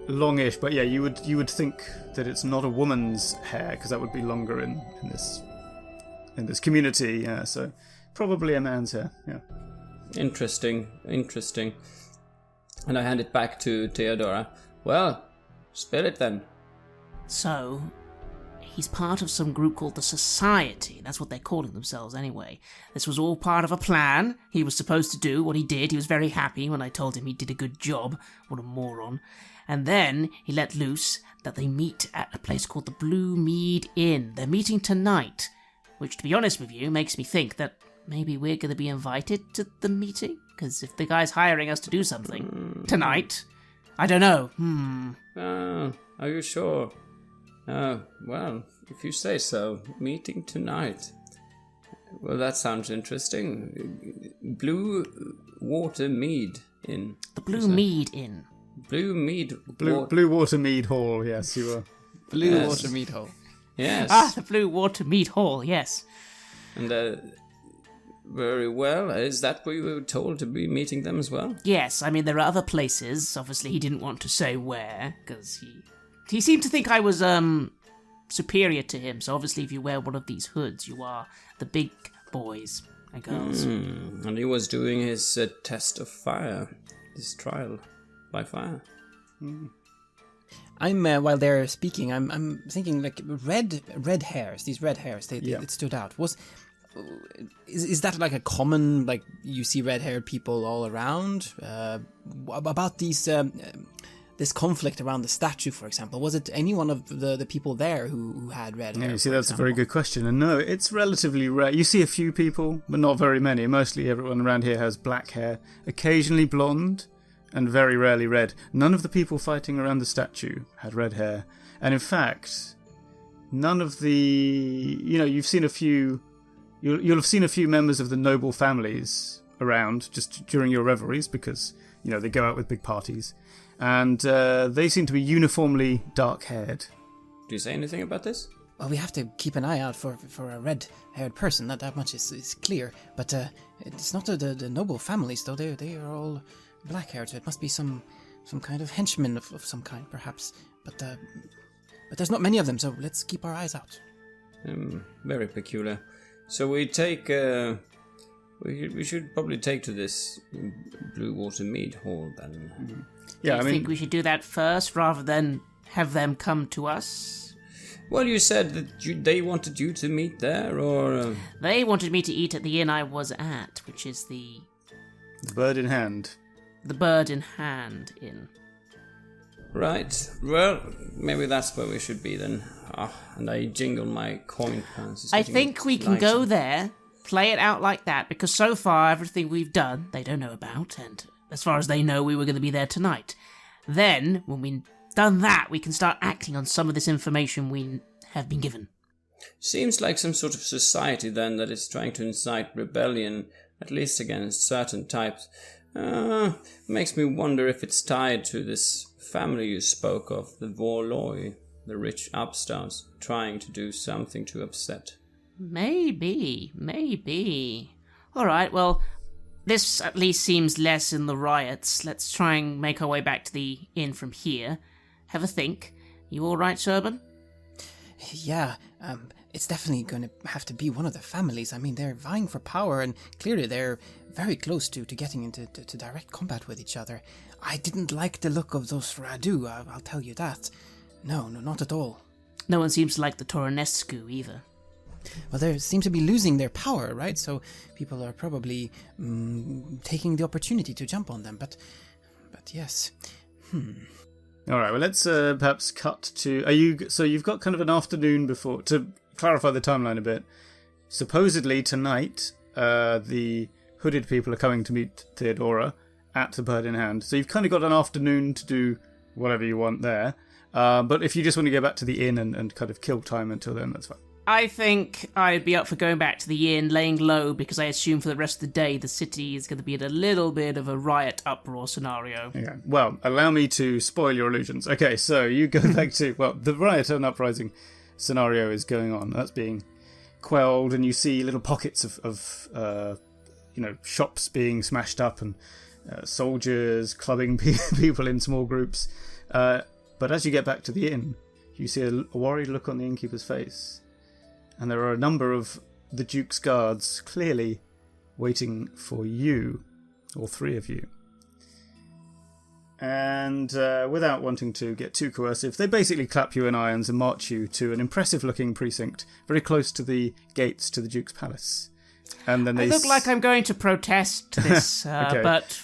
longish, but yeah, you would think that it's not a woman's hair, because that would be longer in this community. Yeah, so probably a man's hair. Yeah. Interesting. And I hand it back to Theodora. Well, spill it then. So, he's part of some group called the Society. That's what they're calling themselves anyway. This was all part of a plan. He was supposed to do what he did. He was very happy when I told him he did a good job. What a moron. And then he let loose that they meet at a place called the Blue Mead Inn. They're meeting tonight, which, to be honest with you, makes me think that maybe we're going to be invited to the meeting? Because if the guy's hiring us to do something tonight, I don't know. Are you sure? Well, if you say so. Meeting tonight. Well, that sounds interesting. Blue Water Mead Inn. The Blue Mead Inn. Blue Mead. Blue Water Mead Hall. Yes, you were. Blue Water Mead Hall. Yes. The Blue Water Mead Hall. Yes. And very well. Is that where you were told to be meeting them as well? Yes. I mean, there are other places. Obviously, he didn't want to say where because he seemed to think I was superior to him. So obviously, if you wear one of these hoods, you are the big boys and girls. And he was doing his test of fire, his trial by fire. I'm while they're speaking, I'm thinking like red hairs. These red hairs, it stood out. Is that like a common, like you see red-haired people all around? About these this conflict around the statue, for example, was it any one of the people there who had red hair? Yeah, you see, that's a very good question. And no, it's relatively rare. You see a few people, but not very many. Mostly everyone around here has black hair, occasionally blonde, and very rarely red. None of the people fighting around the statue had red hair. And in fact, none of the... you've seen a few... You'll have seen a few members of the noble families around just during your revelries because, they go out with big parties. And they seem to be uniformly dark-haired. Do you say anything about this? Well, we have to keep an eye out for a red-haired person. That much is clear. But it's not the noble families, though. They are all black-haired, so it must be some kind of henchman of some kind, perhaps. But there's not many of them, so let's keep our eyes out. Very peculiar. So we take... We should probably take to this Blue Water Mead Hall, then. Yeah, I think we should do that first, rather than have them come to us? Well, you said that they wanted you to meet there, or... They wanted me to eat at the inn I was at, which is the Bird in Hand. The Bird in Hand Inn. Right. Well, maybe that's where we should be then. And I jingle my coin purse. I think we can go there, play it out like that, because so far everything we've done, they don't know about, and as far as they know, we were going to be there tonight. Then, when we've done that, we can start acting on some of this information we have been given. Seems like some sort of society then that is trying to incite rebellion, at least against certain types. Makes me wonder if it's tied to this family you spoke of, the Vorloi, the rich upstarts, trying to do something to upset. Maybe. Alright, well, this at least seems less in the riots. Let's try and make our way back to the inn from here. Have a think. You alright, Serban? Yeah, it's definitely going to have to be one of the families. I mean, they're vying for power, and clearly they're very close to getting into direct combat with each other. I didn't like the look of those Radu, I'll tell you that. No, not at all. No one seems to like the Toronescu either. Well, they seem to be losing their power, right? So people are probably taking the opportunity to jump on them, but yes. All right, well, let's perhaps cut to... So you've got kind of an afternoon before... To clarify the timeline a bit, supposedly tonight, the hooded people are coming to meet Theodora at the Bird in Hand. So you've kind of got an afternoon to do whatever you want there. But if you just want to go back to the inn and kind of kill time until then, that's fine. I think I'd be up for going back to the inn, laying low, because I assume for the rest of the day the city is going to be in a little bit of a riot uproar scenario. Okay. Well, allow me to spoil your illusions. Okay, so you go back to... Well, the riot and uprising scenario is going on. That's being quelled, and you see little pockets of shops being smashed up and soldiers clubbing people in small groups. But as you get back to the inn, you see a worried look on the innkeeper's face. And there are a number of the Duke's guards clearly waiting for you, all three of you. And without wanting to get too coercive, they basically clap you in irons and march you to an impressive-looking precinct very close to the gates to the Duke's palace. And then they I look like I'm going to protest this, Okay. But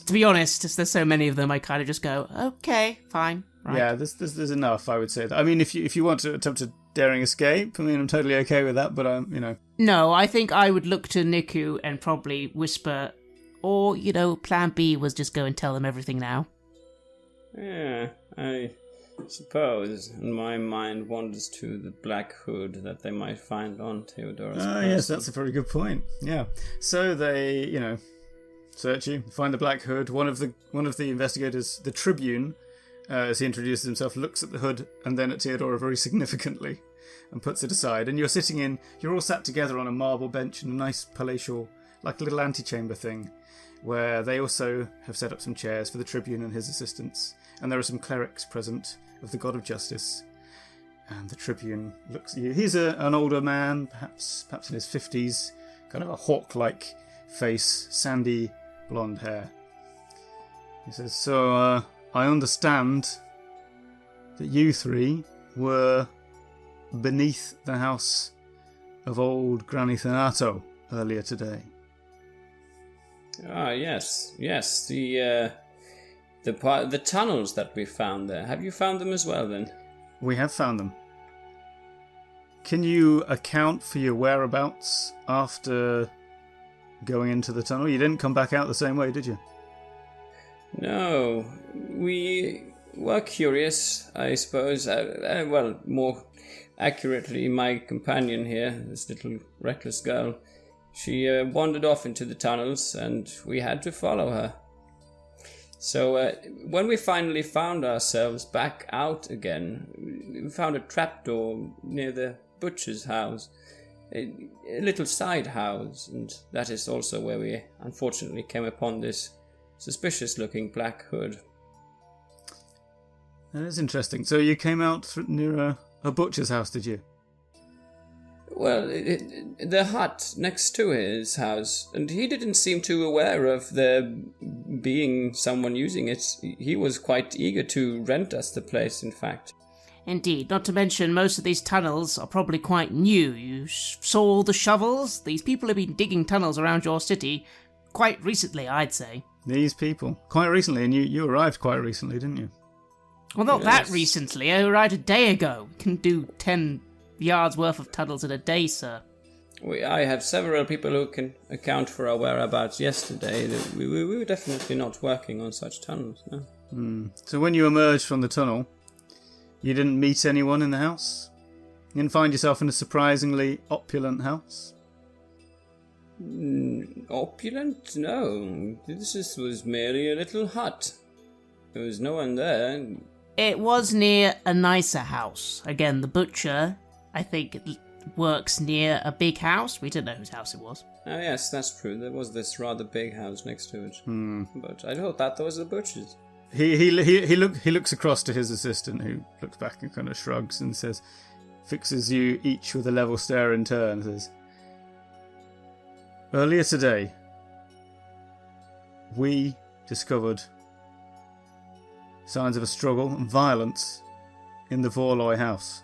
to be honest, as there's so many of them, I kind of just go, okay, fine. Right. Yeah, there's enough, I would say. I mean, if you want to attempt a daring escape, I mean, I'm totally okay with that, but No, I think I would look to Niku and probably whisper, or, plan B was just go and tell them everything now. Yeah, I suppose. And my mind wanders to the black hood that they might find on Theodora's person. Yes, that's a very good point. Yeah. So they, search you, find the black hood. One of the investigators, the Tribune, as he introduces himself, looks at the hood and then at Theodora very significantly and puts it aside. And you're all sat together on a marble bench in a nice palatial, like a little antechamber thing, where they also have set up some chairs for the Tribune and his assistants. And there are some clerics present of the God of Justice. And the Tribune looks at you. He's an older man, perhaps in his 50s, kind of a hawk-like face, sandy blonde hair. He says, so, I understand that you three were beneath the house of old Granny Thanato earlier today. Yes. The tunnels that we found there. Have you found them as well, then? We have found them. Can you account for your whereabouts after going into the tunnel? You didn't come back out the same way, did you? No. We were curious, I suppose. More accurately, my companion here, this little reckless girl, she wandered off into the tunnels, and we had to follow her. So when we finally found ourselves back out again, we found a trapdoor near the butcher's house, a little side house, and that is also where we unfortunately came upon this suspicious-looking black hood. That is interesting. So you came out near a butcher's house, did you? Well, the hut next to his house, and he didn't seem too aware of there being someone using it. He was quite eager to rent us the place, in fact. Indeed, not to mention most of these tunnels are probably quite new. You saw all the shovels? These people have been digging tunnels around your city quite recently, I'd say. These people. Quite recently, and you arrived quite recently, didn't you? Well, not that recently. I arrived a day ago. We can do 10 yards worth of tunnels in a day, sir. I have several people who can account for our whereabouts yesterday. We were definitely not working on such tunnels, no. So when you emerged from the tunnel, you didn't meet anyone in the house? You didn't find yourself in a surprisingly opulent house? Opulent? No. This was merely a little hut. There was no one there. It was near a nicer house. Again, the butcher, I think, works near a big house. We didn't know whose house it was. Oh yes, that's true. There was this rather big house next to it. But I thought that was the butcher's. He looks across to his assistant, who looks back and kind of shrugs and says, fixes you each with a level stare in turn, and says, earlier today, we discovered signs of a struggle and violence in the Vorloy house.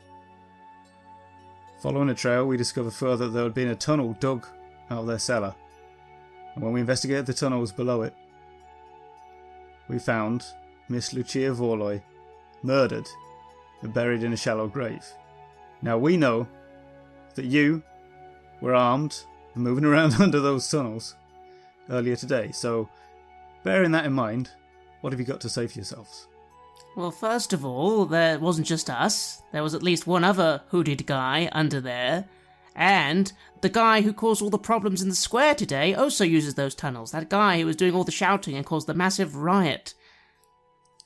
Following a trail, we discovered further that there had been a tunnel dug out of their cellar, and when we investigated the tunnels below it, we found Miss Lucia Vorloy murdered and buried in a shallow grave. Now we know that you were armed and moving around under those tunnels earlier today, so bearing that in mind, what have you got to say for yourselves? Well, first of all, there wasn't just us. There was at least one other hooded guy under there. And the guy who caused all the problems in the square today also uses those tunnels. That guy who was doing all the shouting and caused the massive riot.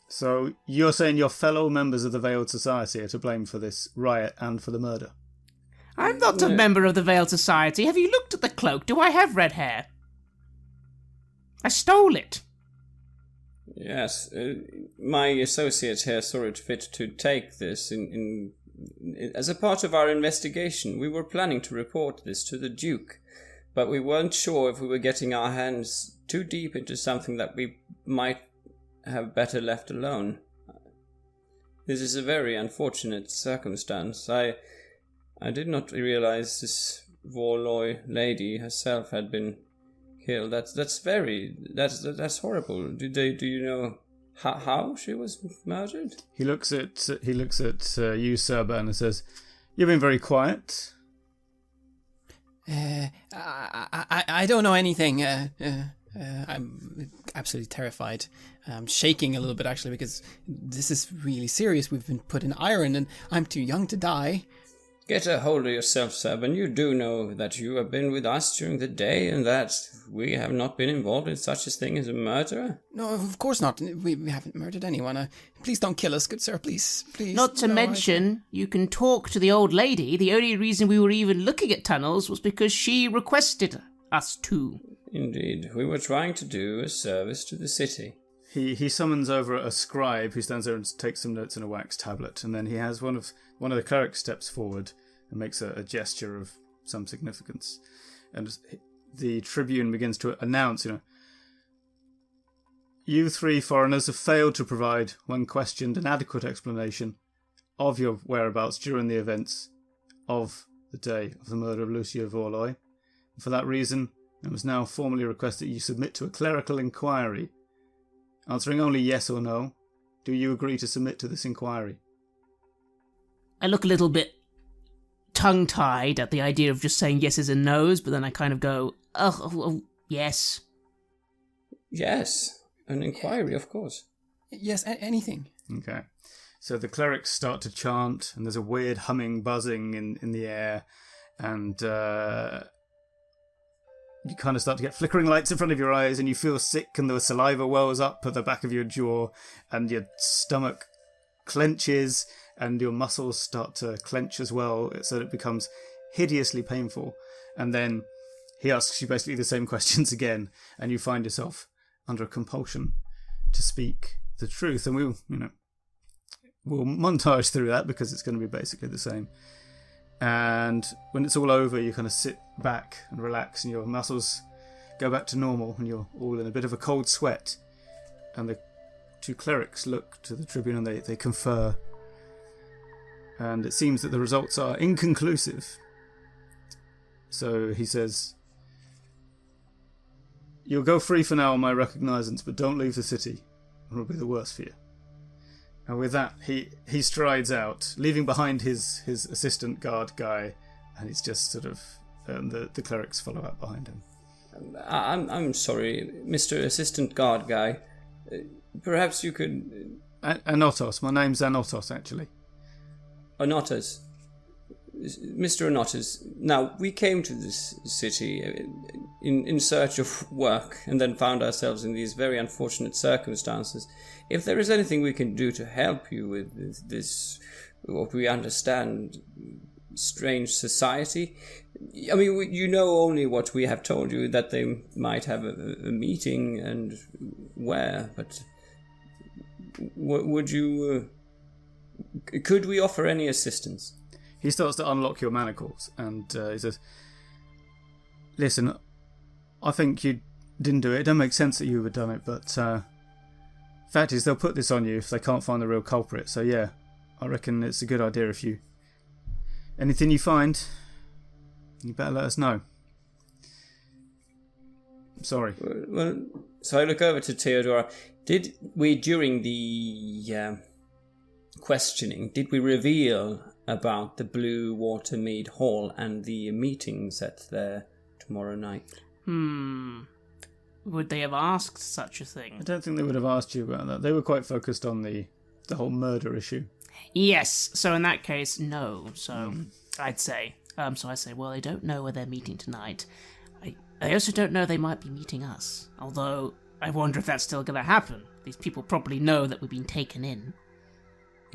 So you're saying your fellow members of the Veiled Society are to blame for this riot and for the murder? I'm not a member of the Veiled Society. Have you looked at the cloak? Do I have red hair? I stole it. Yes, my associates here saw it fit to take this as a part of our investigation. We were planning to report this to the Duke, but we weren't sure if we were getting our hands too deep into something that we might have better left alone. This is a very unfortunate circumstance. I did not realize this Vorloy lady herself had been killed. That's horrible. Do you know how she was murdered? He looks at you, Sir Ben, and says, "You've been very quiet." I don't know anything. I'm absolutely terrified. I'm shaking a little bit, actually, because this is really serious. We've been put in iron, and I'm too young to die. Get a hold of yourself, Seb, and you do know that you have been with us during the day and that we have not been involved in such a thing as a murder? No, of course not. We haven't murdered anyone. Please don't kill us, good sir, please. Not to mention, you can talk to the old lady. The only reason we were even looking at tunnels was because she requested us to. Indeed, we were trying to do a service to the city. He summons over a scribe who stands there and takes some notes on a wax tablet, and then he has one of the clerics steps forward and makes a gesture of some significance. And the tribune begins to announce, you three foreigners have failed to provide, when questioned, an adequate explanation of your whereabouts during the events of the day of the murder of Lucia Vorloy. For that reason, it must now formally request that you submit to a clerical inquiry. Answering only yes or no, do you agree to submit to this inquiry? I look a little bit tongue-tied at the idea of just saying yeses and nos, but then I kind of go, oh yes. Yes, an inquiry, of course. Yes, anything. Okay. So the clerics start to chant, and there's a weird humming, buzzing in the air, and you kind of start to get flickering lights in front of your eyes, and you feel sick, and the saliva wells up at the back of your jaw, and your stomach clenches, and your muscles start to clench as well, so that it becomes hideously painful. And then he asks you basically the same questions again, and you find yourself under a compulsion to speak the truth. And we'll montage through that because it's going to be basically the same. And when it's all over, you kind of sit back and relax, and your muscles go back to normal, and you're all in a bit of a cold sweat. And the two clerics look to the Tribune and they confer. And it seems that the results are inconclusive. So he says, "You'll go free for now on my recognizance, but don't leave the city. It will be the worse for you." And with that, he strides out, leaving behind his assistant guard guy, and he's just sort of the clerics follow up behind him. I'm sorry, Mr. Assistant Guard guy. Perhaps you could... Anotos. My name's Anotos, actually. Anotos. Mr. Anotos. Now, we came to this city in search of work, and then found ourselves in these very unfortunate circumstances. If there is anything we can do to help you with this, what we understand, strange society, I mean, you know only what we have told you, that they might have a meeting and where, but would you... could we offer any assistance? He starts to unlock your manacles, and he says, "Listen, I think you didn't do it. It doesn't make sense that you would have done it, but fact is, they'll put this on you if they can't find the real culprit. So yeah, I reckon it's a good idea if you... anything you find, you better let us know. I'm sorry." Well, so I look over to Theodora. Did we, during the questioning, did we reveal about the Blue Watermead Hall and the meeting set there tomorrow night? Would they have asked such a thing? I don't think they would have asked you about that. They were quite focused on the whole murder issue. Yes, so in that case, no. So I'd say. So I say, well, they don't know where they're meeting tonight. I also don't know they might be meeting us. Although, I wonder if that's still going to happen. These people probably know that we've been taken in.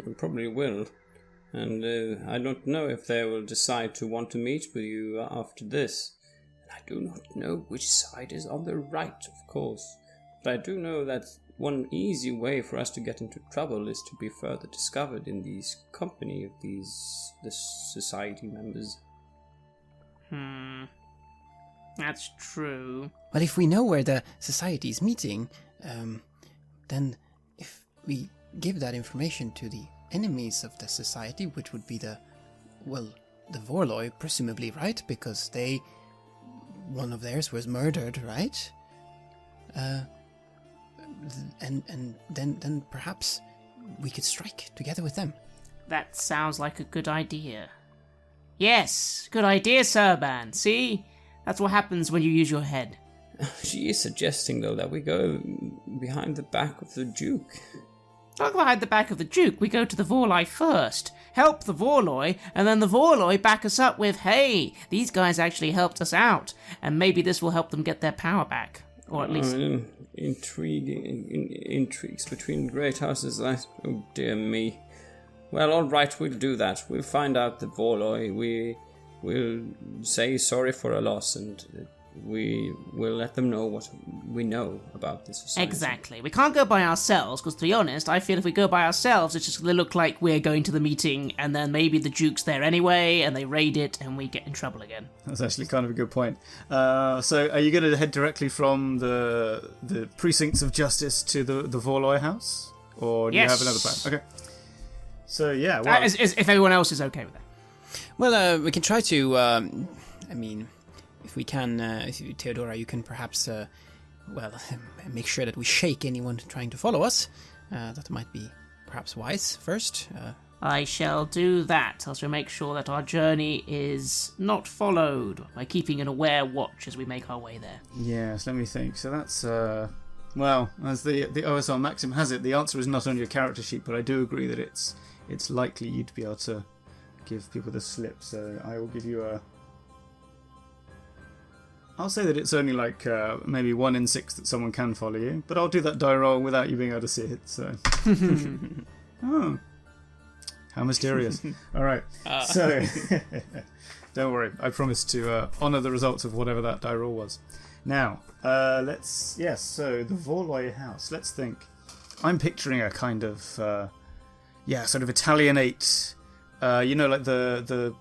They probably will. And I don't know if they will decide to want to meet with you after this. And I do not know which side is on the right, of course. But I do know that one easy way for us to get into trouble is to be further discovered in the company of the society members. That's true. Well, if we know where the society is meeting, then if we give that information to the enemies of the society, which would be the Vorloi, presumably, right? Because one of theirs was murdered, right? And then perhaps we could strike together with them. That sounds like a good idea. Yes, good idea, Serban. See? That's what happens when you use your head. She is suggesting, though, that we go behind the back of the Duke. Not behind the back of the Duke. We go to the Vorloi first, help the Vorloi, and then the Vorloi back us up with, hey, these guys actually helped us out, and maybe this will help them get their power back. Or at least... intrigues between great houses. Oh, dear me. Well, all right, we'll do that. We'll find out the Vorloi. We'll say sorry for a loss, and we will let them know what we know about this society. Exactly. We can't go by ourselves, because to be honest, I feel if we go by ourselves, it's just going to look like we're going to the meeting, and then maybe the Duke's there anyway, and they raid it, and we get in trouble again. That's actually kind of a good point. So are you going to head directly from the precincts of justice to the Vorloi house? Or do you have another plan? Okay. So, yeah. Well, if everyone else is okay with that. Well, we can try to, if we can, Theodora, you can perhaps, make sure that we shake anyone trying to follow us. That might be perhaps wise first. I shall do that. I'll also make sure that our journey is not followed by keeping an aware watch as we make our way there. Yes, let me think. So that's, as the OSR Maxim has it, the answer is not on your character sheet, but I do agree that it's likely you'd be able to give people the slip, so I will give you I'll say that it's only like maybe 1 in 6 that someone can follow you, but I'll do that die roll without you being able to see it, so... Oh. How mysterious. Alright, so... Don't worry, I promise to honour the results of whatever that die roll was. Now, so the Vorloi house, let's think. I'm picturing a kind of, sort of Italianate... like the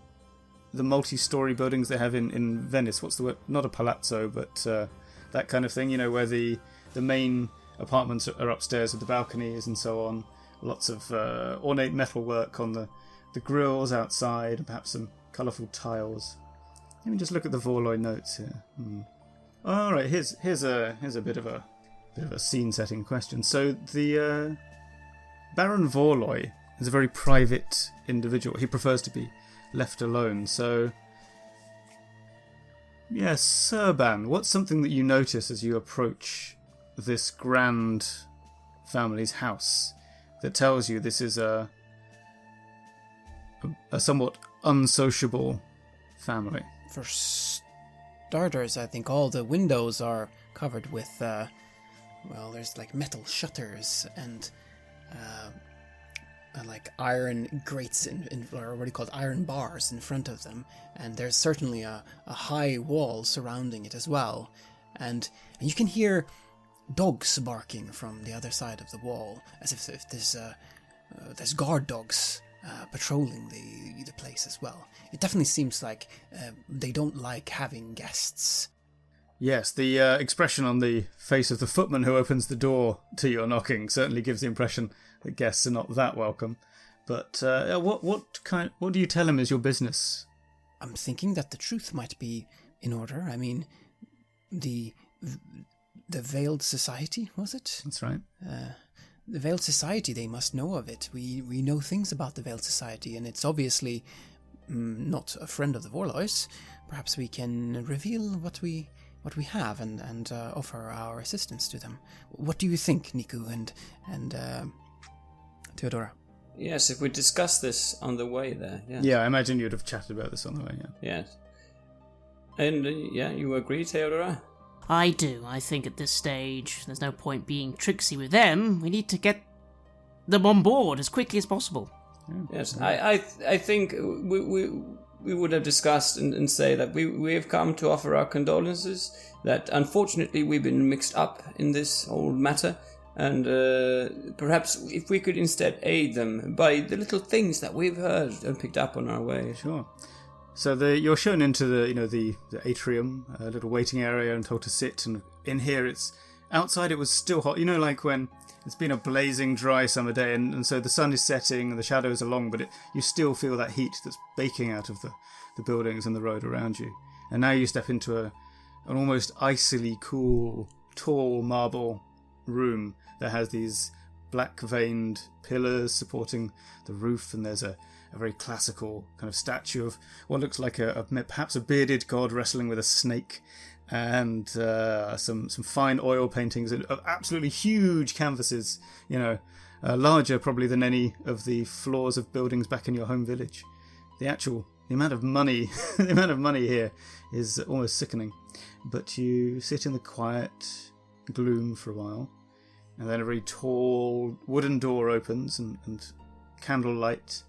the multi-story buildings they have in Venice. What's the word? Not a palazzo, but that kind of thing. You know, where the main apartments are upstairs with the balconies and so on. Lots of ornate metalwork on the grills outside, and perhaps some colourful tiles. Let me just look at the Vorloy notes here. All right, here's a bit of a scene-setting question. So the Baron Vorloy is a very private individual. He prefers to be left alone. So, yes, Serban, what's something that you notice as you approach this grand family's house that tells you this is a somewhat unsociable family? For starters, I think all the windows are covered with, there's like metal shutters and like iron grates or what do you call it, iron bars in front of them, and there's certainly a high wall surrounding it as well, and you can hear dogs barking from the other side of the wall, as if there's guard dogs patrolling the place as well. It definitely seems like they don't like having guests. Yes, the expression on the face of the footman who opens the door to your knocking certainly gives the impression that guests are not that welcome. But what do you tell him is your business? I'm thinking that the truth might be in order. I mean, the Veiled Society, was it? That's right. The Veiled Society, they must know of it. We know things about the Veiled Society, and it's obviously not a friend of the Vorloys. Perhaps we can reveal what we have and offer our assistance to them. What do you think, Niku and Theodora? Yes, if we discuss this on the way there. Yeah. Yeah, I imagine you'd have chatted about this on the way. Yeah. Yes. And you agree, Theodora? I do. I think at this stage, there's no point being tricksy with them. We need to get them on board as quickly as possible. Yes, I think we would have discussed and say that we have come to offer our condolences, that unfortunately we've been mixed up in this whole matter, and perhaps if we could instead aid them by the little things that we've heard and picked up on our way. Sure. So you're shown into the atrium, a little waiting area, and told to sit. And in here, outside it was still hot. You know, like when it's been a blazing dry summer day, and so the sun is setting and the shadows are long, but you still feel that heat that's baking out of the buildings and the road around you. And now you step into an almost icily cool, tall marble room that has these black-veined pillars supporting the roof, and there's a very classical kind of statue of what looks like perhaps a bearded god wrestling with a snake, and some fine oil paintings of absolutely huge canvases, larger probably than any of the floors of buildings back in your home village. The amount of money here is almost sickening. But you sit in the quiet gloom for a while, and then a very tall wooden door opens and candlelight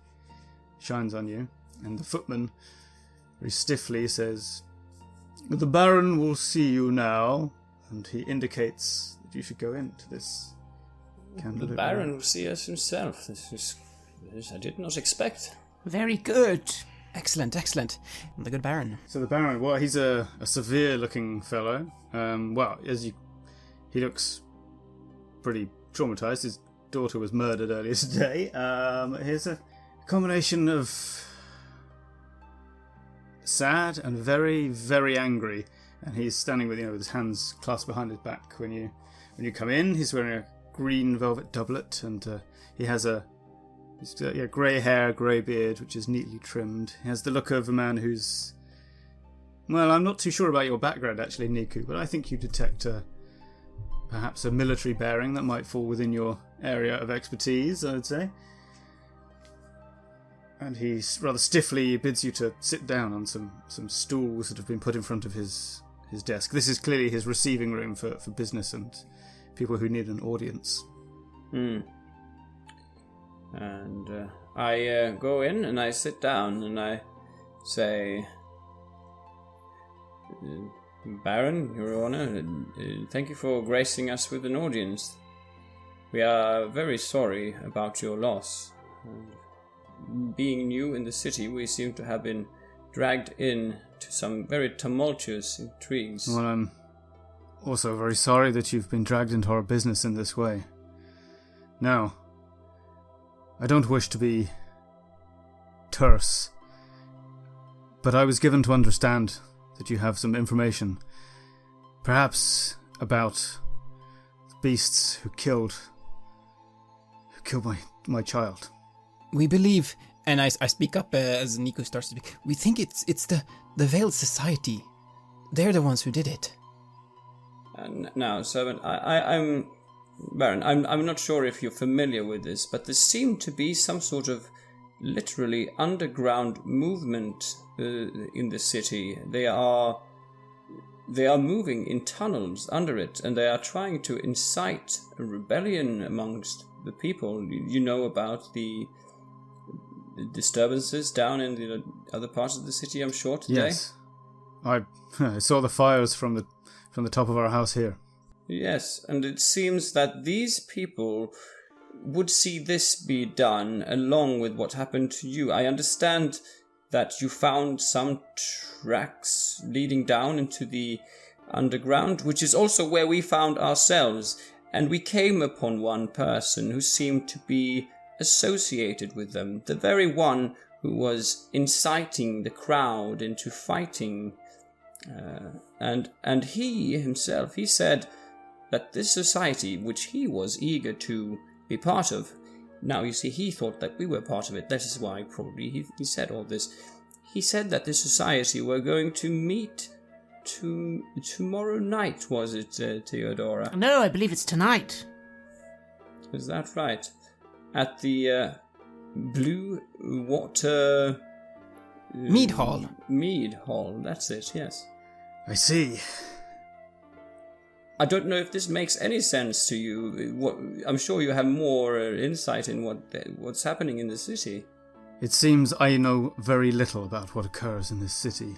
shines on you, and the footman very stiffly says, "The Baron will see you now," and he indicates that you should go into this candlelit The Baron will see us himself. This I did not expect. Very good. Excellent. The good Baron. So the Baron, well, he's a severe-looking fellow. He looks pretty traumatized. His daughter was murdered earlier today. Here's a combination of sad and very, very angry, and he's standing with his hands clasped behind his back when you come in. He's wearing a green velvet doublet, and he has grey hair, grey beard, which is neatly trimmed. He has the look of a man who's, well, I'm not too sure about your background actually, Niku, but I think you detect perhaps a military bearing that might fall within your area of expertise, I would say. And he rather stiffly bids you to sit down on some stools that have been put in front of his desk. This is clearly his receiving room for business and people who need an audience. And I go in and I sit down and I say, "Baron, Your Honor, thank you for gracing us with an audience. We are very sorry about your loss. Being new in the city, we seem to have been dragged in to some very tumultuous intrigues. Well, I'm also very sorry that you've been dragged into our business in this way. Now, I don't wish to be terse, but I was given to understand that you have some information, perhaps about the beasts who killed my child. We believe, and I speak up as Nico starts to speak, we think it's the Veiled Society. They're the ones who did it. Now, Servant, I'm Baron, I'm not sure if you're familiar with this, but there seemed to be some sort of literally underground movement in the city. They are moving in tunnels under it, and they are trying to incite a rebellion amongst the people. You know about the disturbances down in the other parts of the city, I'm sure, today? Yes. I saw the fires from the top of our house here. Yes, and it seems that these people would see this be done along with what happened to you. I understand that you found some tracks leading down into the underground, which is also where we found ourselves, and we came upon one person who seemed to be associated with them, the very one who was inciting the crowd into fighting. And he himself, he said that this society, which he was eager to be part of, now you see, he thought that we were part of it. That is why probably he said all this. He said that this society were going to meet tomorrow night, was it, Theodora? No, I believe it's tonight. Is that right? At the Blue Water... Mead Hall. Mead Hall, that's it, yes. I see. I don't know if this makes any sense to you. I'm sure you have more insight in what's happening in the city. It seems I know very little about what occurs in this city.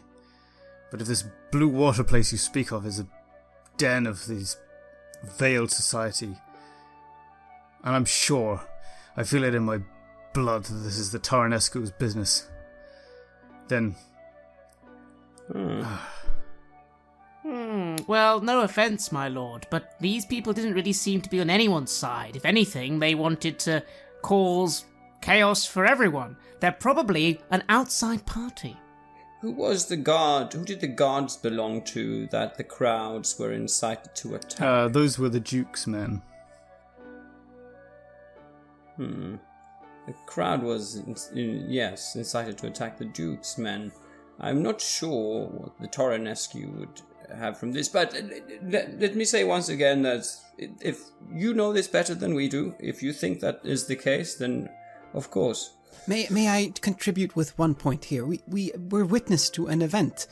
But if this blue water place you speak of is a den of these veiled society, and I'm sure, I feel it in my blood that this is the Taranescu's business, then... Well, no offense, my lord, but these people didn't really seem to be on anyone's side. If anything, they wanted to cause chaos for everyone. They're probably an outside party. Who was the guard? Who did the guards belong to that the crowds were incited to attack? Those were the Duke's men. The crowd was, incited to attack the Duke's men. I'm not sure what the Taranescu would have from this, but let me say once again that if you know this better than we do, if you think that is the case, then of course. May I contribute with one point here? We were witness to an event.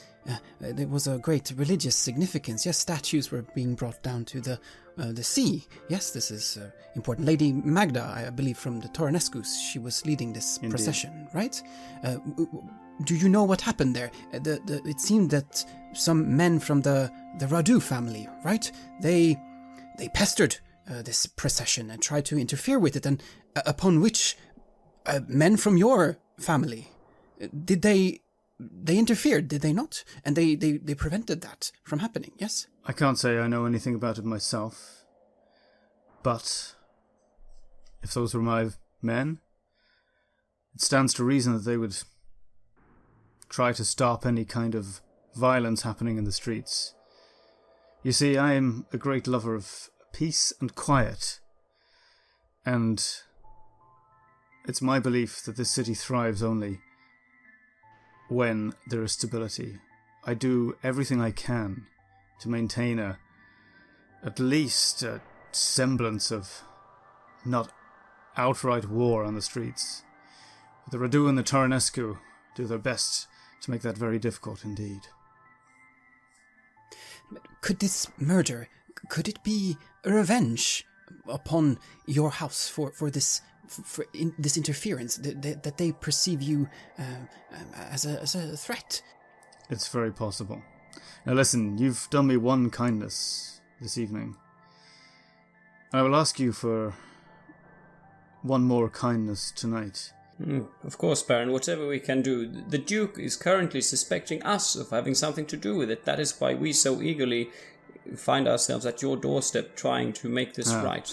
There was a great religious significance. Yes, statues were being brought down to the sea. Yes, this is important. Lady Magda, I believe, from the Taranescus, she was leading this procession, right? Do you know what happened there? It seemed that some men from the Radu family, right? They pestered this procession and tried to interfere with it, and upon which men from your family, they interfered, did they not? And they prevented that from happening, yes? I can't say I know anything about it myself, but if those were my men, it stands to reason that they would try to stop any kind of violence happening in the streets. You see, I am a great lover of peace and quiet, and it's my belief that this city thrives only when there is stability. I do everything I can to maintain at least a semblance of not outright war on the streets. The Radu and the Taranescu do their best to make that very difficult indeed. Could this murder, could it be a revenge upon your house for this this interference, that they perceive you as a threat? It's very possible. Now listen, you've done me one kindness this evening. I will ask you for one more kindness tonight. Of course, Baron, whatever we can do. The Duke is currently suspecting us of having something to do with it. That is why we so eagerly find ourselves at your doorstep trying to make this right.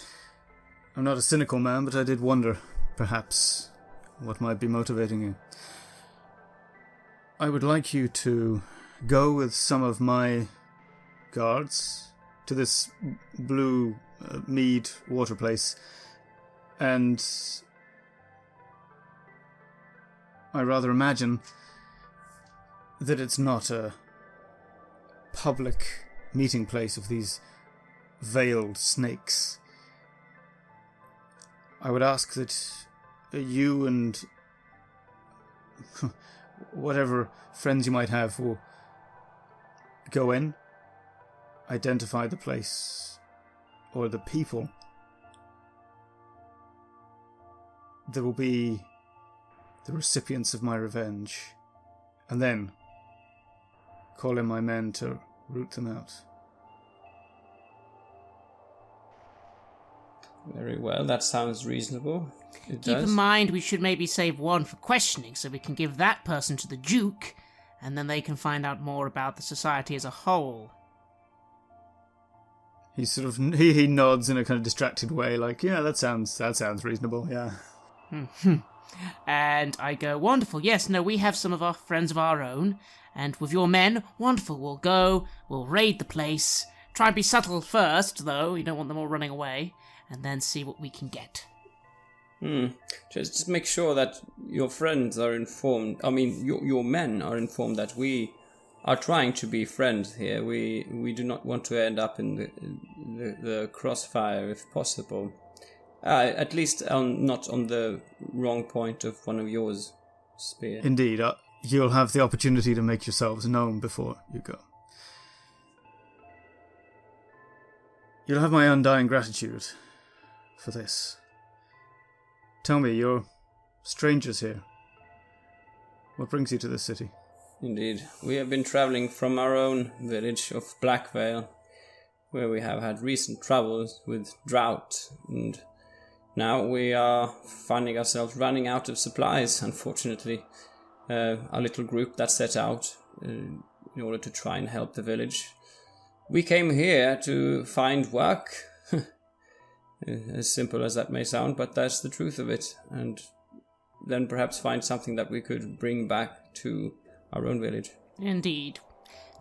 I'm not a cynical man, but I did wonder, perhaps, what might be motivating you. I would like you to go with some of my guards to this blue mead water place, and I rather imagine that it's not a public meeting place of these veiled snakes. I would ask that you and whatever friends you might have will go in, identify the place or the people that will be the recipients of my revenge, and then call in my men to root them out. Very well, that sounds reasonable. Keep in mind we should maybe save one for questioning, so we can give that person to the Duke, and then they can find out more about the society as a whole. He sort of he nods in a kind of distracted way, like, yeah, that sounds reasonable, yeah. And I go, wonderful, yes, no, we have some of our friends of our own, and with your men, wonderful, we'll go, we'll raid the place, try and be subtle first, though, you don't want them all running away, and then see what we can get. Just make sure that your friends are informed, your men are informed that we are trying to be friends here. We do not want to end up in the crossfire if possible. At least not on the wrong point of one of yours spear. Indeed, you'll have the opportunity to make yourselves known before you go. You'll have my undying gratitude for this. Tell me, you're strangers here. What brings you to this city? Indeed. We have been travelling from our own village of Blackvale, where we have had recent troubles with drought, and now we are finding ourselves running out of supplies, unfortunately. Our little group that set out in order to try and help the village. We came here to find work. As simple as that may sound, but that's the truth of it. And then perhaps find something that we could bring back to our own village. Indeed.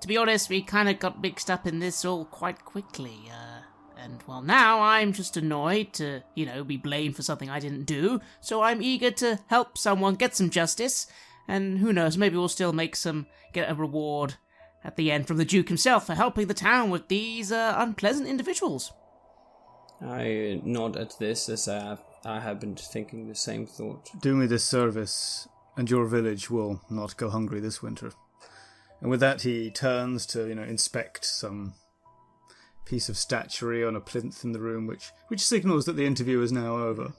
To be honest, we kind of got mixed up in this all quite quickly. And, well, now I'm just annoyed to, be blamed for something I didn't do. So I'm eager to help someone get some justice. And who knows, maybe we'll still get a reward at the end from the Duke himself for helping the town with these unpleasant individuals. I nod at this as I have been thinking the same thought. Do me this service, and your village will not go hungry this winter. And with that, he turns to, inspect some piece of statuary on a plinth in the room, which signals that the interview is now over.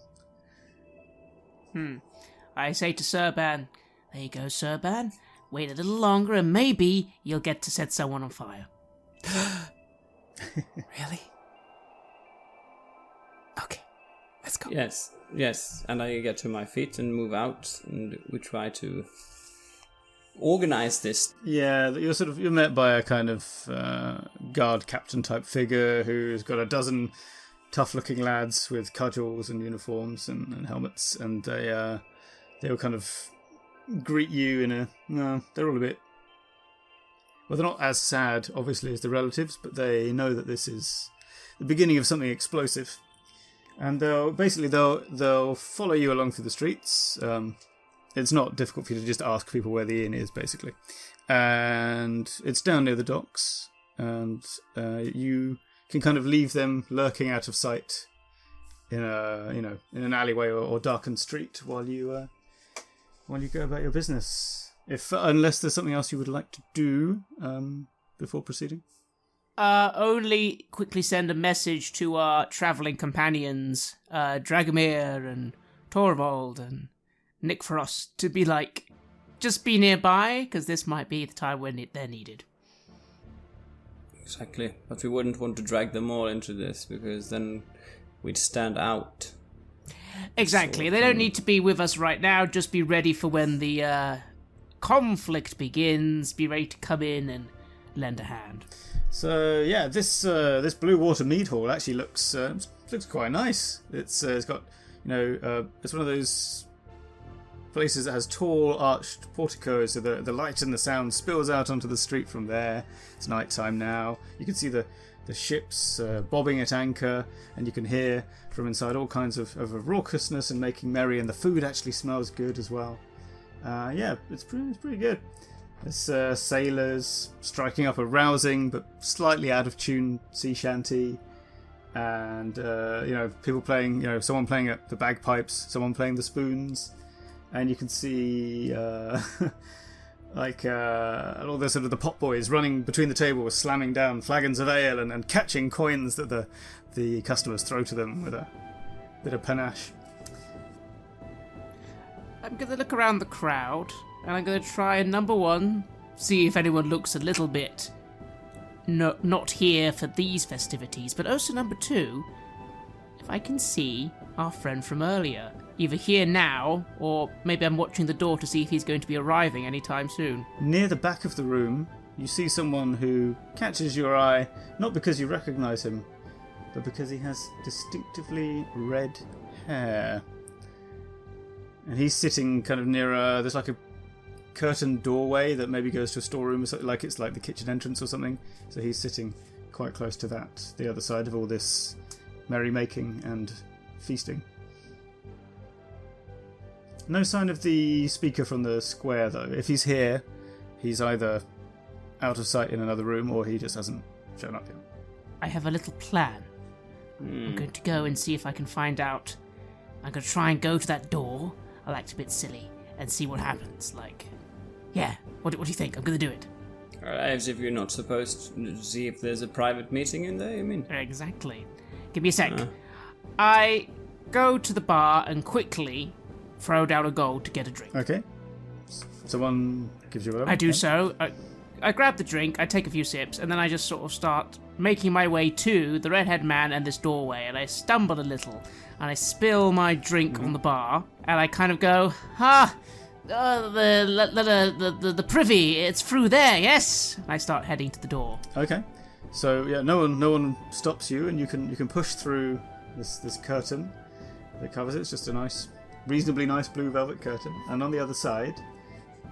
I say to Serban, there you go, Serban. Wait a little longer, and maybe you'll get to set someone on fire. Really? Okay, let's go. Yes, and I get to my feet and move out, and we try to organize this. Yeah, you're met by a kind of guard captain type figure who's got a dozen tough-looking lads with cudgels and uniforms and helmets, and they'll kind of greet you they're all a bit. Well, they're not as sad, obviously, as the relatives, but they know that this is the beginning of something explosive. And they'll follow you along through the streets. It's not difficult for you to just ask people where the inn is, basically. And it's down near the docks. And you can kind of leave them lurking out of sight in an alleyway or darkened street while you go about your business. Unless there's something else you would like to do before proceeding. Only quickly send a message to our travelling companions, Dragomir and Torvald and Nick Frost, to be like, just be nearby, because this might be the time when they're needed. Exactly, but we wouldn't want to drag them all into this, because then we'd stand out. Exactly. They don't need to be with us right now. Just be ready for when the conflict begins. Be ready to come in and lend a hand. So yeah, this Blue Water Mead Hall actually looks quite nice. It's got it's one of those places that has tall arched porticos, so the light and the sound spills out onto the street from there. It's night time now. You can see the ships bobbing at anchor, and you can hear from inside all kinds of raucousness and making merry, and the food actually smells good as well. It's pretty good. There's sailors striking up a rousing but slightly out of tune sea shanty, and people playing, someone playing the bagpipes, someone playing the spoons, and you can see all the sort of the pot boys running between the tables, slamming down flagons of ale and catching coins that the customers throw to them with a bit of panache. I'm going to look around the crowd, and I'm going to try and, number one, see if anyone looks a little bit not here for these festivities, but also, number two, if I can see our friend from earlier, either here now, or maybe I'm watching the door to see if he's going to be arriving anytime soon. Near the back of the room, you see someone who catches your eye, not because you recognise him, but because he has distinctively red hair. And he's sitting kind of near there's like a curtained doorway that maybe goes to a storeroom or something, like it's like the kitchen entrance or something. So he's sitting quite close to that, the other side of all this merrymaking and feasting. No sign of the speaker from the square, though. If he's here, he's either out of sight in another room or he just hasn't shown up yet. I have a little plan. I'm going to go and see if I can find out. I'm going to try and go to that door. I'll act a bit silly and see what happens. What do you think? I'm going to do it. As if you're not supposed to see if there's a private meeting in there, you mean? Exactly. Give me a sec. I go to the bar and quickly throw down a gold to get a drink. Okay. Someone gives you a... I do so. I grab the drink, I take a few sips, and then I just sort of start making my way to the redhead man and this doorway, and I stumble a little, and I spill my drink on the bar, and I kind of go, the privy, it's through there, yes? And I start heading to the door. Okay. So yeah, no one stops you, and you can push through this curtain that covers it. It's just a reasonably nice blue velvet curtain, and on the other side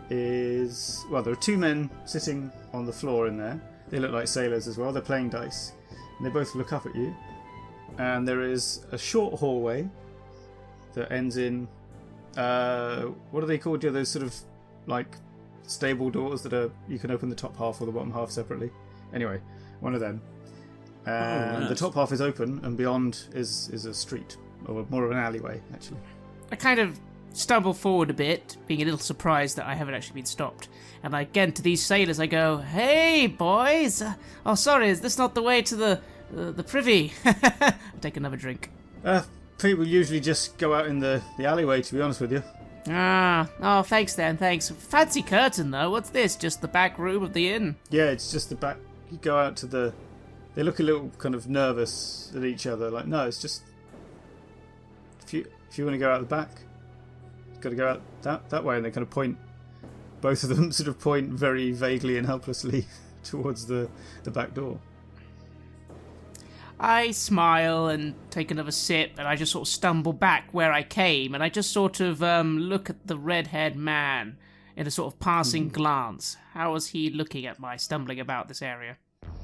is, well, there are two men sitting on the floor in there. They look like sailors as well. They're playing dice, and they both look up at you. And there is a short hallway that ends in what are they called? Yeah, those sort of like stable doors that you can open the top half or the bottom half separately. Anyway, one of them. And the top half is open, and beyond is a street, or more of an alleyway, actually. I kind of stumble forward a bit, being a little surprised that I haven't actually been stopped. And again, to these sailors, I go, "Hey, boys! Sorry, is this not the way to the privy?" I take another drink. People usually just go out in the alleyway, to be honest with you. Thanks then, thanks. Fancy curtain, though. What's this? Just the back room of the inn? Yeah, it's just the back. You go out to the... They look a little kind of nervous at each other, like, no, it's just... If you want to go out the back, you've got to go out that way, and they kind of point... Both of them sort of point very vaguely and helplessly towards the back door. I smile and take another sip, and I just sort of stumble back where I came, and I just sort of look at the red-haired man in a sort of passing glance. How was he looking at my stumbling about this area?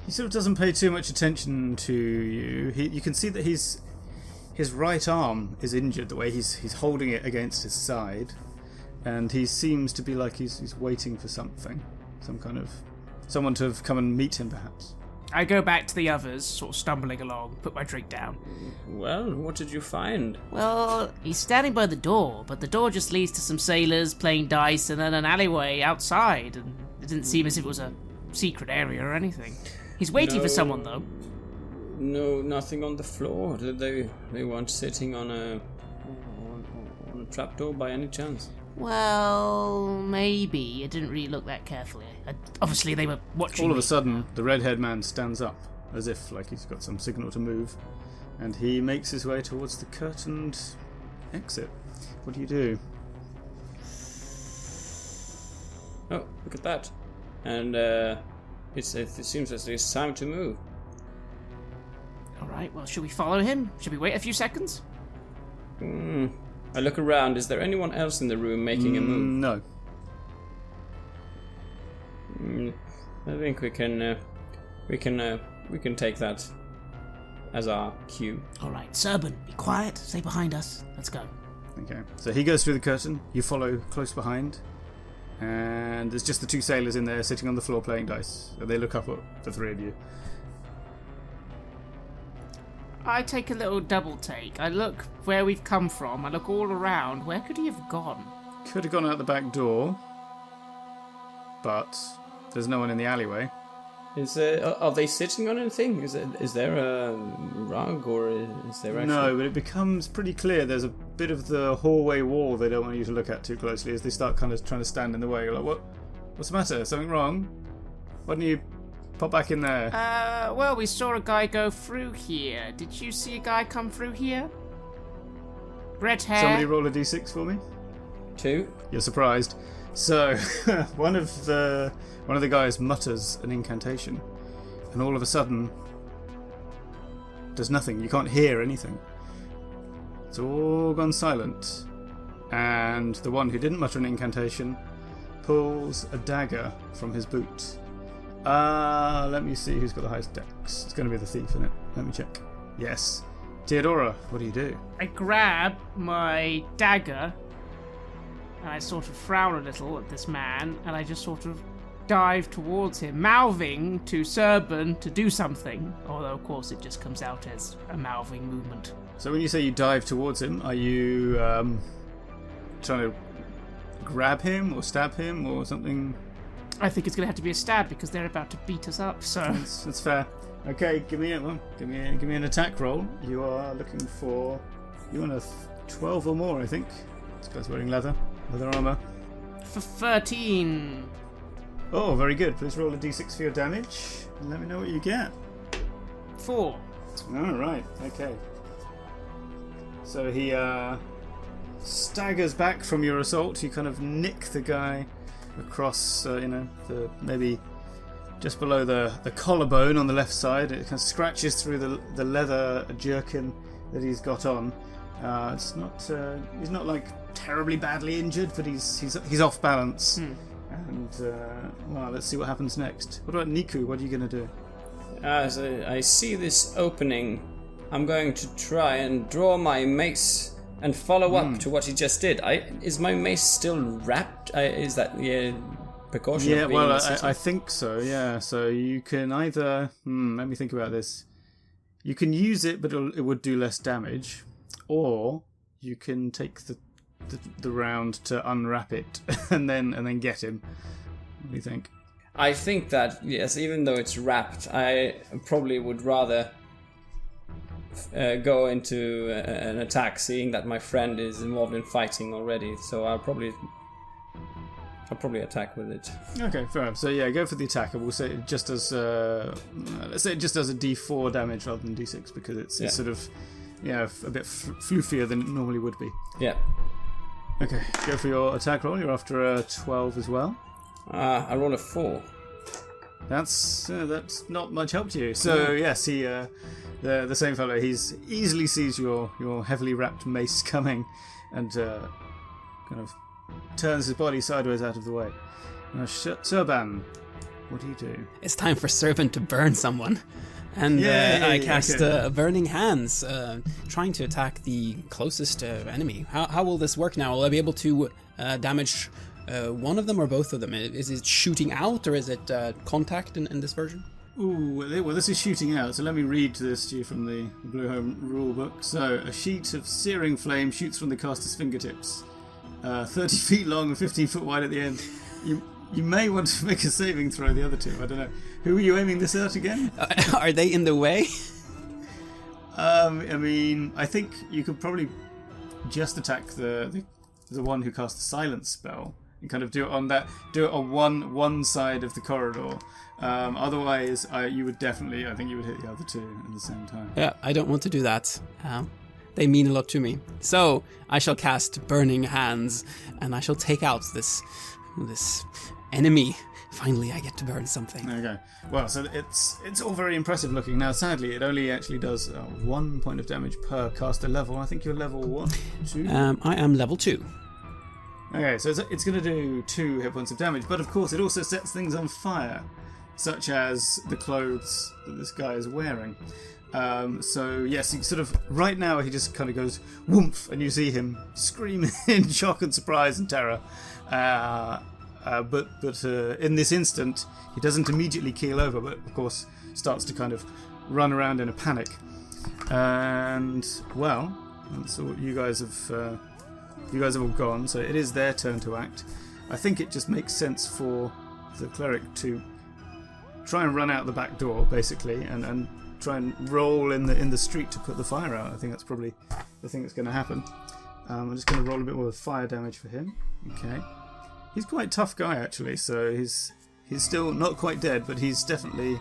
He sort of doesn't pay too much attention to you. You can see that his right arm is injured, the way he's holding it against his side, and he seems to be like he's waiting for something, someone to have come and meet him, perhaps. I go back to the others, sort of stumbling along, put my drink down. Well, what did you find? Well, he's standing by the door, but the door just leads to some sailors playing dice and then an alleyway outside, and it didn't seem as if it was a secret area or anything. He's waiting for someone, though. No, nothing on the floor. They weren't sitting on a trapdoor by any chance? Well, maybe. It didn't really look that carefully. Obviously, they were watching All of a sudden, the red-haired man stands up, as if like he's got some signal to move, and he makes his way towards the curtained exit. What do you do? Oh, look at that. And it seems as it's time to move. Alright, well, should we follow him? Should we wait a few seconds? I look around. Is there anyone else in the room making a move? No. I think we can take that as our cue. Alright, Serban, be quiet. Stay behind us. Let's go. Okay. So he goes through the curtain. You follow close behind. And there's just the two sailors in there sitting on the floor playing dice. So they look up at the three of you. I take a little double take. I look where we've come from. I look all around. Where could he have gone? Could have gone out the back door. But there's no one in the alleyway. Are they sitting on anything? Is there a rug or is there actually... No, but it becomes pretty clear there's a bit of the hallway wall they don't want you to look at too closely as they start kind of trying to stand in the way. You're like, what's the matter? Something wrong? Why don't you pop back in there? Well, we saw a guy go through here. Did you see a guy come through here? Red hair. Somebody roll a d6 for me. 2. You're surprised. So one of the guys mutters an incantation, and all of a sudden, there's nothing. You can't hear anything. It's all gone silent. And the one who didn't mutter an incantation pulls a dagger from his boot. Let me see who's got the highest dex. It's going to be the thief, isn't it? Let me check. Yes. Theodora, what do you do? I grab my dagger, and I sort of frown a little at this man, and I just sort of dive towards him, mouthing to Serban to do something, although of course it just comes out as a mouthing movement. So when you say you dive towards him, are you trying to grab him or stab him or something? I think it's going to have to be a stab because they're about to beat us up, so... That's fair. Okay, give me an attack roll. You are looking for... You want a 12 or more, I think. This guy's wearing leather armor. For 13. Oh, very good. Please roll a d6 for your damage and let me know what you get. 4. Alright, okay. So he staggers back from your assault. You kind of nick the guy across, maybe just below the collarbone on the left side. It kind of scratches through the leather jerkin that he's got on. It's not he's not like terribly badly injured, but he's off balance. And let's see what happens next. What about Niku? What are you going to do? As I see this opening, I'm going to try and draw my mace and follow up to what he just did. Is my mace still wrapped? Is that the precaution? Yeah, well, I think so. Yeah, so you can either. Let me think about this. You can use it, but it would do less damage, or you can take the round to unwrap it and then get him. What do you think? I think that, yes, even though it's wrapped, I probably would rather go into an attack, seeing that my friend is involved in fighting already. So I'll probably attack with it. Okay, fair enough. So yeah, go for the attack. We'll say it just as let's say it just does a d4 damage rather than d6 because it's sort of a bit floofier than it normally would be. Yeah. Okay, go for your attack roll. You're after a 12 as well. I roll a 4. That's not much help to you. So yes, he the same fellow. He's easily sees your heavily wrapped mace coming, and kind of turns his body sideways out of the way. Now, Serban, what do you do? It's time for Serban to burn someone. And I cast Burning Hands, trying to attack the closest enemy. How will this work now? Will I be able to damage one of them or both of them? Is it shooting out or is it contact in this version? Ooh, well, this is shooting out, so let me read this to you from the Blue Home rulebook. So, a sheet of searing flame shoots from the caster's fingertips, 30 feet long and 15 foot wide at the end. You may want to make a saving throw, the other two, I don't know. Who are you aiming this at again? Are they in the way? I think you could probably just attack the one who cast the silence spell and kind of do it on one side of the corridor. Otherwise, you would definitely, I think you would hit the other two at the same time. Yeah, I don't want to do that. They mean a lot to me. So I shall cast Burning Hands, and I shall take out this enemy. Finally, I get to burn something. Okay. Well, so it's all very impressive looking. Now, sadly, it only actually does 1 point of damage per caster level. I think you're level 1, 2? I am level 2. Okay, so it's going to do 2 hit points of damage, but of course it also sets things on fire, such as the clothes that this guy is wearing. So yes, he sort of right now he just kind of goes whoomph, and you see him scream in shock and surprise and terror. But in this instant, he doesn't immediately keel over, but of course starts to kind of run around in a panic. And well, that's all you guys have. You guys have all gone, so it is their turn to act. I think it just makes sense for the cleric to try and run out the back door, basically, and try and roll in the street to put the fire out. I think that's probably the thing that's going to happen. I'm just going to roll a bit more fire damage for him. Okay, he's quite a tough guy actually, so he's still not quite dead, but he's definitely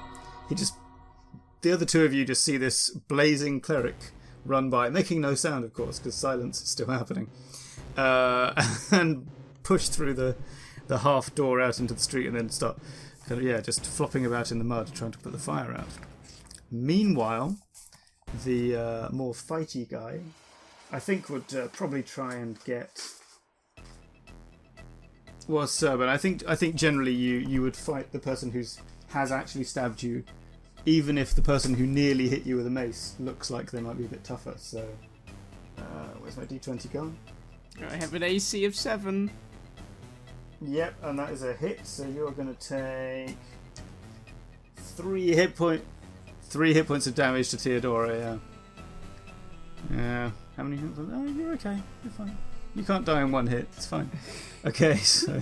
the other two of you just see this blazing cleric run by, making no sound, of course, because silence is still happening. And push through the half door out into the street and then start kind of, just flopping about in the mud trying to put the fire out. Meanwhile, the more fighty guy, I think, would probably try and get... Well, sir, but I think generally you would fight the person who has actually stabbed you, even if the person who nearly hit you with a mace looks like they might be a bit tougher. So, where's my d20 gone? I have an AC of 7. Yep, and that is a hit, so you're going to take 3 hit points of damage to Theodora, yeah. How many hits? Oh, you're okay. You're fine. You can't die in 1 hit. It's fine. Okay, so...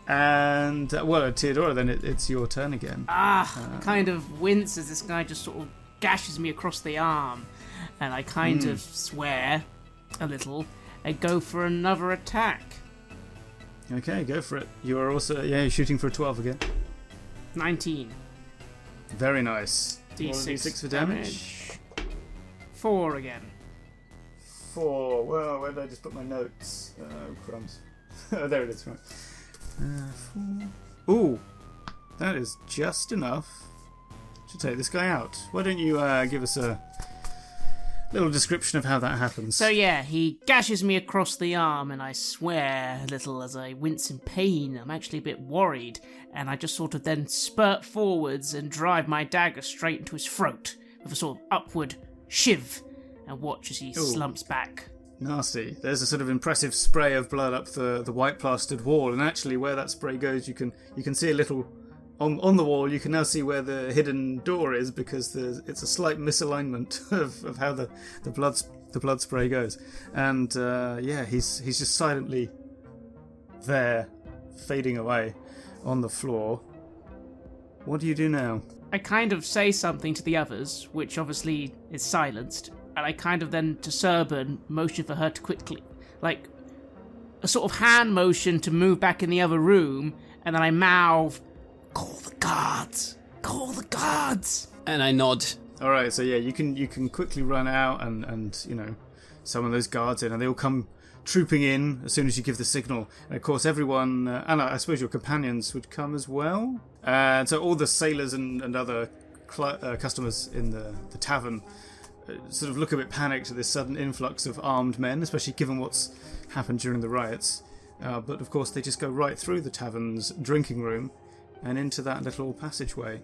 And, Theodora, then it's your turn again. I kind of wince as this guy just sort of gashes me across the arm. And I kind of swear a little and go for another attack. Okay, go for it. You are also, you're shooting for a 12 again. 19. Very nice. D6 for damage. 4 again. 4. Well, where did I just put my notes? Oh, crumbs. Oh, there it is. Right. 4. Ooh, that is just enough to take this guy out. Why don't you give us a little description of how that happens? So yeah, he gashes me across the arm, and I swear a little as I wince in pain. I'm actually a bit worried, and I just sort of then spurt forwards and drive my dagger straight into his throat with a sort of upward shiv, and watch as he slumps back. Nasty. There's a sort of impressive spray of blood up the white plastered wall, and actually where that spray goes, you can see a little on the wall. You can now see where the hidden door is, because it's a slight misalignment of how the blood spray goes. And he's just silently there, fading away on the floor. What do you do now? I kind of say something to the others, which obviously is silenced. And I kind of then, to Serban, motion for her to quickly, like, a sort of hand motion to move back in the other room, and then I mouth, "Call the guards! Call the guards!" And I nod. Alright, so yeah, you can quickly run out and summon those guards in, and they all come trooping in as soon as you give the signal. And of course everyone, and I suppose your companions would come as well. And so all the sailors and other customers in the tavern sort of look a bit panicked at this sudden influx of armed men, especially given what's happened during the riots. But of course they just go right through the tavern's drinking room and into that little passageway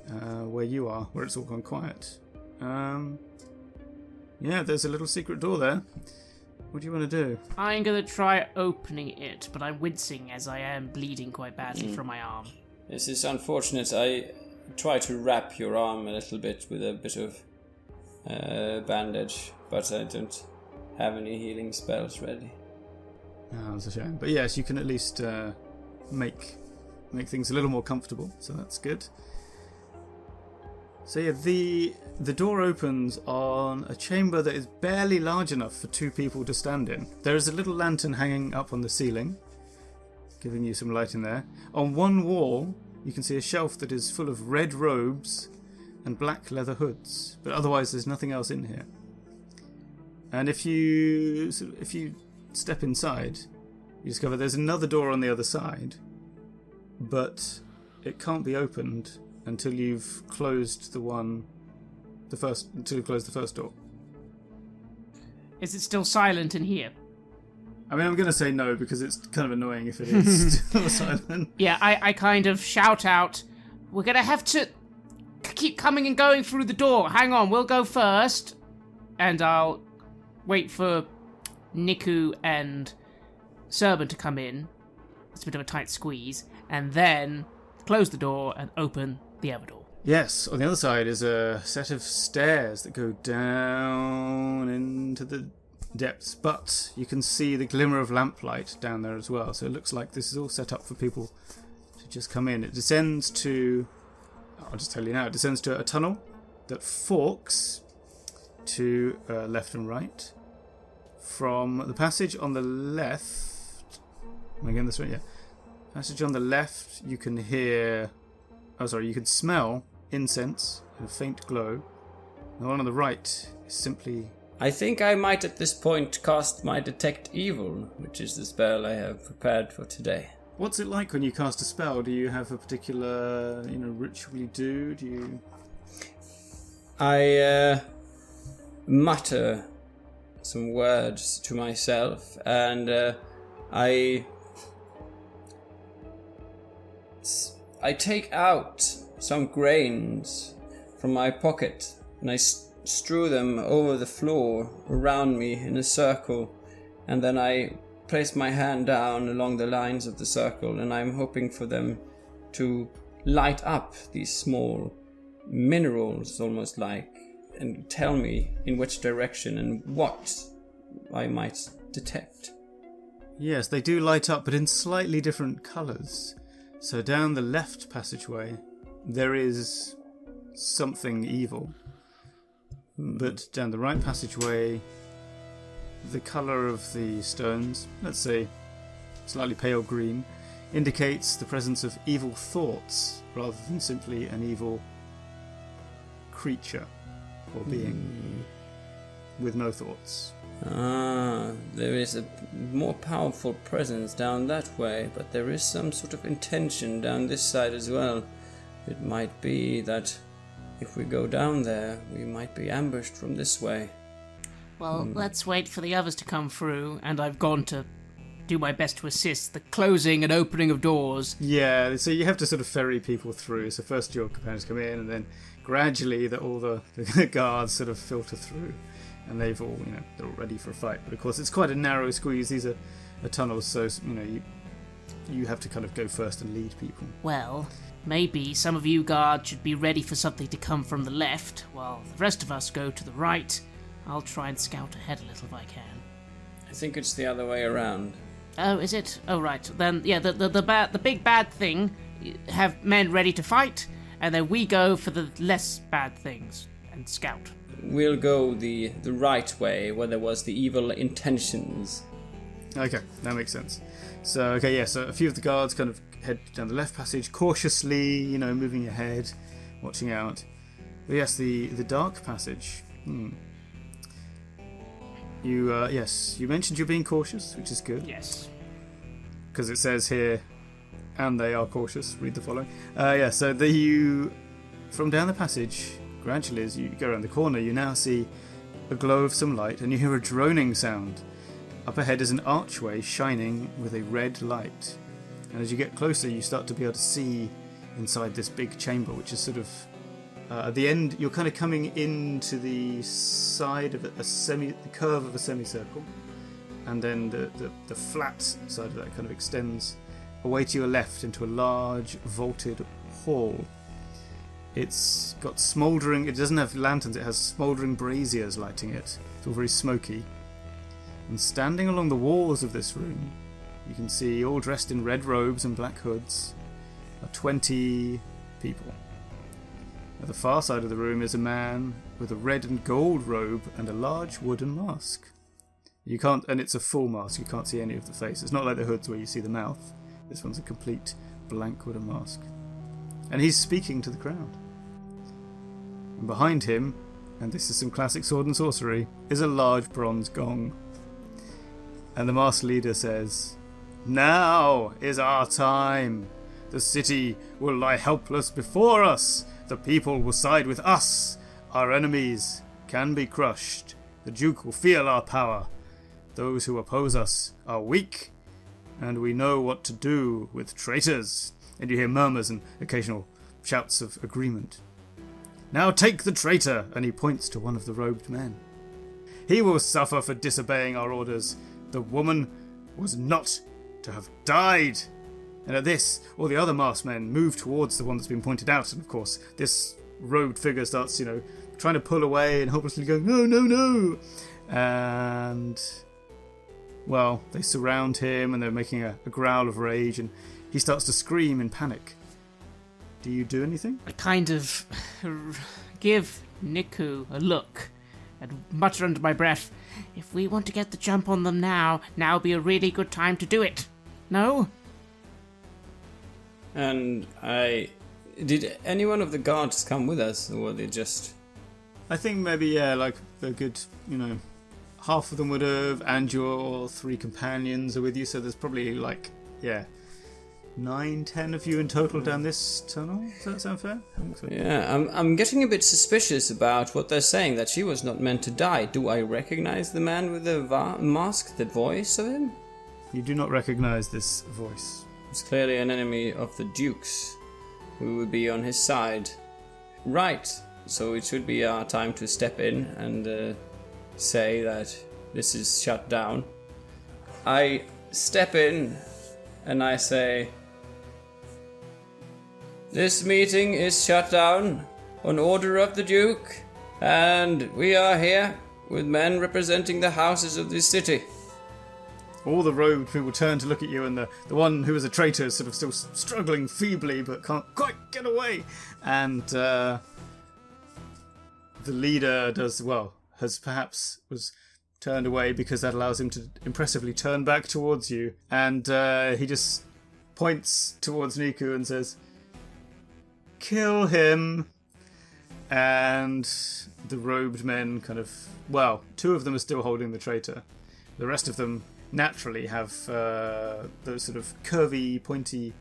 where you are, where it's all gone quiet. There's a little secret door there. What do you want to do? I'm going to try opening it, but I'm wincing as I am bleeding quite badly from my arm. This is unfortunate. I try to wrap your arm a little bit with a bit of bandage, but I don't have any healing spells ready. Oh, that's a shame. But yes, you can at least make things a little more comfortable, so that's good. So yeah, the door opens on a chamber that is barely large enough for 2 people to stand in. There is a little lantern hanging up on the ceiling, giving you some light in there. On one wall, you can see a shelf that is full of red robes and black leather hoods, but otherwise there's nothing else in here. And if you step inside, you discover there's another door on the other side, but it can't be opened until you've closed the first door. Is it still silent in here? I mean, I'm going to say no because it's kind of annoying if it is still silent. Yeah, I kind of shout out, we're going to have to keep coming and going through the door. Hang on, we'll go first. And I'll wait for Niku and Serban to come in. It's a bit of a tight squeeze. And then close the door and open the other door. Yes, on the other side is a set of stairs that go down into the depths, but you can see the glimmer of lamplight down there as well, so it looks like this is all set up for people to just come in. It descends to, I'll just tell you now, it descends to a tunnel that forks to left and right. From the passage on the left, am I getting this right? Yeah. Passage on the left, you can you can smell incense and a faint glow. The one on the right is simply... I think I might at this point cast my Detect Evil, which is the spell I have prepared for today. What's it like when you cast a spell? Do you have a particular, ritual you do? Do you... I mutter some words to myself, and I take out some grains from my pocket, and I strew them over the floor around me in a circle, and then I place my hand down along the lines of the circle, and I'm hoping for them to light up these small minerals, almost like, and tell me in which direction and what I might detect. Yes, they do light up, but in slightly different colours. So down the left passageway, there is something evil. But down the right passageway, the colour of the stones, let's say slightly pale green, indicates the presence of evil thoughts rather than simply an evil creature or being with no thoughts. There is a more powerful presence down that way, but there is some sort of intention down this side as well. It might be that if we go down there, we might be ambushed from this way. Well, let's wait for the others to come through, and I've gone to do my best to assist the closing and opening of doors. Yeah, so you have to sort of ferry people through. So first your companions come in, and then gradually all the guards sort of filter through, and they've all, they're all ready for a fight. But of course, it's quite a narrow squeeze. These are tunnels, so you have to kind of go first and lead people. Well, maybe some of you guards should be ready for something to come from the left, while the rest of us go to the right. I'll try and scout ahead a little if I can. I think it's the other way around. Oh, is it? Oh, right. Then, yeah, the big bad thing, have men ready to fight, and then we go for the less bad things and scout. We'll go the right way, where there was the evil intentions. Okay, that makes sense. So a few of the guards kind of head down the left passage, cautiously, moving ahead, watching out. But yes, the dark passage. You mentioned you're being cautious, which is good. Yes. Because it says here, and they are cautious. Read the following. From down the passage, gradually as you go around the corner, you now see a glow of some light, and you hear a droning sound. Up ahead is an archway shining with a red light. And as you get closer, you start to be able to see inside this big chamber, which is sort of... at the end, you're kind of coming into the side of the curve of a semicircle, and then the flat side of that kind of extends away to your left into a large vaulted hall. It's got smouldering... It doesn't have lanterns, it has smouldering braziers lighting it. It's all very smoky. And standing along the walls of this room, you can see, all dressed in red robes and black hoods, are 20 people. At the far side of the room is a man with a red and gold robe and a large wooden mask. And it's a full mask, you can't see any of the face. It's not like the hoods where you see the mouth. This one's a complete blank wooden mask. And he's speaking to the crowd. And behind him and this is some classic sword and sorcery, is a large bronze gong. And the master leader says, "Now is our time. The city will lie helpless before us. The people will side with us. Our enemies can be crushed. The Duke will feel our power. Those who oppose us are weak, and we know what to do with traitors." And you hear murmurs and occasional shouts of agreement. "Now take the traitor," and he points to one of the robed men. "He will suffer for disobeying our orders. The woman was not to have died." And at this, all the other masked men move towards the one that's been pointed out, and of course, this robed figure starts, trying to pull away and hopelessly going, "No, no, no!" And, well, they surround him and they're making a growl of rage, and he starts to scream in panic. Do you do anything? I kind of give Niku a look and mutter under my breath, "If we want to get the jump on them now would be a really good time to do it. No?" And did any one of the guards come with us, or were they just... I think maybe, like a good, half of them would have, and your 3 companions are with you, so there's probably 9, 10 of you in total down this tunnel. Does that sound fair? I think so. Yeah, I'm getting a bit suspicious about what they're saying, that she was not meant to die. Do I recognize the man with the mask, the voice of him? You do not recognize this voice. It's clearly an enemy of the Duke's, who would be on his side. Right, so it should be our time to step in and say that this is shut down. I step in and I say, "This meeting is shut down on order of the Duke, and we are here with men representing the houses of this city." All the robed people turn to look at you, and the one who is a traitor is sort of still struggling feebly but can't quite get away. And the leader was turned away because that allows him to impressively turn back towards you. And he just points towards Niku and says, "Kill him." And the robed men 2 of them are still holding the traitor. The rest of them naturally have those sort of curvy, pointy,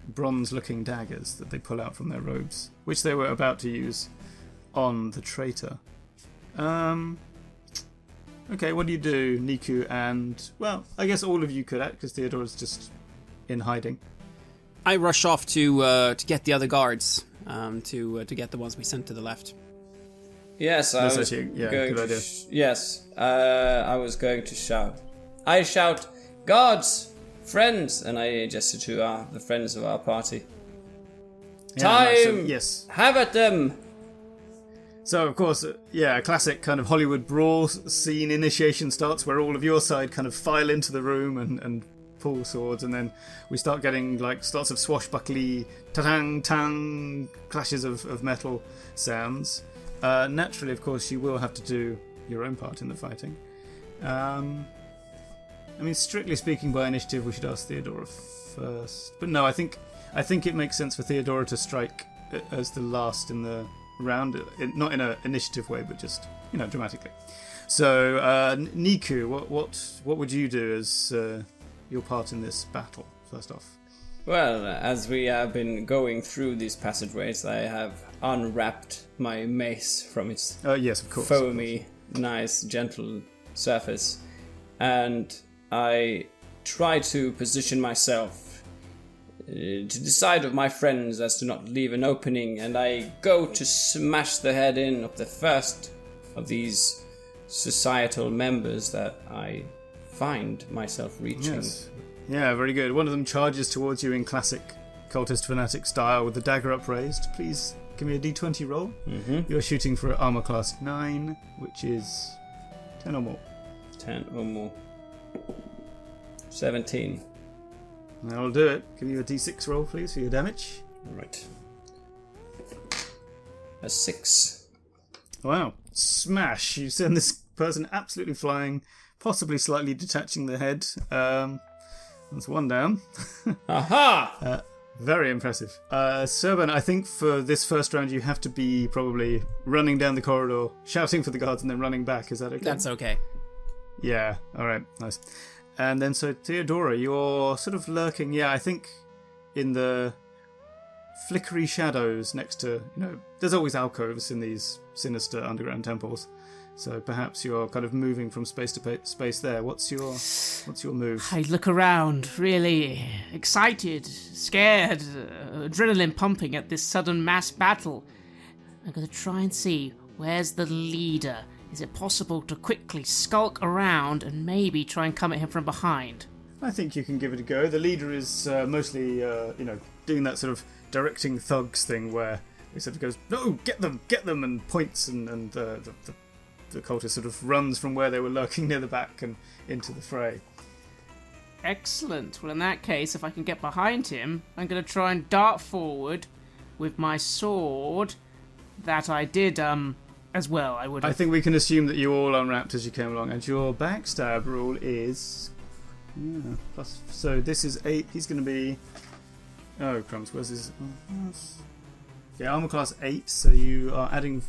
bronze-looking daggers that they pull out from their robes, which they were about to use on the traitor. Okay, what do you do, Niku? And, well, I guess all of you could act, because Theodora's just in hiding. I rush off to get the other guards, to get the ones we sent to the left. Yes, I was going to... Yes, I was going to shout. I shout, "Guards, friends," and I gesture to the friends of our party. "Time! Yes. Have at them!" So, of course, a classic kind of Hollywood brawl scene initiation starts, where all of your side kind of file into the room and pull swords, and then we start getting starts of swashbuckly ta-tang, tang, clashes of metal sounds. Naturally, of course, you will have to do your own part in the fighting. Strictly speaking, by initiative, we should ask Theodora first. But no, I think it makes sense for Theodora to strike as the last in the round, not in an initiative way, but just dramatically. So, Niku, what would you do as your part in this battle? First off. Well, as we have been going through these passageways, I have unwrapped my mace from its yes, of course, foamy, nice, gentle surface, and I try to position myself to decide of my friends as to not leave an opening, and I go to smash the head in of the first of these societal members that I find myself reaching. Yes. Yeah, very good. One of them charges towards you in classic cultist fanatic style with the dagger upraised. Please give me a d20 roll. Mm-hmm. You're shooting for armor class 9, which is 10 or more. 10 or more. 17. That'll do it. Give you a d6 roll, please, for your damage. Right. A 6. Wow. Smash. You send this person absolutely flying, possibly slightly detaching the head. That's one down. Aha! Very impressive. Serban, I think for this first round you have to be probably running down the corridor, shouting for the guards, and then running back. Is that okay? That's okay. Yeah, alright, nice. And then so Theodora, you're sort of lurking, I think in the flickery shadows next to, there's always alcoves in these sinister underground temples. So perhaps you're kind of moving from space to space there. What's your move? I look around, really excited, scared, adrenaline pumping at this sudden mass battle. I'm going to try and see where's the leader. Is it possible to quickly skulk around and maybe try and come at him from behind? I think you can give it a go. The leader is mostly, doing that sort of directing thugs thing where he sort of goes, "No, get them," and points, and the cultist sort of runs from where they were lurking near the back and into the fray. Excellent. Well, in that case, if I can get behind him, I'm going to try and dart forward with my sword that I did, as well. I think we can assume that you all unwrapped as you came along, and your backstab rule is... plus... So this is 8. He's going to be... Oh, crumbs. Where's his... Yeah, armor class 8, so you are adding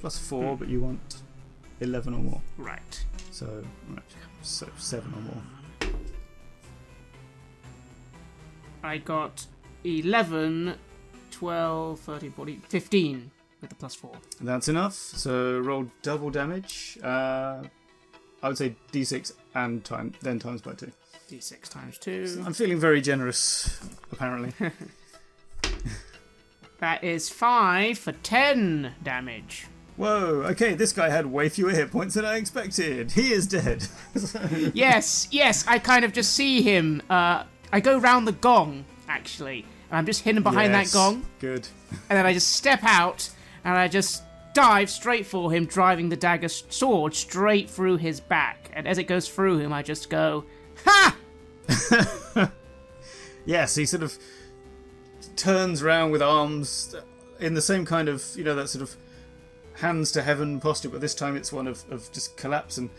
plus 4, but you want 11 or more. Right. So 7 or more. I got 11, 12, 13, 14, 15 with the plus 4. That's enough. So roll double damage. I would say d6 and then times by 2. D6 times 2. So I'm feeling very generous, apparently. That is 5 for 10 damage. Whoa, okay, this guy had way fewer hit points than I expected. He is dead. Yes, I kind of just see him. I go round the gong, actually, and I'm just hidden behind that gong. Good. And then I just step out, and I just dive straight for him, driving the dagger sword straight through his back. And as it goes through him, I just go, "Ha!" Yes, he sort of turns round with arms in the same kind of, that sort of hands to heaven posture, but this time it's one of just collapse and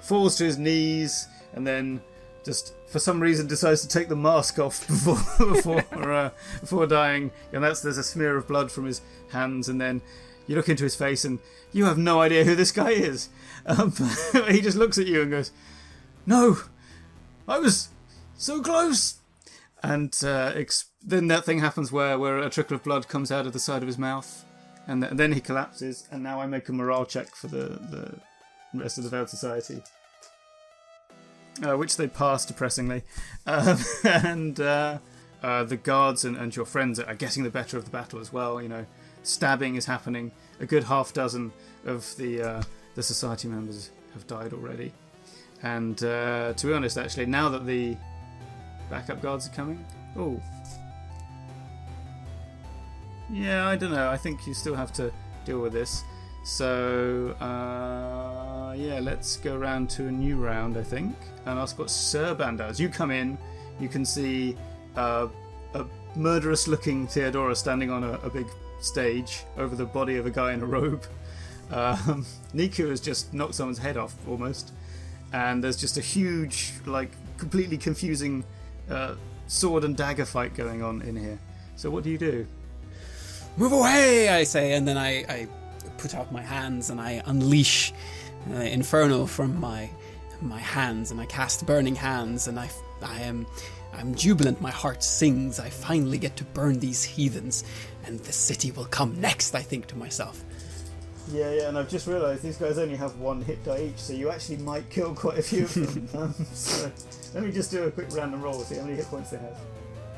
falls to his knees, and then just for some reason decides to take the mask off before dying, and there's a smear of blood from his hands, and then you look into his face and you have no idea who this guy is. He just looks at you and goes, "No, I was so close." And then that thing happens where a trickle of blood comes out of the side of his mouth, and then he collapses, and now I make a morale check for the rest of the Veiled Society. Which they pass depressingly. And the guards and your friends are getting the better of the battle as well. Stabbing is happening. A good half dozen of the society members have died already. And to be honest, actually, now that the backup guards are coming... Oh. Yeah, I don't know. I think you still have to deal with this. So, let's go around to a new round, I think. And ask what Serban does. You come in, you can see a murderous-looking Theodora standing on a big stage over the body of a guy in a robe. Niku has just knocked someone's head off, almost. And there's just a huge, completely confusing sword and dagger fight going on in here. So what do you do? "Move away," I say, and then I put out my hands and I unleash Inferno from my hands, and I cast Burning Hands, and I'm jubilant. My heart sings. I finally get to burn these heathens, and the city will come next, I think to myself. Yeah, and I've just realised these guys only have 1 hit die each, so you actually might kill quite a few of them. So let me just do a quick random roll, see how many hit points they have.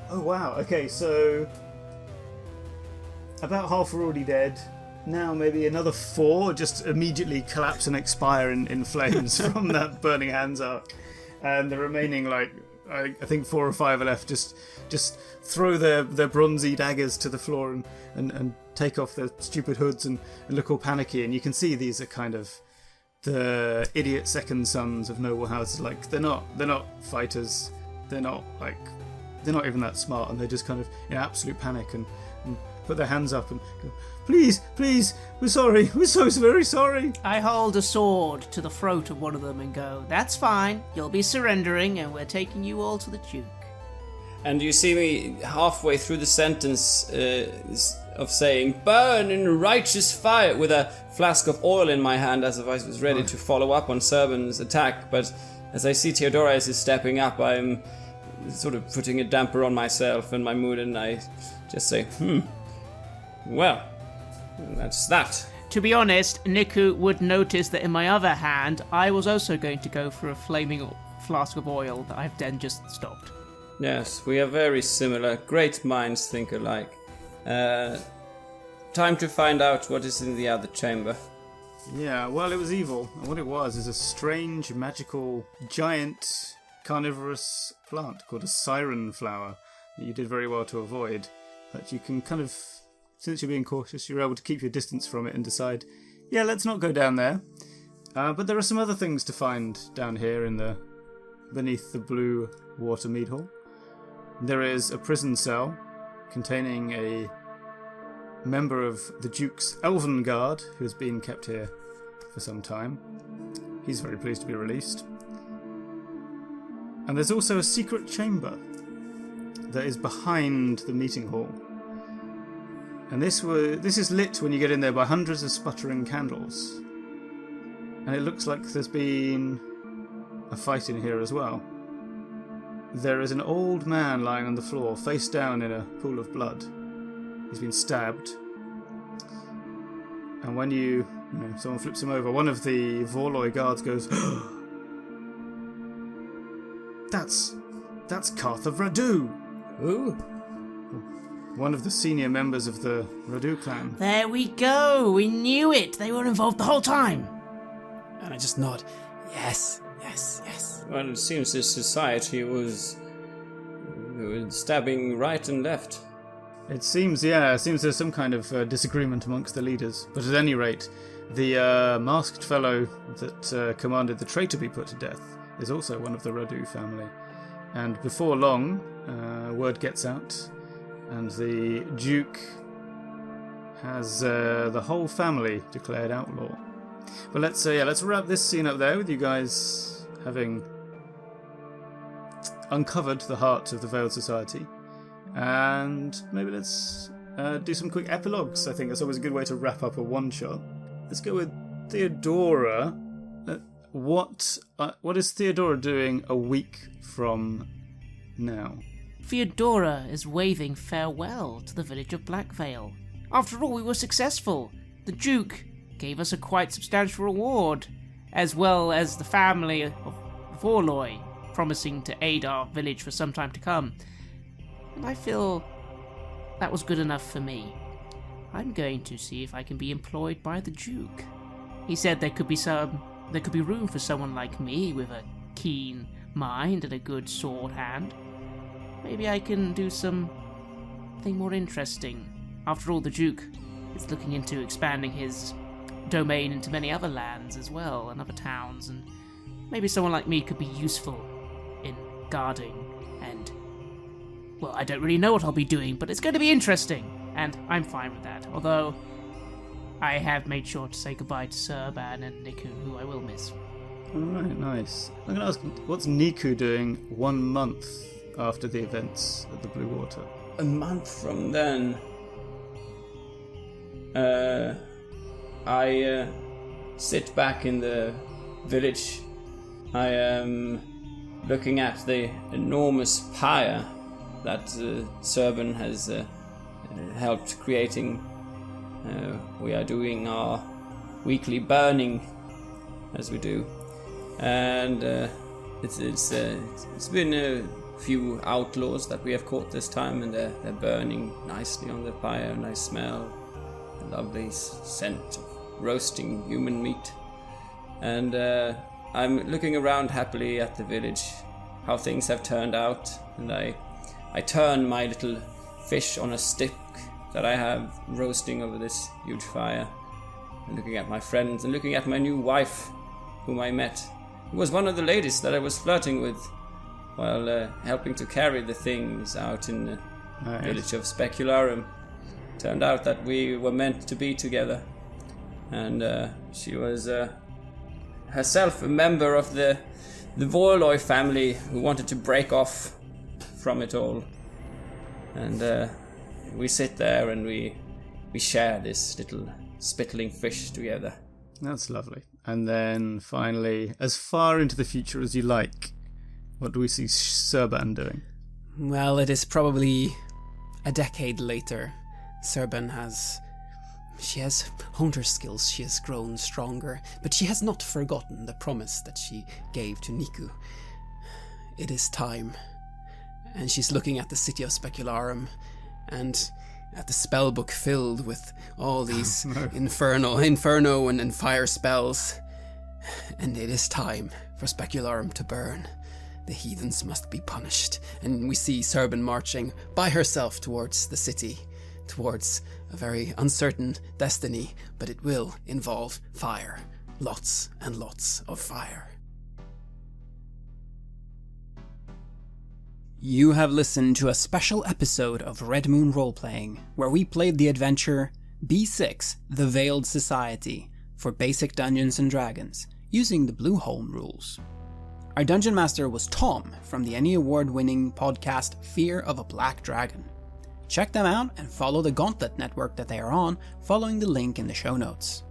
Oh wow, okay, so about half are already dead. Now maybe another 4 just immediately collapse and expire in flames from that Burning Hands arc. And the remaining, I think 4 or 5 are left, just throw their bronzy daggers to the floor and take off their stupid hoods and look all panicky. And you can see these are kind of the idiot second sons of noble houses. They're not fighters. They're not even that smart, and they're just kind of in absolute panic and put their hands up and go, please, we're sorry, we're so very sorry. I hold a sword to the throat of one of them and go, "That's fine, you'll be surrendering and we're taking you all to the Duke." And you see me halfway through the sentence of saying, "Burn in righteous fire," with a flask of oil in my hand as if I was ready to follow up on Serban's attack. But as I see Theodoras is stepping up, I'm sort of putting a damper on myself and my mood, and I just say, well, that's that. To be honest, Niku would notice that in my other hand, I was also going to go for a flaming flask of oil that I've then just stopped. Yes, we are very similar. Great minds think alike. Time to find out what is in the other chamber. Yeah, well, it was evil. And what it was is a strange, magical, giant, carnivorous plant called a siren flower that you did very well to avoid. But you can kind of, since you're being cautious, you're able to keep your distance from it and decide, yeah, let's not go down there. But there are some other things to find down here beneath the blue water mead hall. There is a prison cell containing a member of the Duke's Elven Guard who has been kept here for some time. He's very pleased to be released. And there's also a secret chamber that is behind the meeting hall. And this is lit when you get in there by hundreds of sputtering candles. And it looks like there's been a fight in here as well. There is an old man lying on the floor, face down in a pool of blood. He's been stabbed. And when someone flips him over, one of the Vorloi guards goes, That's Karth of Radu! Ooh. One of the senior members of the Radu clan. There we go! We knew it! They were involved the whole time! And I just nod. Yes, yes, yes. Well, it seems this society was stabbing right and left. It seems there's some kind of disagreement amongst the leaders. But at any rate, the masked fellow that commanded the traitor be put to death is also one of the Radu family. And before long, word gets out, and the Duke has the whole family declared outlaw. But let's wrap this scene up there with you guys having uncovered the heart of the Veiled Society. And maybe let's do some quick epilogues. I think that's always a good way to wrap up a one-shot. Let's go with Theodora. What is Theodora doing a week from now? Theodora is waving farewell to the village of Blackvale. After all, we were successful. The Duke gave us a quite substantial reward, as well as the family of Vorloi promising to aid our village for some time to come. And I feel that was good enough for me. I'm going to see if I can be employed by the Duke. He said there could be room for someone like me with a keen mind and a good sword hand. Maybe I can do something more interesting. After all, the Duke is looking into expanding his domain into many other lands as well, and other towns, and maybe someone like me could be useful in guarding and, well, I don't really know what I'll be doing, but it's going to be interesting, and I'm fine with that, although I have made sure to say goodbye to Serban and Niku, who I will miss. Alright, nice. I'm going to ask, what's Niku doing 1 month after the events at the Blue Water? A month from then, I sit back in the village. I am looking at the enormous pyre that Serban has helped creating. We are doing our weekly burning, as we do, and it's been a few outlaws that we have caught this time, and they're burning nicely on the pyre. Nice smell, a lovely scent of roasting human meat, and I'm looking around happily at the village, how things have turned out, and I turn my little fish on a stick that I have roasting over this huge fire, and looking at my friends and looking at my new wife, whom I met, who was one of the ladies that I was flirting with while helping to carry the things out in the village of Specularum. Turned out that we were meant to be together, and she was herself a member of the Vorloi family who wanted to break off from it all. And we sit there and we share this little spittling fish together. That's lovely. And then finally, as far into the future as you like, what do we see Serban doing? Well, it is probably a decade later. Serban has honed her skills, she has grown stronger, but she has not forgotten the promise that she gave to Niku. It is time. And she's looking at the city of Specularum, and at the spellbook filled with all these inferno and fire spells. And it is time for Specularum to burn. The heathens must be punished. And we see Serban marching by herself towards the city, towards a very uncertain destiny, but it will involve fire. Lots and lots of fire. You have listened to a special episode of Red Moon Roleplaying, where we played the adventure B6, The Veiled Society, for basic Dungeons & Dragons, using the Blueholme rules. Our Dungeon Master was Tom from the Ennie-award winning podcast Fear of a Black Dragon. Check them out and follow the Gauntlet network that they are on, following the link in the show notes.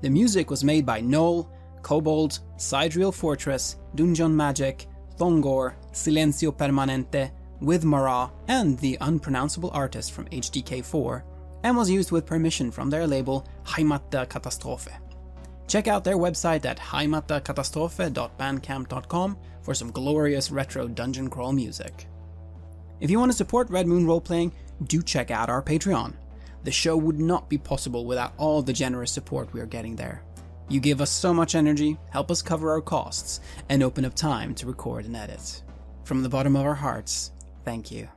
The music was made by Noel, Kobold, Sidereal Fortress, Dungeon Magic, Thongor, Silencio Permanente, with Mara, and the unpronounceable artist from HDK4, and was used with permission from their label Heimat Der Katarstrophe. Check out their website at heimatderkatastrofe.bandcamp.com for some glorious retro dungeon crawl music. If you want to support Red Moon Roleplaying, do check out our Patreon. The show would not be possible without all the generous support we are getting there. You give us so much energy, help us cover our costs, and open up time to record and edit. From the bottom of our hearts, thank you.